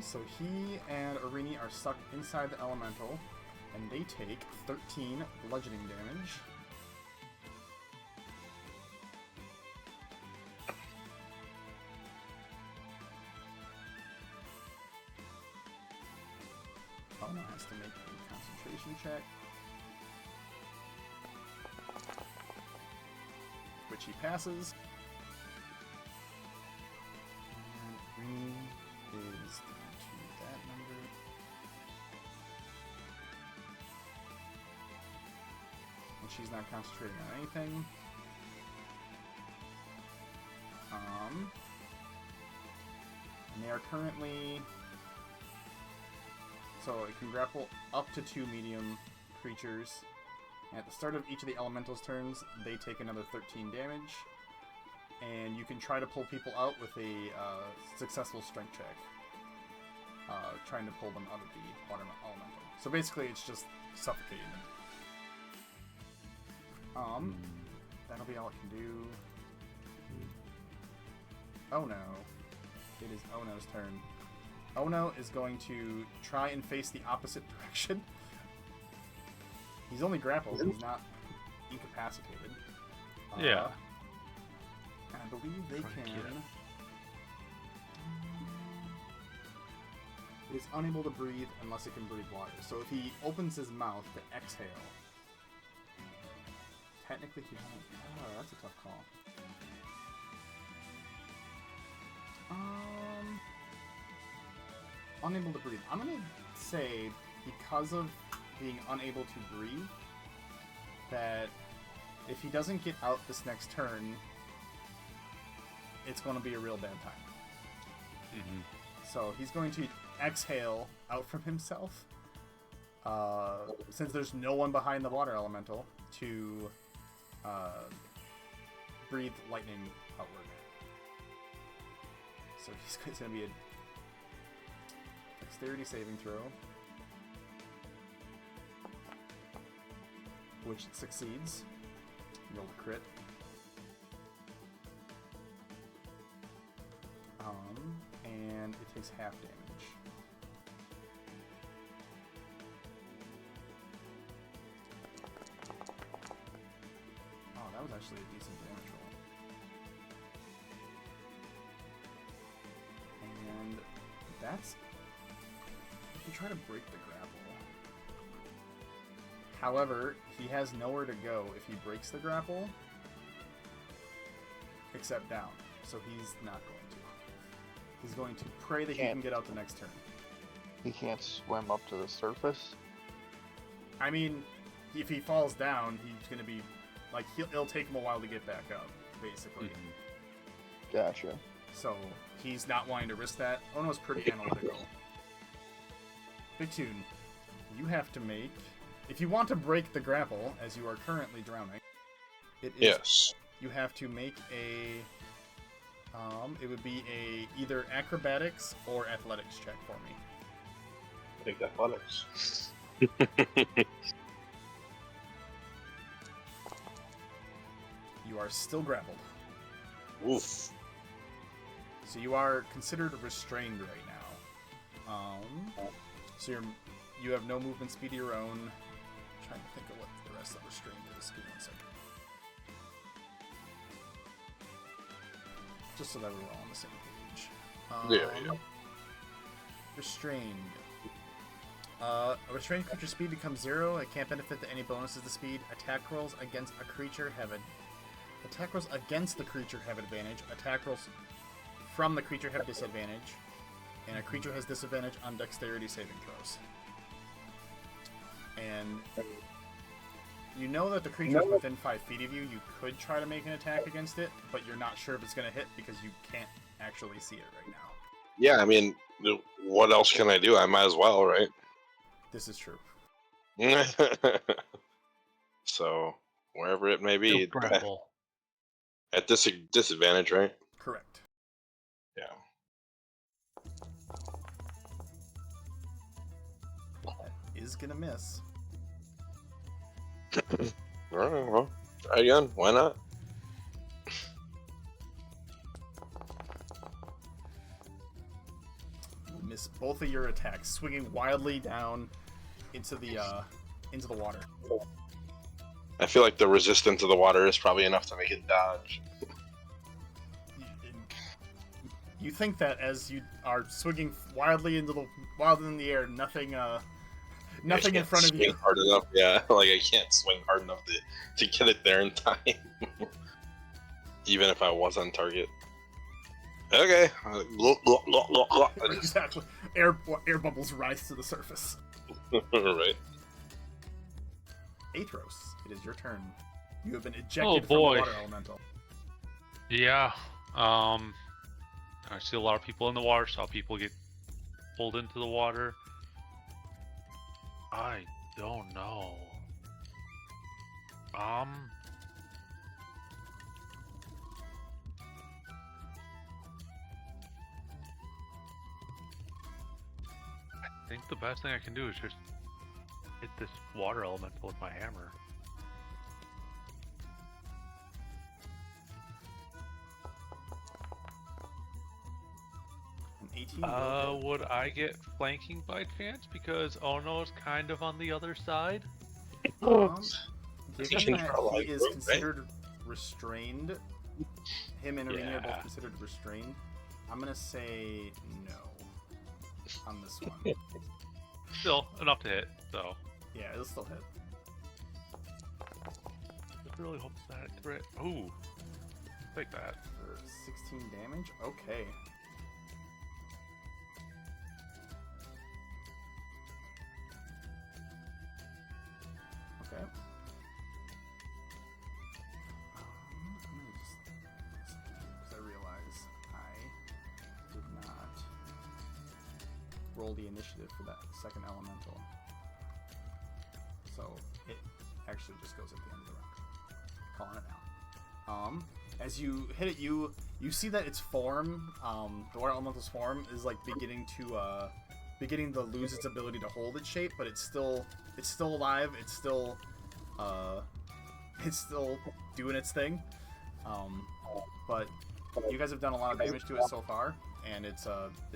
So he and Arini are stuck inside the elemental, and they take 13 bludgeoning damage. Ono has to make a concentration check, which he passes. And Arini is down to that number. And she's not concentrating on anything. And they are currently... So it can grapple up to 2 medium creatures. And at the start of each of the elementals' turns, they take another 13 damage. And you can try to pull people out with a successful strength check. Trying to pull them out of the water elemental. So basically it's just suffocating them. That'll be all it can do. Oh no. It is Ono's turn. Ono is going to try and face the opposite direction. He's only grappled, he's not incapacitated. Yeah. And I believe they can... It is unable to breathe unless it can breathe water. So if he opens his mouth to exhale... Technically he won't... Oh, that's a tough call. Unable to breathe. I'm gonna say, because of being unable to breathe, that if he doesn't get out this next turn, it's going to be a real bad time. So he's going to exhale out from himself, since there's no one behind the water elemental, to breathe lightning outward. So he's going to be a dexterity saving throw, which it succeeds. Roll a crit. And it takes half damage. Oh, that was actually a decent damage roll. And that's... You try to break the grapple. However, he has nowhere to go if he breaks the grapple, except down. So he's not going to. He's going to pray that he can get out the next turn. He can't swim up to the surface? I mean, if he falls down, he's going to be... Like, it'll take him a while to get back up, basically. Gotcha. So, he's not wanting to risk that. Ono's pretty analytical. Big Tune, you have to make... If you want to break the grapple, as you are currently drowning, it is... Yes. You have to make a... it would be a either acrobatics or athletics check for me. I think athletics. You are still grappled. Oof. So you are considered restrained right now. So you have no movement speed of your own. I'm trying to think of what the rest of restrained is. Give me 1 second. Just so that we're all on the same page. Yeah. Restrained. A restrained creature's speed becomes 0. It can't benefit to any bonuses to speed. Attack rolls against a creature have Attack rolls against the creature have advantage. Attack rolls from the creature have disadvantage. And a creature has disadvantage on dexterity saving throws. And you know that the creature is within 5 feet of you. You could try to make an attack against it, but you're not sure if it's going to hit because you can't actually see it right now. Yeah, I mean, what else can I do? I might as well, right? This is true. So wherever it may Still be, grapple. at this disadvantage, right? Correct. Yeah. That is gonna miss. All right, well, try again. Why not? Miss both of your attacks, swinging wildly down into the water. I feel like the resistance of the water is probably enough to make it dodge. You think that as you are swinging wildly in the air, nothing in front of swing you. hard enough. Yeah, like I can't swing hard enough to get it there in time. Even if I was on target. Okay. Exactly. Air bubbles rise to the surface. Right. Athros, it is your turn. You have been ejected from boy. the water elemental. Yeah. I see a lot of people in the water. Saw people get pulled into the water. I don't know. I think the best thing I can do is just hit this water elemental with my hammer. An 18 will hit. Would I get flanking by chance? Because Ono is kind of on the other side. Given that Control he is right? considered restrained, him and Irene are Yeah. both considered restrained, I'm gonna say no on this one. Still enough to hit, so Yeah, it'll still hit. I really hope that crit. Ooh, take that. For 16 damage? Okay. Okay. I'm gonna just because I realize I did not roll the initiative for that second elemental. So it actually just goes at the end of the round. Calling it out. As you hit it, you see that its form, the water elemental's form, is like beginning to lose its ability to hold its shape, but it's still alive. It's still doing its thing. But you guys have done a lot of damage to it so far, and it's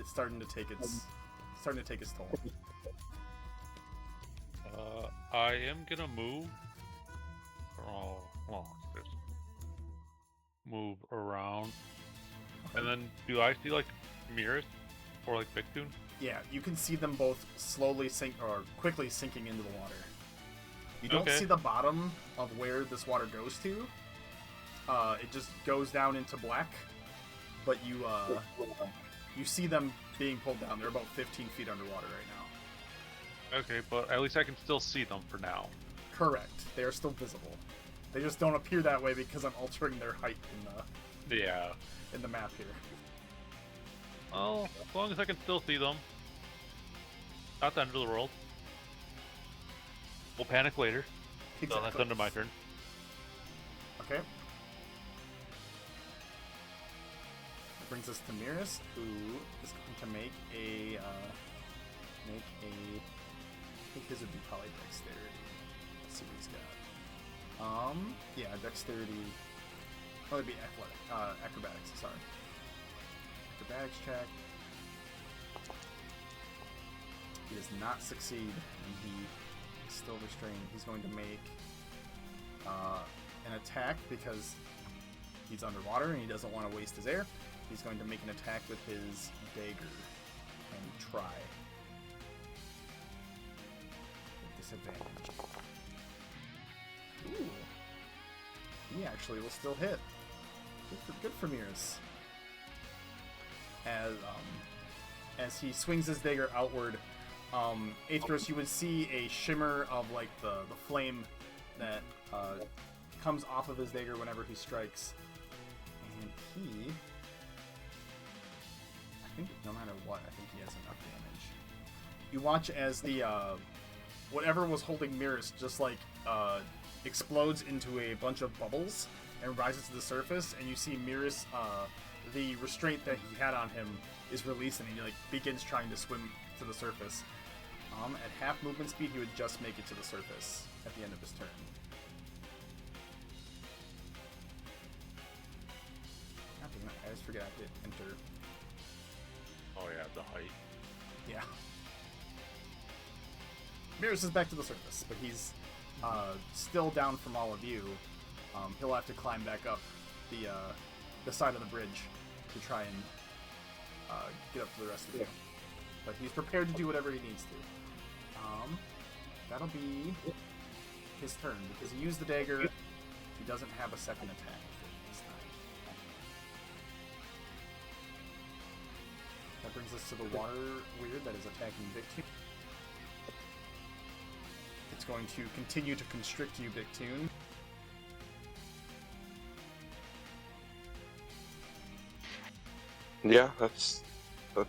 starting to take its toll. I am gonna move. Oh, well, just move around, and then do I see like mirrors or like Victoon? Yeah, you can see them both slowly sink or quickly sinking into the water. You don't Okay. see the bottom of where this water goes to. It just goes down into black, but you see them being pulled down. They're about 15 feet underwater right now. Okay, but at least I can still see them for now. Correct. They are still visible. They just don't appear that way because I'm altering their height Yeah. in the map here. Well, as long as I can still see them. Not the end of the world. We'll panic later. So that's under my turn. Okay. That brings us to Miras, who is going to make a I think his would be probably dexterity. Let's see what he's got. Yeah, dexterity. Probably be acrobatics. Sorry. Acrobatics check. He does not succeed, and he is still restrained. He's going to make an attack because he's underwater and he doesn't want to waste his air. He's going to make an attack with his dagger and try. With disadvantage. Ooh. He actually will still hit. Good for Miras. As he swings his dagger outward, Aethros, you would see a shimmer of like the flame that comes off of his dagger whenever he strikes, and he think no matter what, I think he has enough damage. You watch as the whatever was holding Mirrors just like explodes into a bunch of bubbles and rises to the surface, and you see Mirrors, the restraint that he had on him is released, and he like begins trying to swim to the surface. At half movement speed, he would just make it to the surface at the end of his turn. God damn it, I just forgot I did enter. Oh yeah, the height. Yeah. Mirrors is back to the surface, but he's still down from all of you. He'll have to climb back up the side of the bridge to try and get up to the rest of you. But he's prepared to do whatever he needs to. That'll be his turn, because he used the dagger. He doesn't have a second attack this time. That brings us to the water weird that is attacking Victoon. It's going to continue to constrict you, Victoon. Yeah, that's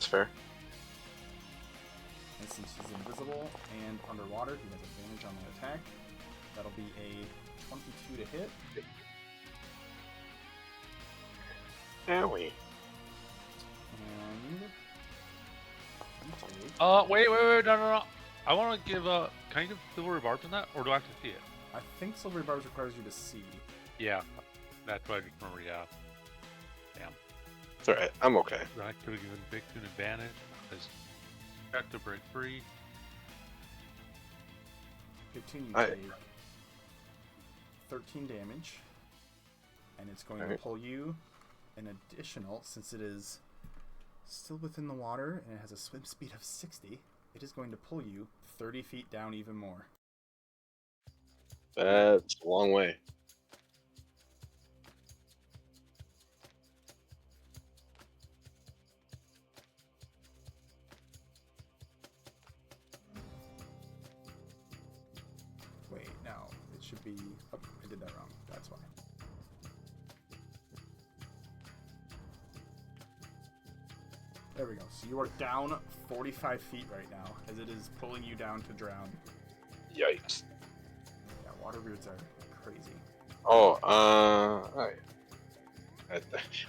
fair. And since he's invisible and underwater, he has advantage on that attack. That'll be a 22 to hit. Owie. And you take... Wait, no. I want to give, can I give silver barbs on that, or do I have to see it? I think Silvery Barbs requires you to see. Yeah, that's what I just remember, yeah. Damn. It's alright, I'm okay. I could have given Victoon advantage, because check to break free. Victoon, you I- take 13 damage. And it's going to Alright. pull you an additional, since it is still within the water and it has a swim speed of 60, it is going to pull you 30 feet down even more. That's a long way. Wait, no, it should be... Oh, I did that wrong. That's why. There we go. So you are down 45 feet right now, as it is pulling you down to drown. Yikes. Yeah, water weirds are crazy. Oh, I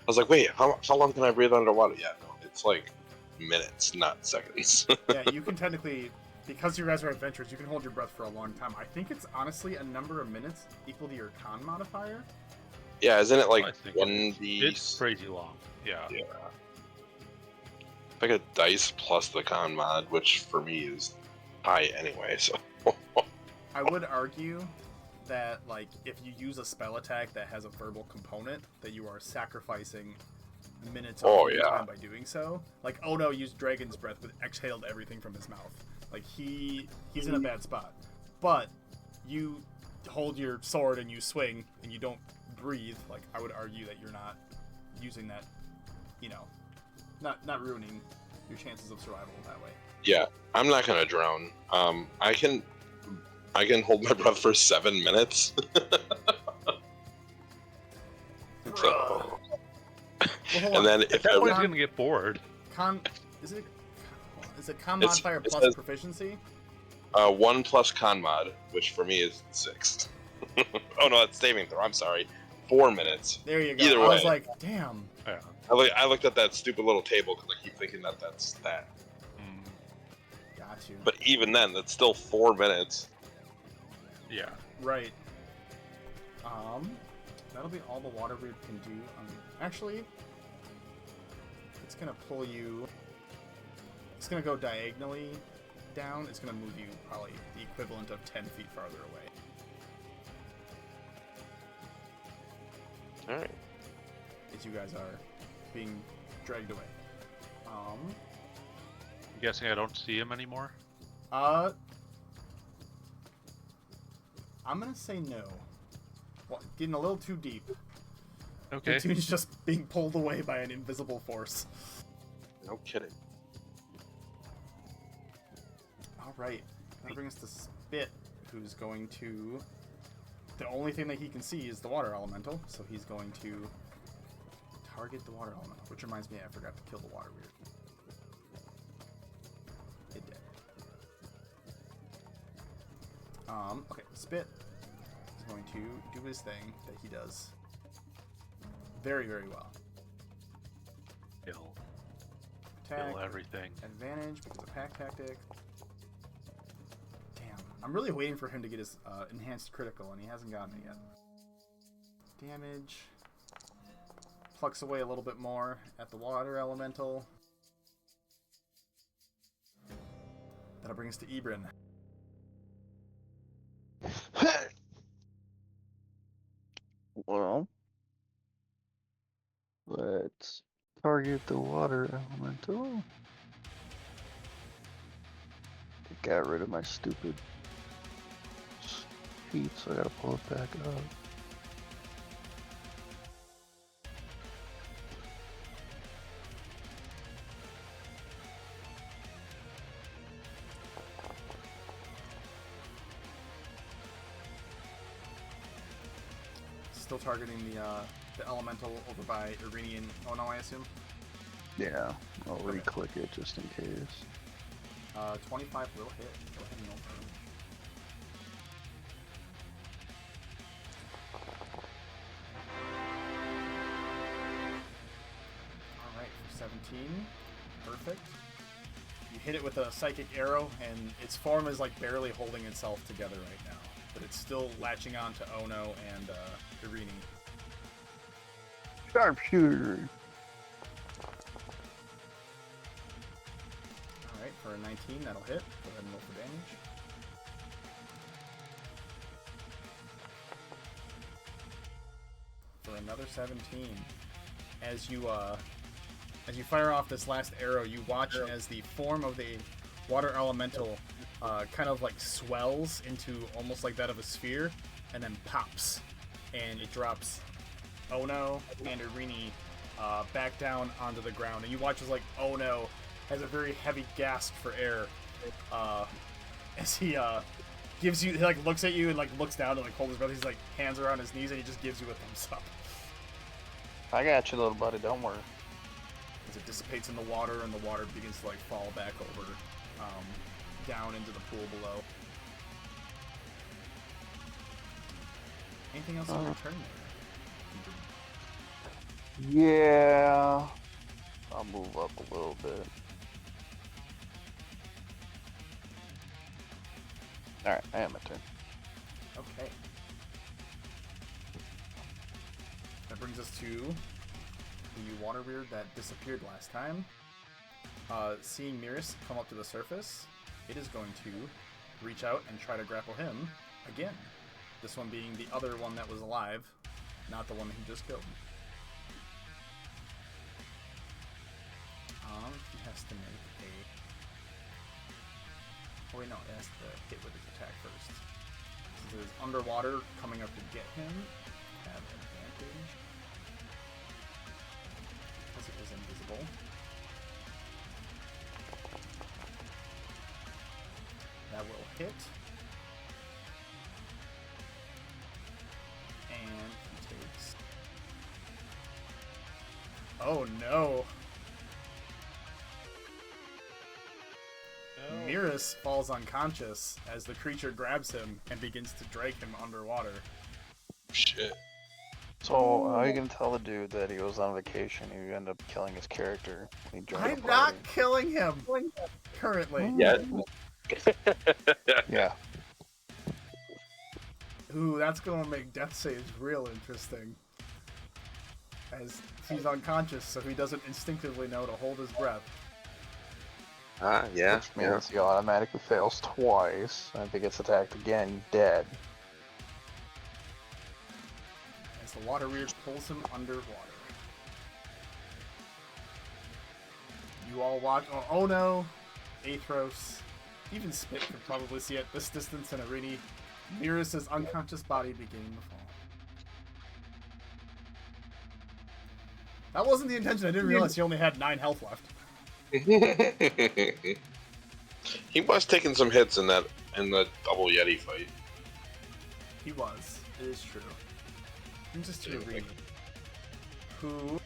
was like, wait, how long can I breathe underwater? Yeah, no, it's like minutes, not seconds. Yeah, you can technically, because you guys are adventurers, you can hold your breath for a long time. I think it's honestly a number of minutes equal to your con modifier. Yeah, isn't it I like think 1d? It's crazy long, yeah. Yeah. It's like a dice plus the con mod, which for me is high anyway, so. I would argue that, like, if you use a spell attack that has a verbal component, that you are sacrificing minutes of your time by doing so. Like, Ono used Dragon's Breath, but exhaled everything from his mouth. Like, he's in a bad spot. But you hold your sword and you swing and you don't breathe. Like, I would argue that you're not using that, you know, not ruining your chances of survival that way. Yeah, I'm not gonna drown. I can hold my breath for 7 minutes. So, Well, hold on. and then if Everyone's I, gonna get bored. Is it con It's- modifier it plus says- proficiency? 1 plus con mod, which for me is 6. Oh no, that's saving throw. I'm sorry. 4 minutes. There you go. Either I was way. like, damn. Yeah. I looked at that stupid little table because I keep thinking that that's that. Got you. But even then, that's still 4 minutes. Yeah. Right. That'll be all the water weird can do. Actually, it's gonna pull you. It's gonna go diagonally down. It's gonna move you probably the equivalent of 10 feet farther away. All right. As you guys are being dragged away. I'm guessing I don't see him anymore. I'm gonna say no. Well, getting a little too deep. Okay. Neptune's just being pulled away by an invisible force. No kidding. Alright, that brings us to Spit, who's going to... The only thing that he can see is the water elemental, so he's going to target the water elemental. Which reminds me, I forgot to kill the water weird. Okay, Spit is going to do his thing that he does very, very well. Kill Attack, everything. advantage because of pack tactic. Damn, I'm really waiting for him to get his enhanced critical, and he hasn't gotten it yet. Damage. Plucks away a little bit more at the water elemental. That'll bring us to Ebrin. Well, let's target the water elemental. Got rid of my stupid feet, so I gotta pull it back up. Still targeting the elemental over by Iranian. Oh no, I assume. Yeah, I'll re-click it just in case. 25 will hit. Go ahead and roll for him. Alright, for 17. Perfect. You hit it with a psychic arrow, and its form is like barely holding itself together right now. But it's still latching on to Ono and Irini. Sharpshooter! Alright, for a 19, that'll hit. Go ahead and roll for damage. For another 17. As you fire off this last arrow, you watch as the form of the water elemental kind of like swells into almost like that of a sphere, and then pops, and it drops Ono and Irini back down onto the ground, and you watch as like Ono has a very heavy gasp for air as he gives you, he like looks at you and like looks down and like holds his breath. He's like hands around his knees and he just gives you a thumbs up. I got you, little buddy, don't worry. As it dissipates in the water and the water begins to like fall back over down into the pool below. Anything else on your turn there? Yeah, I'll move up a little bit. Alright, I am my turn. Okay. That brings us to the water weird that disappeared last time. Seeing Miris come up to the surface, it is going to reach out and try to grapple him again. This one being the other one that was alive, not the one that he just killed. He has to make a... Oh wait, no, it has to hit with his attack first. Since it is underwater, coming up to get him, have advantage. Because it was invisible. That will hit. And he takes... Oh no! Miris falls unconscious as the creature grabs him and begins to drag him underwater. Shit. So, how are you gonna tell the dude that he was on vacation? He ended up killing his character. He joined I'm the not party. killing him currently. Yeah. Yeah. Ooh, that's gonna make death saves real interesting. As he's unconscious, so he doesn't instinctively know to hold his breath. Yeah. Which means he automatically fails twice. And if he gets attacked again, he's dead. As the water weird pulls him underwater. You all watch. Oh no! Athros. Even Spit could probably see at this distance in Irini. Miris' unconscious body beginning to fall. That wasn't the intention. I didn't realize he only had 9 health left. He was taking some hits in the double Yeti fight. He was. It is true. And just to Irini, who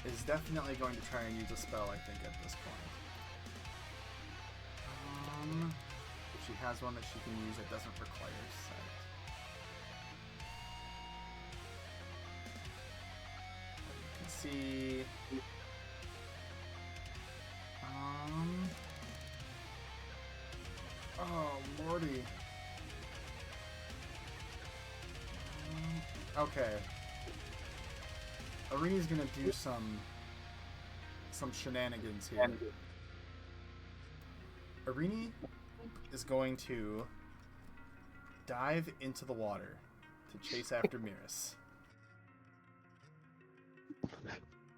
is definitely going to try and use a spell, I think, at this point. she has one that she can use that doesn't require sight. You can see. Oh, Lordy. Okay. Arini's gonna do some shenanigans here. Arini is going to dive into the water to chase after Miris.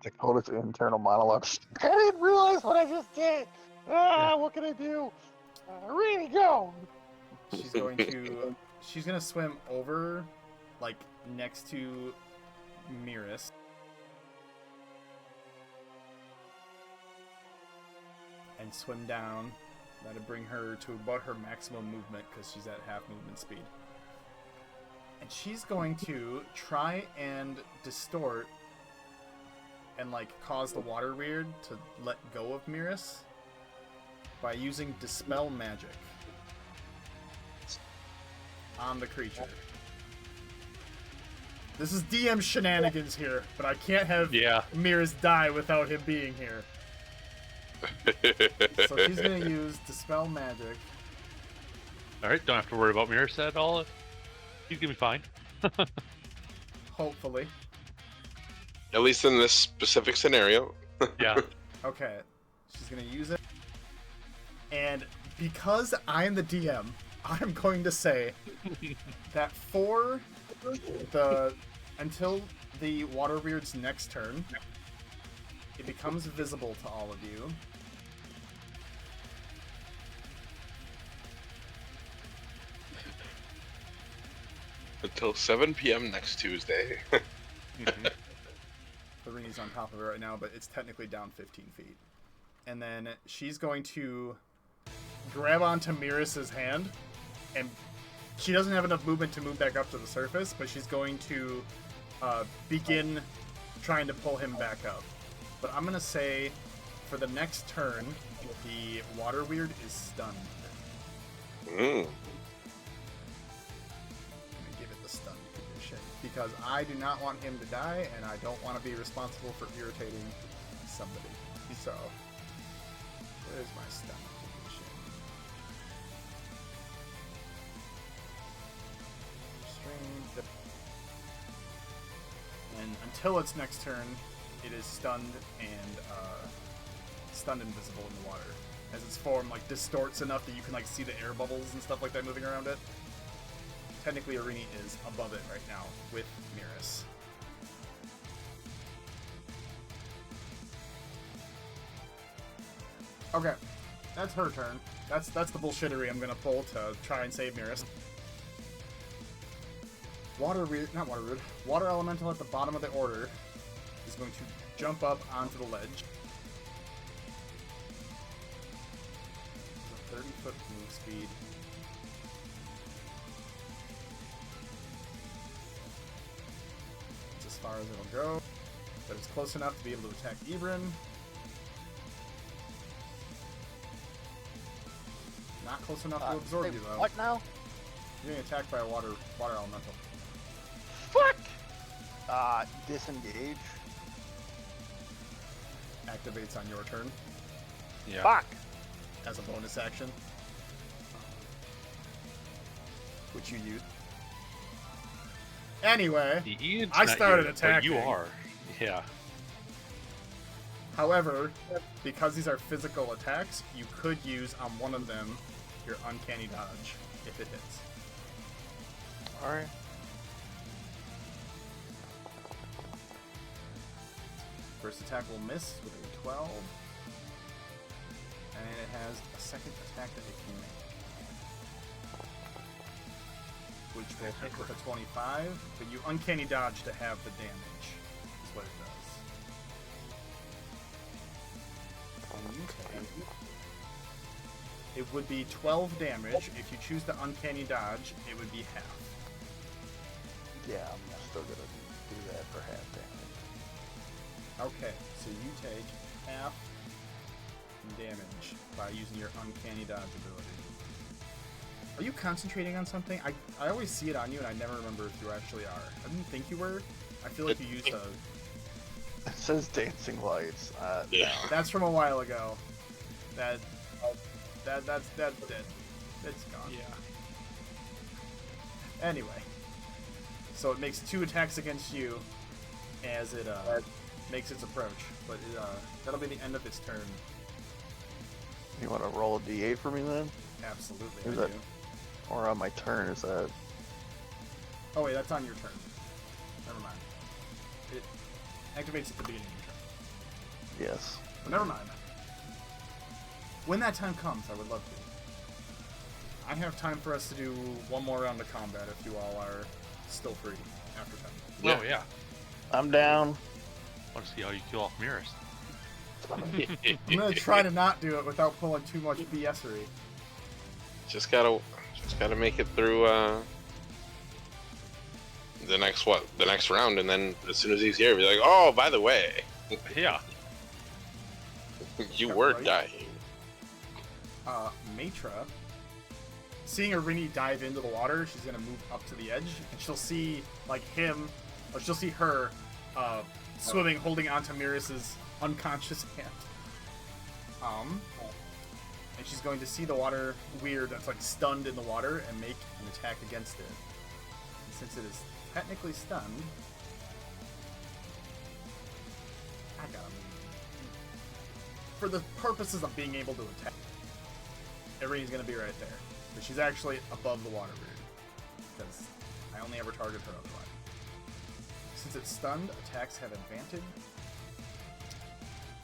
Dakota's internal monologue. I didn't realize what I just did. What can I do? Really go. She's gonna swim over, like next to Miris. And swim down. That'll bring her to about her maximum movement because she's at half movement speed. And she's going to try and distort and like cause the water weird to let go of Miris by using Dispel Magic on the creature. This is DM shenanigans here, but I can't have Miris die without him being here. So she's gonna use Dispel Magic. Alright, don't have to worry about Miris at all. He's gonna be fine. Hopefully. At least in this specific scenario. Yeah. Okay. She's gonna use it. And because I am the DM, I'm going to say that for until the Water Weird's next turn, it becomes visible to all of you. Until 7 p.m. next Tuesday. Arini's on top of it right now, but it's technically down 15 feet. And then she's going to grab onto Miris's hand, and she doesn't have enough movement to move back up to the surface, but she's going to begin trying to pull him back up. But I'm going to say, for the next turn, the Water Weird is stunned. Mm. Because I do not want him to die, and I don't want to be responsible for irritating somebody. So, there's my stun condition. Restrained. And until its next turn, it is stunned and invisible in the water. As its form like distorts enough that you can like see the air bubbles and stuff like that moving around it. Technically, Arini is above it right now with Miris. Okay, that's her turn. That's the bullshittery I'm gonna pull to try and save Miris. Water Elemental at the bottom of the order is going to jump up onto the ledge. It's a 30-foot move speed. As far as it'll go, but it's close enough to be able to attack Hedrun. Not close enough to absorb you though. What now? You're getting attacked by a water elemental. Fuck! Disengage. Activates on your turn Yeah. Fuck! as a bonus action, which you use. Anyway, I started attacking. You are. Yeah. However, because these are physical attacks, you could use on one of them your Uncanny Dodge if it hits. Alright. First attack will miss with a 12. And it has a second attack that it can make. Which will hit with a 25, but you Uncanny Dodge to have the damage, is what it does. And you take... It would be 12 damage. If you choose the Uncanny Dodge, it would be half. Yeah, I'm still gonna do that for half damage. Okay, so you take half damage by using your Uncanny Dodge ability. Are you concentrating on something? I always see it on you, and I never remember if you actually are. I didn't think you were. I feel like you used a... It says dancing lights. Yeah. That's from a while ago. That's dead. It's gone. Yeah. Anyway. So it makes 2 attacks against you as it makes its approach. But that'll be the end of its turn. You want to roll a d8 for me then? Absolutely, Is I that- do. Or on my turn, is that... Oh wait, that's on your turn. Never mind. It activates at the beginning of your turn. Yes. But never mind. When that time comes, I would love to. I have time for us to do one more round of combat if you all are still free after 10. Oh yeah. I'm down. I want to see how you kill off Mirrors. I'm gonna try to not do it without pulling too much BS-ery. Just gotta make it through the next round, and then as soon as he's here, be like, oh, by the way, Yeah. you were Right. dying. Matra, seeing Irini dive into the water, she's gonna move up to the edge, and she'll see like him, or she'll see her swimming, holding onto Miris's unconscious hand. And she's going to see the water weird that's like stunned in the water and make an attack against it. And since it is technically stunned, I got him. For the purposes of being able to attack, Irini's going to be right there. But she's actually above the water weird, because I only ever target her otherwise. Since it's stunned, attacks have advantage.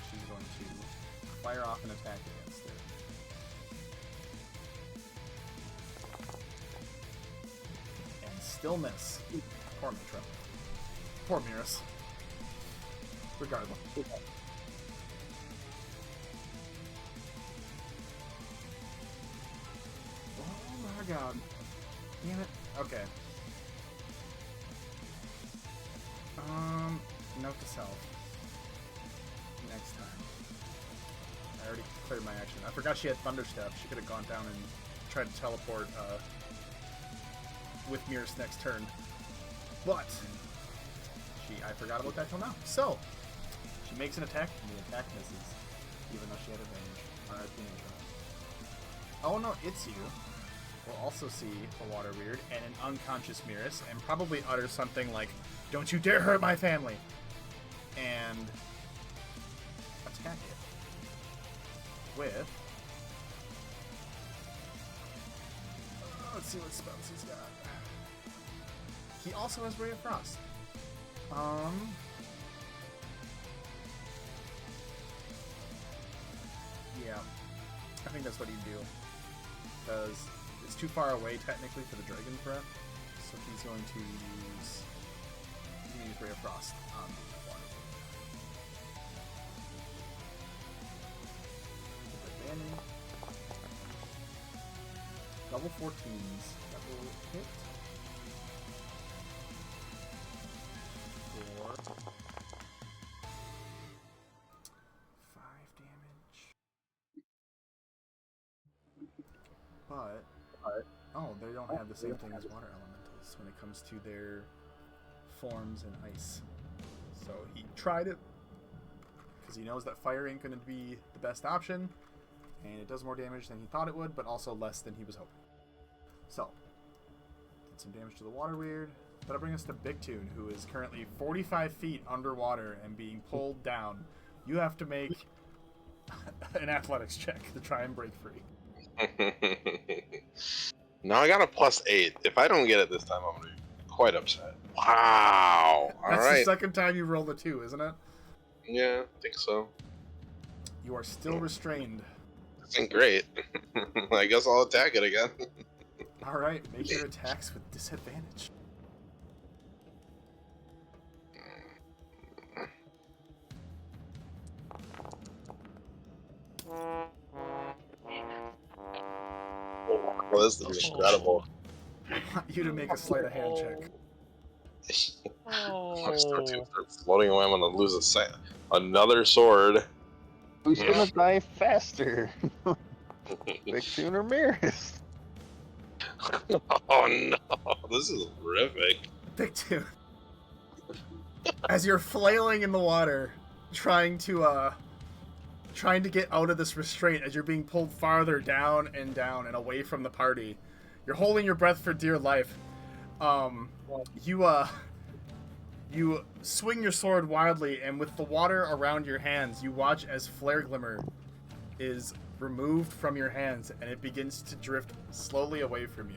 She's going to fire off an attack against it. And still miss. Poor Mitra. Poor Miris. Regardless. Oh my god. Damn it. Okay. Note to self. Next time. I already cleared my action. I forgot she had Thunder Step. She could have gone down and tried to teleport with Mirror's next turn. But I forgot about that till now. So she makes an attack and the attack misses. Even though she had advantage on our teenage round. Oh no, it's you. We'll also see a water weird and an unconscious Mirrors and probably utter something like, "Don't you dare hurt my family!" And attack it with... let's see what spells he's got. He also has Ray of Frost. Yeah. I think that's what he'd do. Because it's too far away, technically, for the Dragon Breath. So he's going to use... Ray of Frost on the water. Advantage. Double 14s. Double hit. For 5 damage. But oh, they don't have the same thing as water elementals when it comes to their forms and ice. So he tried it because he knows that fire ain't going to be the best option, and it does more damage than he thought it would, but also less than he was hoping. So did some damage to the water weird. That'll bring us to Big Tune, who is currently 45 feet underwater and being pulled down. You have to make an athletics check to try and break free. Now I got a +8. If I don't get it this time, I'm gonna be quite upset. Wow. All That's right. the second time you rolled a 2, isn't it? Yeah, I think so. You are still restrained. This ain't great. I guess I'll attack it again. Alright, make your attacks with disadvantage. Well, this is incredible. I want you to make a sleight of hand check. I'm start floating away. I'm gonna lose another sword. Who's gonna die faster? Big Tune or Mirrors? Oh no, this is horrific. Big Two. As you're flailing in the water, trying to get out of this restraint, as you're being pulled farther down and away from the party, you're holding your breath for dear life. You swing your sword wildly, and with the water around your hands, you watch as Flare Glimmer is removed from your hands, and it begins to drift slowly away from you.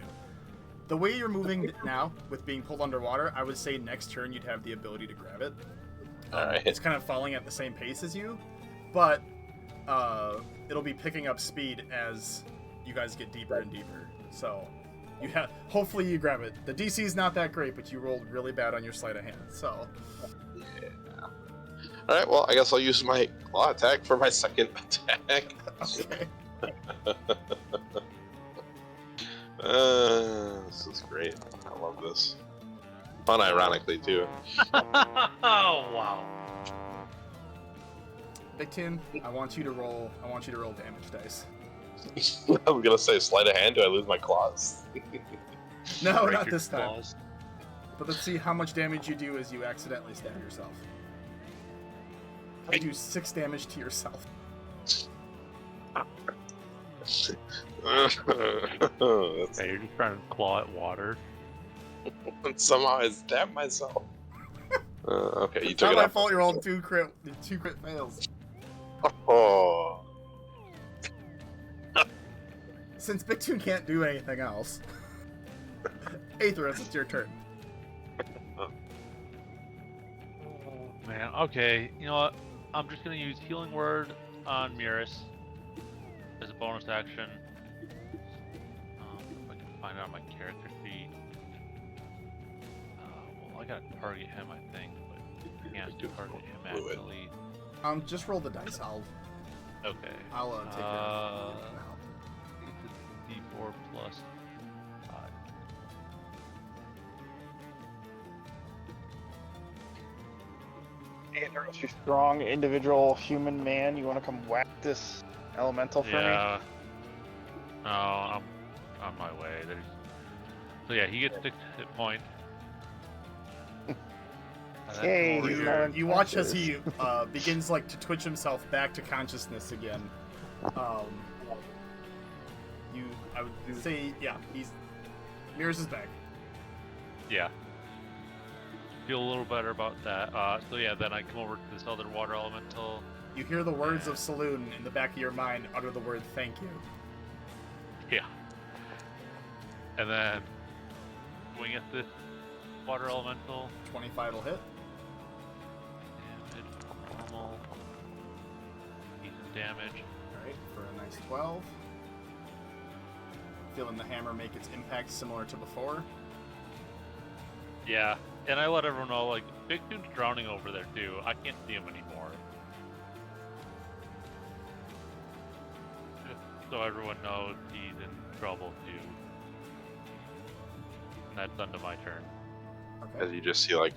The way you're moving now, with being pulled underwater, I would say next turn you'd have the ability to grab it. Alright. It's kind of falling at the same pace as you, but it'll be picking up speed as you guys get deeper and deeper. So hopefully you grab it. The DC is not that great, but you rolled really bad on your sleight of hand. So Yeah. Alright, well, I guess I'll use my claw attack for my second attack. okay. This is great. I love this. Fun, ironically, too. Oh wow. Big Tin, I want you to roll damage dice. I was gonna say, sleight of hand, do I lose my claws? No, Break not your this time. claws. But let's see how much damage you do as you accidentally stab yourself. You do 6 damage to yourself. That's- Hey, you're just trying to claw at water. Somehow I stabbed myself. Okay, you It's took not it my off. fault you rolled 2 crit fails. Oh. Since Big Toon can't do anything else. Aetherus, it's your turn. Oh, man, okay. You know what? I'm just gonna use Healing Word on Miris as a bonus action. If I can find out my character sheet. Well, I gotta target him, I think, but I can't target him Fluid. actually. Just roll the dice. I'll Okay. take care of it now. It's a D4 plus 5. Andrew, you strong individual human man. You want to come whack this elemental for me? Yeah. No, I'm on my way. So yeah, he gets 6 hit point. Yay, Over he's here. not- You watch as he begins to twitch himself back to consciousness again. I would say, yeah, Miris is back. Yeah. Feel a little better about that. So yeah, then I come over to this other water elemental. You hear the words of Saloon in the back of your mind utter the word thank you. Yeah. And then swing at this water elemental. 25 will hit. Damage, normal. Decent damage. Alright, for a nice 12. Feeling the hammer make its impact similar to before. Yeah. And I let everyone know, like, Big Dude's drowning over there too. I can't see him anymore. Just so everyone knows he's in trouble too. And that's under my turn. Okay. As you just see, like,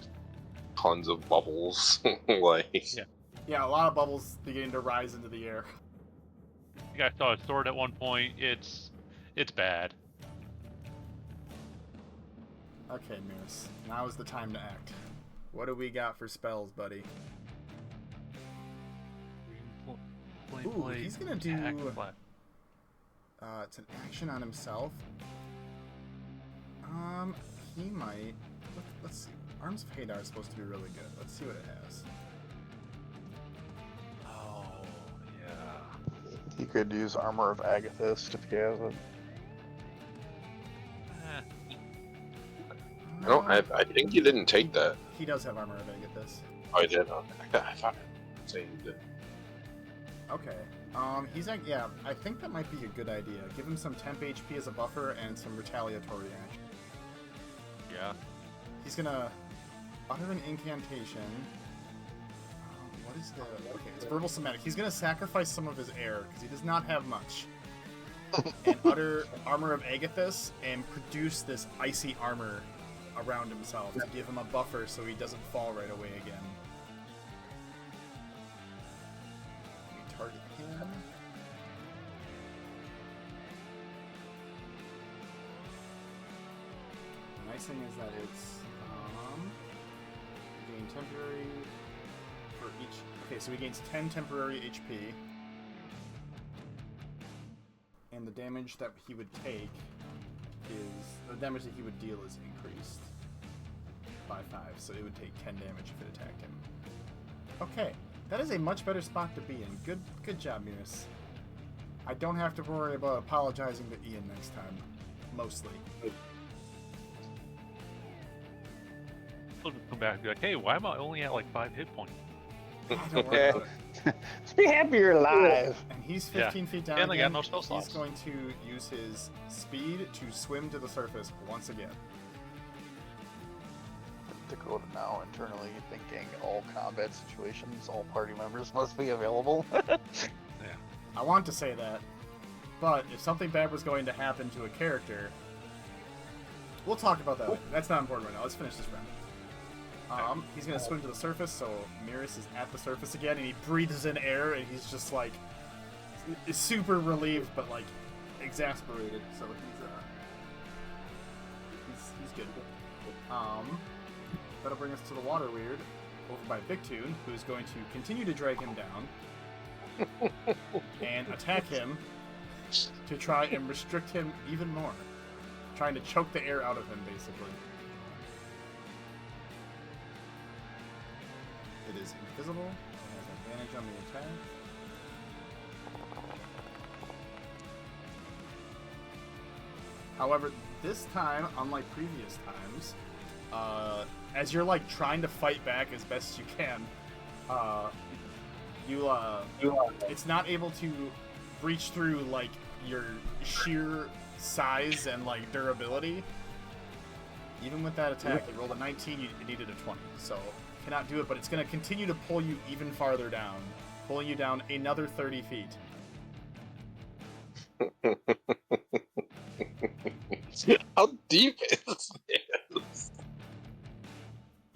tons of bubbles. Like, Yeah. Yeah, a lot of bubbles beginning to rise into the air. You guys saw his sword at one point. It's bad. Okay, Miris. Now is the time to act. What do we got for spells, buddy? Ooh, he's gonna do- It's an action on himself. He might. Let's see. Arms of Hadar is supposed to be really good. Let's see what it has. Oh, yeah. He could use Armor of Agathist if he has it. no, I think you didn't take that. He does have Armor of Agathis. Oh, I did? Okay. I thought I say you did. Okay. He's like, yeah, I think that might be a good idea. Give him some temp HP as a buffer and some retaliatory action. Yeah. He's gonna utter an incantation. What is the... Okay, it's verbal somatic. He's gonna sacrifice some of his air, because he does not have much. And utter Armor of Agathis and produce this icy armor around himself to give him a buffer so he doesn't fall right away again. Let me target him. nice thing is that it's gain temporary for each. Okay, so he gains 10 temporary HP, and the damage that he would take is the damage that he would deal is increased by 5, so it would take 10 damage if it attacked him. Okay, that is a much better spot to be in. Good job, Miris. I don't have to worry about apologizing to Ian next time, mostly. He'll just come back and be like, hey, why am I only at like 5 hit points? Don't worry about it. Just be happy you're alive. And he's 15 feet down And I got again. no spell slots. He's going to use his speed to swim to the surface once again. Dakota now internally thinking all combat situations, all party members must be available. I want to say that, but if something bad was going to happen to a character, we'll talk about that later. That's not important right now. Let's finish this round. He's going to swim to the surface, so Miris is at the surface again, and he breathes in air, and he's just like super relieved, but like exasperated. So he's good. That'll bring us to the Water Weird over by Bigtoon, who's going to continue to drag him down and attack him to try and restrict him even more, trying to choke the air out of him, basically. It is invisible and has advantage on the attack. However, this time, unlike previous times, as you're like trying to fight back as best as you can, it's not able to breach through like your sheer size and like durability. Even with that attack, you rolled a 19, you needed a 20, so cannot do it. But it's going to continue to pull you even farther down, pulling you down another 30 feet. How deep is this?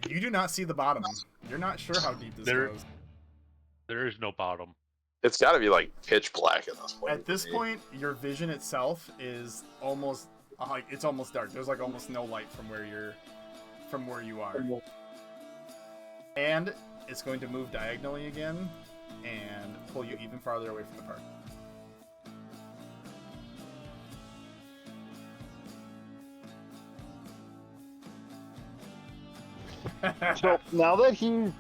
You do not see the bottom. You're not sure how deep this goes. There is no bottom. It's got to be like pitch black at this point. At this point, your vision itself is almost like it's almost dark. There's like almost no light from where you are. And it's going to move diagonally again and pull you even farther away from the park. So now that he's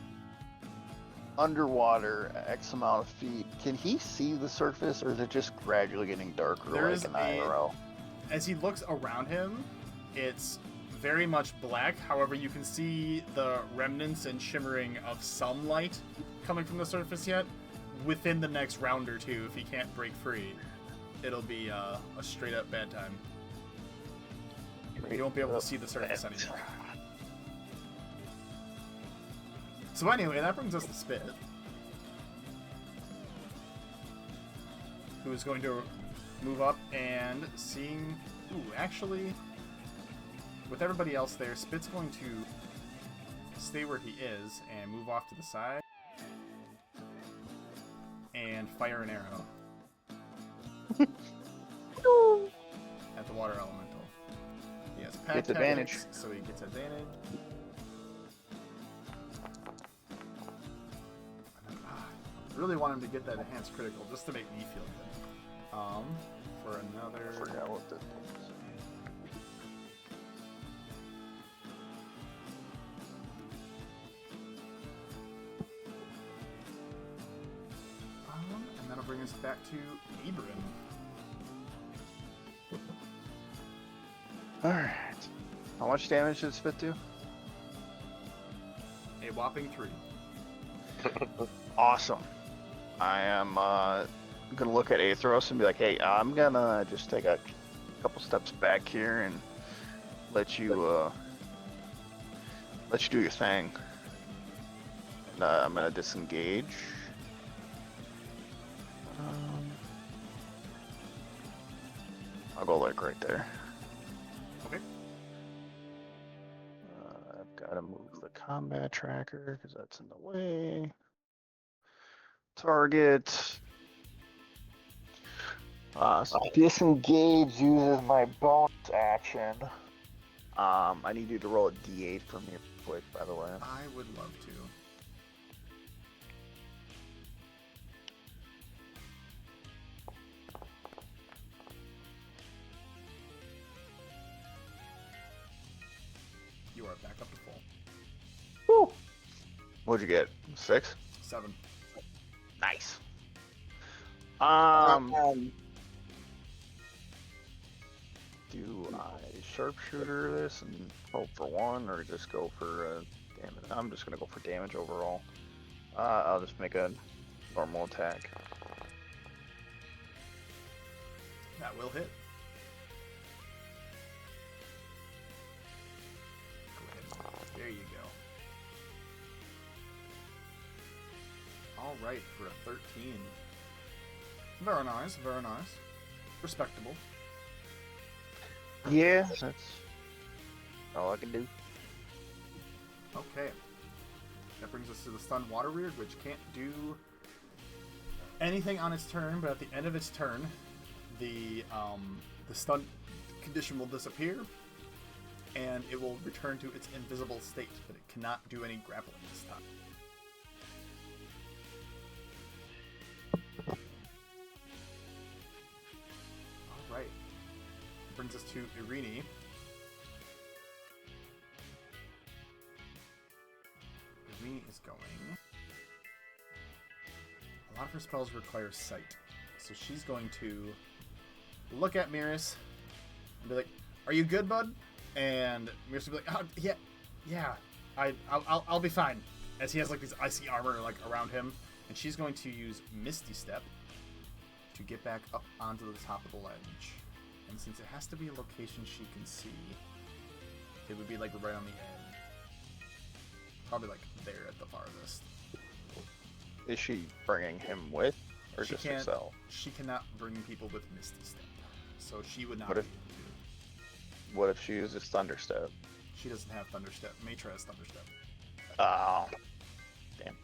underwater X amount of feet, can he see the surface, or is it just gradually getting darker There like is an IRL? As he looks around him, it's very much black. However, you can see the remnants and shimmering of some light coming from the surface yet. Within the next round or two, if he can't break free, it'll be a straight up bad time. You won't be able to see the surface anymore. So anyway, that brings us to Spit, who is going to move up and seeing... Ooh, actually, with everybody else there, Spit's going to stay where he is and move off to the side and fire an arrow at the water elemental. He has pack Gets advantage. tactics, so he gets advantage. Really want him to get that enhanced critical just to make me feel good. For another. I forgot what that is. And that'll bring us back to Hedrun. Alright. How much damage did Spit do? A whopping 3. Awesome. I am gonna look at Aethros and be like, hey, I'm gonna just take a couple steps back here and let you do your thing. And I'm gonna disengage. I'll go like right there. Okay. I've got to move the combat tracker because that's in the way. Target. So disengage uses my bonus action. I need you to roll a d8 for me quick, by the way. I would love to. You are back up to full. Woo! What'd you get? 6? 7. Nice. Do I sharpshooter this and hope for 1, or just go for damage? I'm just gonna go for damage overall. I'll just make a normal attack. That will hit. Go ahead. There you go. Alright, for a 13. Very nice, very nice. Respectable. Yeah, that's all I can do. Okay. That brings us to the stunned water weird, which can't do anything on its turn, but at the end of its turn, the stun condition will disappear, and it will return to its invisible state, but it cannot do any grappling this time. Alright. Brings us to Irini. Irini is going. A lot of her spells require sight, so she's going to look at Miris and be like, "Are you good, bud?" And Miris will be like, "Oh, yeah, I'll be fine." As he has like this icy armor like around him, and she's going to use Misty Step to get back up onto the top of the ledge. And since it has to be a location she can see, it would be like right on the edge. Probably like there at the farthest. Is she bringing him with, or She just can't- herself? She cannot bring people with Misty Step, so she would not What be if- able to. What if she uses Thunderstep? She doesn't have Thunderstep. Matra has Thunderstep. Oh, damn.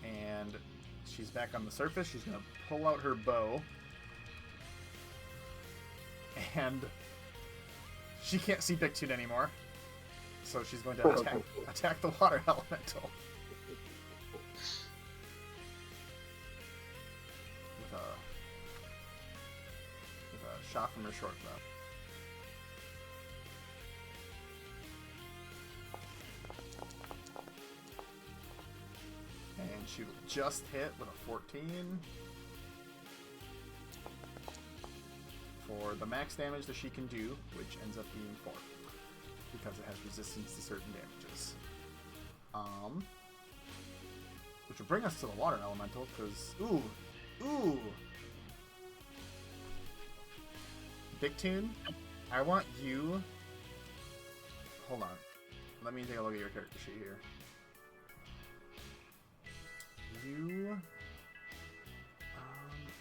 And she's back on the surface. She's gonna pull out her bow. And she can't see Big anymore. So she's going to attack the water elemental. With a shot from her short bow. And she will just hit with a 14. For the max damage that she can do, which ends up being 4. Because it has resistance to certain damages. Which will bring us to the water elemental, because... Ooh! Big Tune, I want you... Hold on. Let me take a look at your character sheet here. You...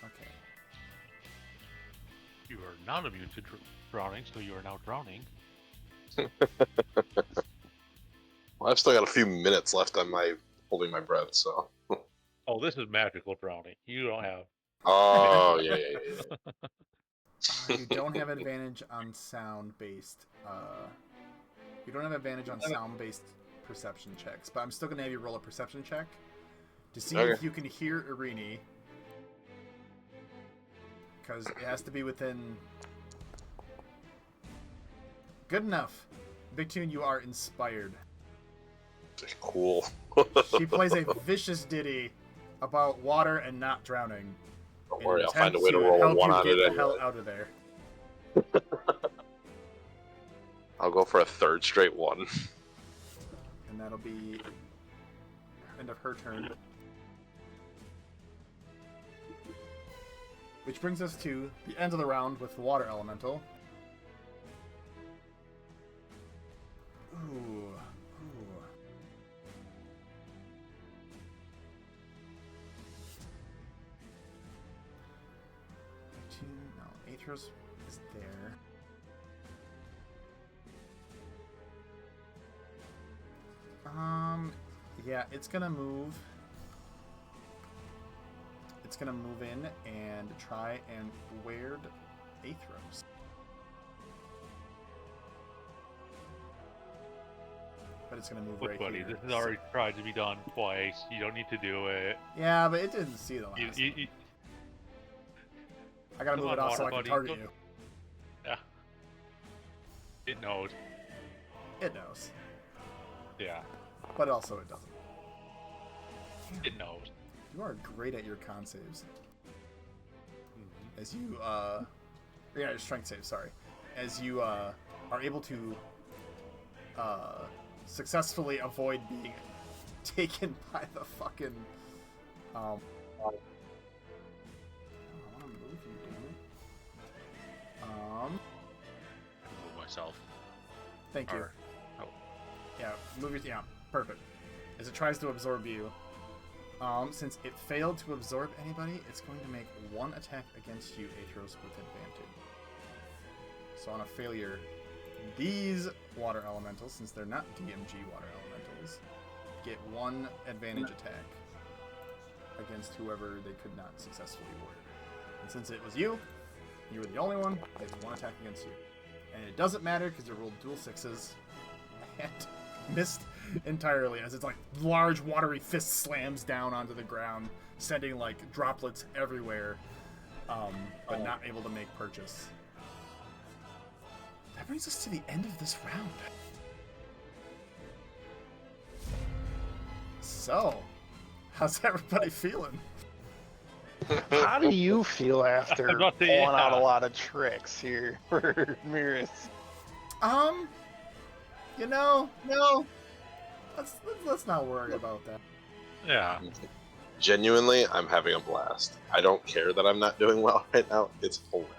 okay. You are not immune to drowning, so you are now drowning. Well, I've still got a few minutes left on my holding my breath, so. Oh, this is magical drowning. You don't have. Oh, yeah. You don't have advantage on sound-based, you don't have advantage on sound-based perception checks, but I'm still gonna have you roll a perception check to see if you can hear Irini, because it has to be within... Good enough. Big Tune, you are inspired. Cool. She plays a vicious ditty about water and not drowning. Don't worry, I'll find a way to roll a 1 on it Get the anyway. hell out of there. I'll go for a third straight 1. And that'll be end of her turn. Which brings us to the end of the round with the water elemental. Ooh. No, Atros is there. Yeah, it's gonna move. It's gonna move in and try and weird Athros. but it's going to move Look, right buddy, here. this has already tried to be done twice. You don't need to do it. Yeah, but it didn't see the last one. I gotta Come move it on, off so I water can buddy, target go- you. Yeah. It knows. It knows, Yeah. but also it doesn't. It knows. You are great at your con saves. Mhm. As you, yeah, your strength save, sorry. As you, are able to, successfully avoid being taken by the fucking, I want to move you, damn it. Move myself. Thank you. Or- oh. Yeah, move it. Yeah, perfect. As it tries to absorb you, since it failed to absorb anybody, it's going to make one attack against you, Aethros, with advantage. So on a failure, these water elementals, since they're not DMG water elementals, get one advantage attack against whoever they could not successfully ward. And since it was you, you were the only one, they get one attack against you. And it doesn't matter because you rolled dual sixes and missed entirely as its like large watery fist slams down onto the ground, sending like droplets everywhere, but not able to make purchase. That brings us to the end of this round. So, how's everybody feeling? How do you feel after I'm not pulling the- out a yeah. lot of tricks here for Miris? You know, no. Let's not worry about that. Yeah. Genuinely, I'm having a blast. I don't care that I'm not doing well right now. It's hilarious.